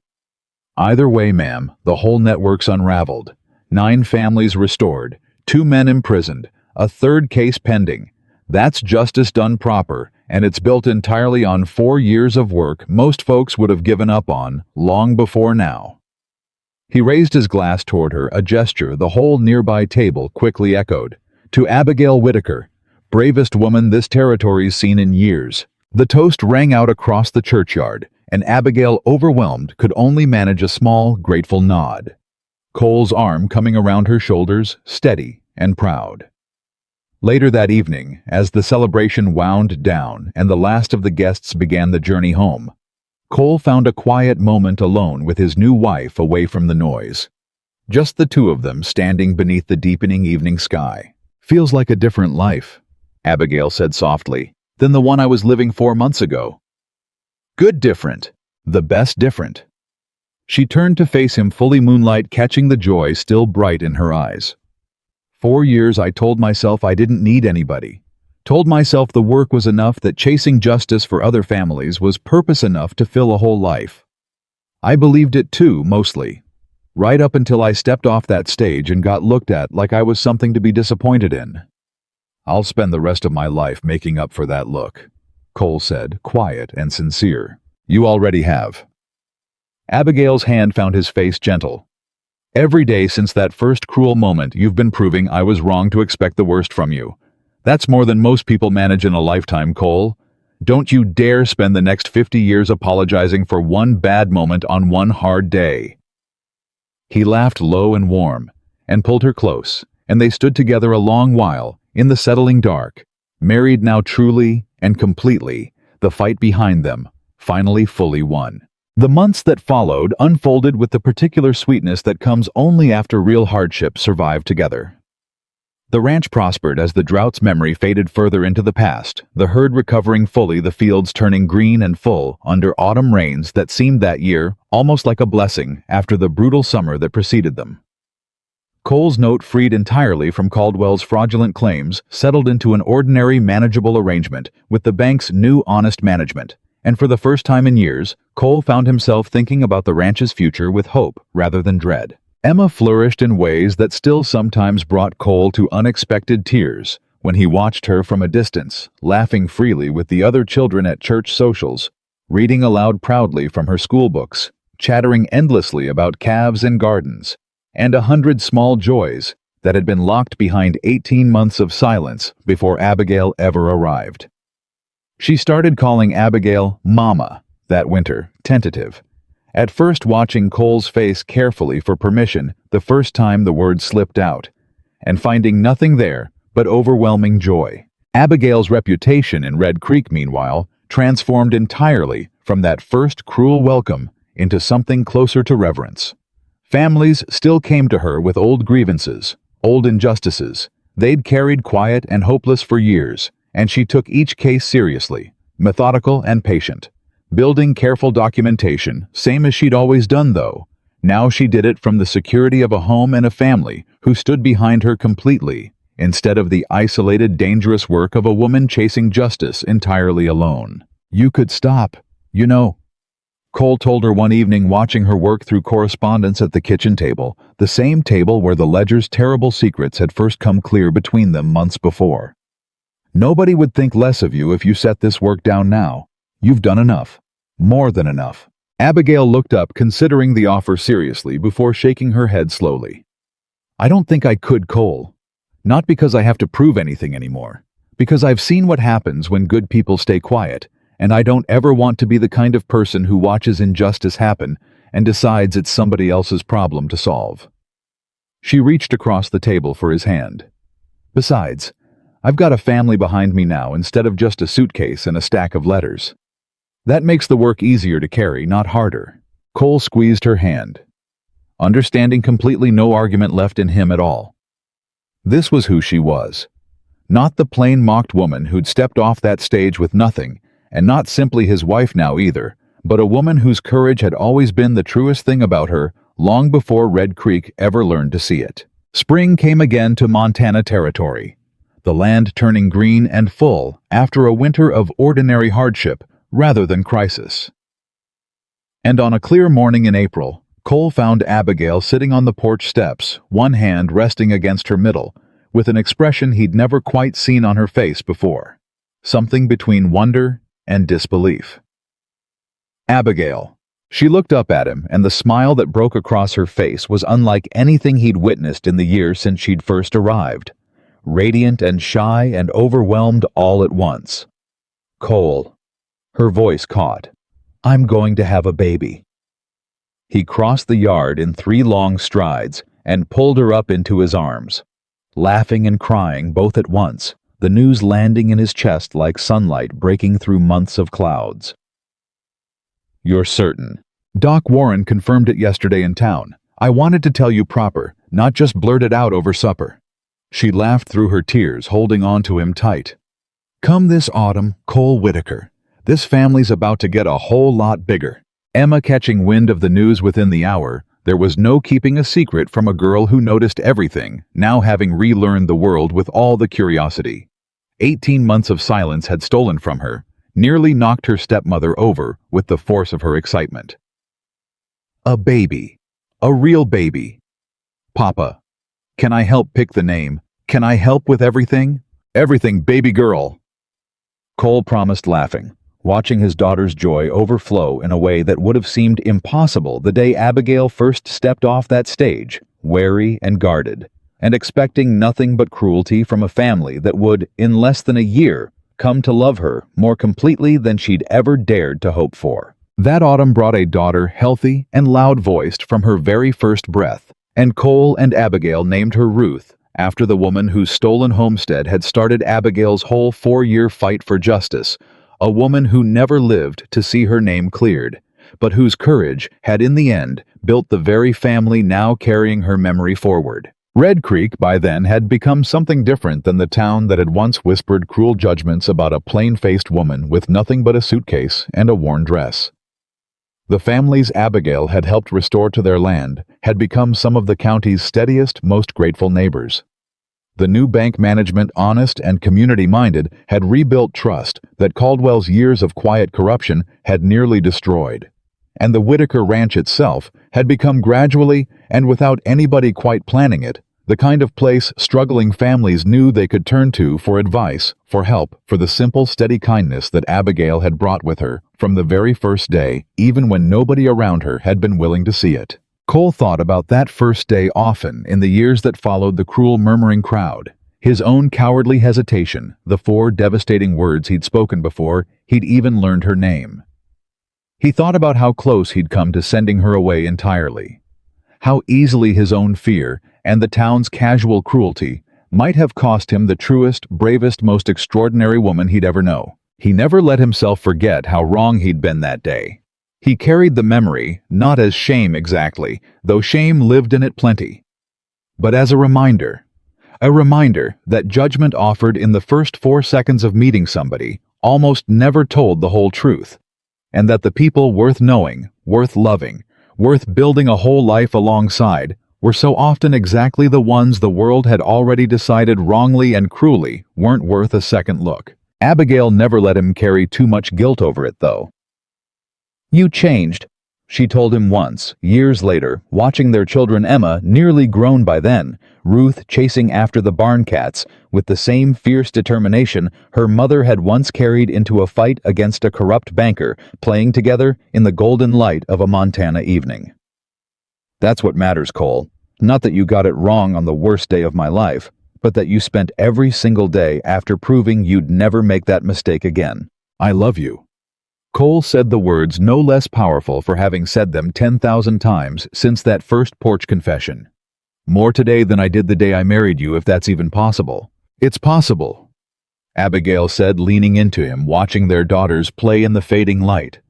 "Either way, ma'am, the whole network's unraveled. 9 families restored, 2 men imprisoned, a 3rd case pending. That's justice done proper, and it's built entirely on 4 years of work most folks would have given up on long before now." He raised his glass toward her, a gesture the whole nearby table quickly echoed. "To Abigail Whitaker, bravest woman this territory's seen in years." The toast rang out across the churchyard, and Abigail, overwhelmed, could only manage a small, grateful nod. Cole's arm coming around her shoulders, steady and proud. Later that evening, as the celebration wound down and the last of the guests began the journey home, Cole found a quiet moment alone with his new wife away from the noise. Just the two of them standing beneath the deepening evening sky. "Feels like a different life," Abigail said softly, "than the one I was living 4 months ago. Good different. The best different." She turned to face him, fully moonlight catching the joy still bright in her eyes. 4 years I told myself I didn't need anybody. Told myself the work was enough, that chasing justice for other families was purpose enough to fill a whole life. I believed it too, mostly. Right up until I stepped off that stage and got looked at like I was something to be disappointed in. "I'll spend the rest of my life making up for that look," Cole said, quiet and sincere. "You already have." Abigail's hand found his face gentle. "Every day since that first cruel moment, you've been proving I was wrong to expect the worst from you. That's more than most people manage in a lifetime, Cole. Don't you dare spend the next 50 years apologizing for one bad moment on one hard day." He laughed low and warm, and pulled her close, and they stood together a long while, in the settling dark, married now truly and completely, the fight behind them, finally fully won. The months that followed unfolded with the particular sweetness that comes only after real hardship survive together. The ranch prospered as the drought's memory faded further into the past, the herd recovering fully, the fields turning green and full under autumn rains that seemed that year almost like a blessing after the brutal summer that preceded them. Cole's note, freed entirely from Caldwell's fraudulent claims, settled into an ordinary, manageable arrangement with the bank's new honest management, and for the first time in years, Cole found himself thinking about the ranch's future with hope rather than dread. Emma flourished in ways that still sometimes brought Cole to unexpected tears when he watched her from a distance, laughing freely with the other children at church socials, reading aloud proudly from her school books, chattering endlessly about calves and gardens, and 100 small joys that had been locked behind 18 months of silence before Abigail ever arrived. She started calling Abigail Mama that winter, tentative, at first watching Cole's face carefully for permission the first time the word slipped out, and finding nothing there but overwhelming joy. Abigail's reputation in Red Creek, meanwhile, transformed entirely from that first cruel welcome into something closer to reverence. Families still came to her with old grievances, old injustices they'd carried quiet and hopeless for years, and she took each case seriously, methodical and patient, building careful documentation, same as she'd always done though. Now she did it from the security of a home and a family who stood behind her completely, instead of the isolated, dangerous work of a woman chasing justice entirely alone. "You could stop, you know," Cole told her one evening, watching her work through correspondence at the kitchen table, the same table where the ledger's terrible secrets had first come clear between them months before. "Nobody would think less of you if you set this work down now. You've done enough. More than enough." Abigail looked up, considering the offer seriously before shaking her head slowly. "I don't think I could, Cole. Not because I have to prove anything anymore. Because I've seen what happens when good people stay quiet, and I don't ever want to be the kind of person who watches injustice happen and decides it's somebody else's problem to solve." She reached across the table for his hand. "Besides, I've got a family behind me now instead of just a suitcase and a stack of letters. That makes the work easier to carry, not harder." Cole squeezed her hand, understanding completely no argument left in him at all. This was who she was. Not the plain mocked woman who'd stepped off that stage with nothing, and not simply his wife now either, but a woman whose courage had always been the truest thing about her, long before Red Creek ever learned to see it. Spring came again to Montana territory, the land turning green and full after a winter of ordinary hardship rather than crisis. And on a clear morning in April, Cole found Abigail sitting on the porch steps, one hand resting against her middle, with an expression he'd never quite seen on her face before, something between wonder and disbelief. "Abigail." She looked up at him, and the smile that broke across her face was unlike anything he'd witnessed in the year since she'd first arrived, radiant and shy and overwhelmed all at once. "Cole." Her voice caught. "I'm going to have a baby." He crossed the yard in 3 long strides and pulled her up into his arms, laughing and crying both at once, the news landing in his chest like sunlight breaking through months of clouds. "You're certain?" "Doc Warren confirmed it yesterday in town. I wanted to tell you proper, not just blurt it out over supper." She laughed through her tears, holding on to him tight. "Come this autumn, Cole Whitaker. This family's about to get a whole lot bigger." Emma catching wind of the news within the hour, there was no keeping a secret from a girl who noticed everything, now having relearned the world with all the curiosity. 18 months of silence had stolen from her, nearly knocked her stepmother over with the force of her excitement. "A baby. A real baby. Papa, can I help pick the name? Can I help with everything?" "Everything, baby girl," Cole promised, laughing, watching his daughter's joy overflow in a way that would have seemed impossible the day Abigail first stepped off that stage, wary and guarded, and expecting nothing but cruelty from a family that would, in less than a year, come to love her more completely than she'd ever dared to hope for. That autumn brought a daughter healthy and loud-voiced from her very first breath, and Cole and Abigail named her Ruth, after the woman whose stolen homestead had started Abigail's whole 4-year fight for justice, a woman who never lived to see her name cleared, but whose courage had in the end built the very family now carrying her memory forward. Red Creek by then had become something different than the town that had once whispered cruel judgments about a plain-faced woman with nothing but a suitcase and a worn dress. The families Abigail had helped restore to their land had become some of the county's steadiest, most grateful neighbors. The new bank management, honest and community-minded, had rebuilt trust that Caldwell's years of quiet corruption had nearly destroyed. And the Whitaker Ranch itself had become gradually, and without anybody quite planning it, the kind of place struggling families knew they could turn to for advice, for help, for the simple, steady kindness that Abigail had brought with her from the very first day, even when nobody around her had been willing to see it. Cole thought about that first day often in the years that followed the cruel murmuring crowd, his own cowardly hesitation, the 4 devastating words he'd spoken before he'd even learned her name. He thought about how close he'd come to sending her away entirely, how easily his own fear and the town's casual cruelty might have cost him the truest, bravest, most extraordinary woman he'd ever know. He never let himself forget how wrong he'd been that day. He carried the memory, not as shame exactly, though shame lived in it plenty, but as a reminder that judgment offered in the first 4 seconds of meeting somebody almost never told the whole truth, and that the people worth knowing, worth loving, worth building a whole life alongside were so often exactly the ones the world had already decided wrongly and cruelly weren't worth a second look. Abigail never let him carry too much guilt over it, though. "You changed," she told him once, years later, watching their children Emma, nearly grown by then, Ruth chasing after the barn cats with the same fierce determination her mother had once carried into a fight against a corrupt banker, playing together in the golden light of a Montana evening. "That's what matters, Cole. Not that you got it wrong on the worst day of my life, but that you spent every single day after proving you'd never make that mistake again. I love you." Cole said the words no less powerful for having said them 10,000 times since that first porch confession. "More today than I did the day I married you, if that's even possible." "It's possible," Abigail said, leaning into him, watching their daughters play in the fading light.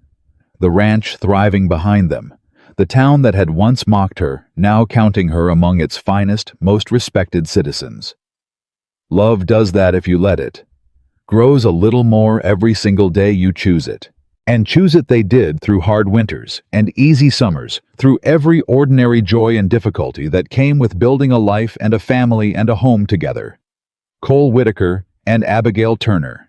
The ranch thriving behind them. The town that had once mocked her, now counting her among its finest, most respected citizens. Love does that if you let it. Grows a little more every single day you choose it. And choose it they did through hard winters and easy summers, through every ordinary joy and difficulty that came with building a life and a family and a home together. Cole Whitaker and Abigail Turner.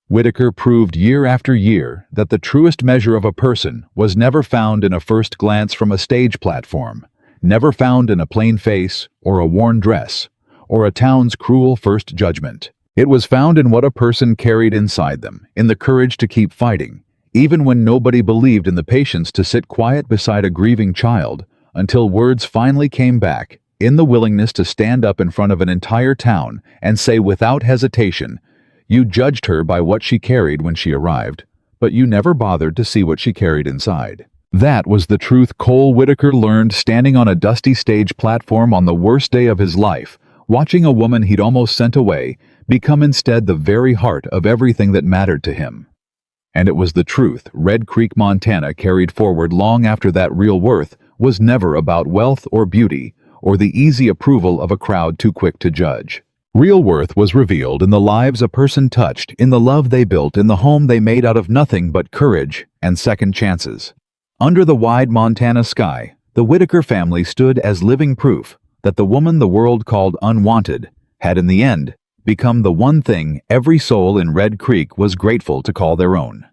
Whitaker proved year after year that the truest measure of a person was never found in a first glance from a stage platform, never found in a plain face or a worn dress, or a town's cruel first judgment. It was found in what a person carried inside them, in the courage to keep fighting, even when nobody believed in the patience to sit quiet beside a grieving child, until words finally came back, in the willingness to stand up in front of an entire town and say without hesitation, "You judged her by what she carried when she arrived, but you never bothered to see what she carried inside." That was the truth Cole Whitaker learned standing on a dusty stage platform on the worst day of his life, watching a woman he'd almost sent away become instead the very heart of everything that mattered to him. And it was the truth Red Creek, Montana carried forward long after that real worth was never about wealth or beauty or the easy approval of a crowd too quick to judge. Real worth was revealed in the lives a person touched, in the love they built, in the home they made out of nothing but courage and second chances. Under the wide Montana sky, the Whitaker family stood as living proof that the woman the world called unwanted had in the end become the one thing every soul in Red Creek was grateful to call their own.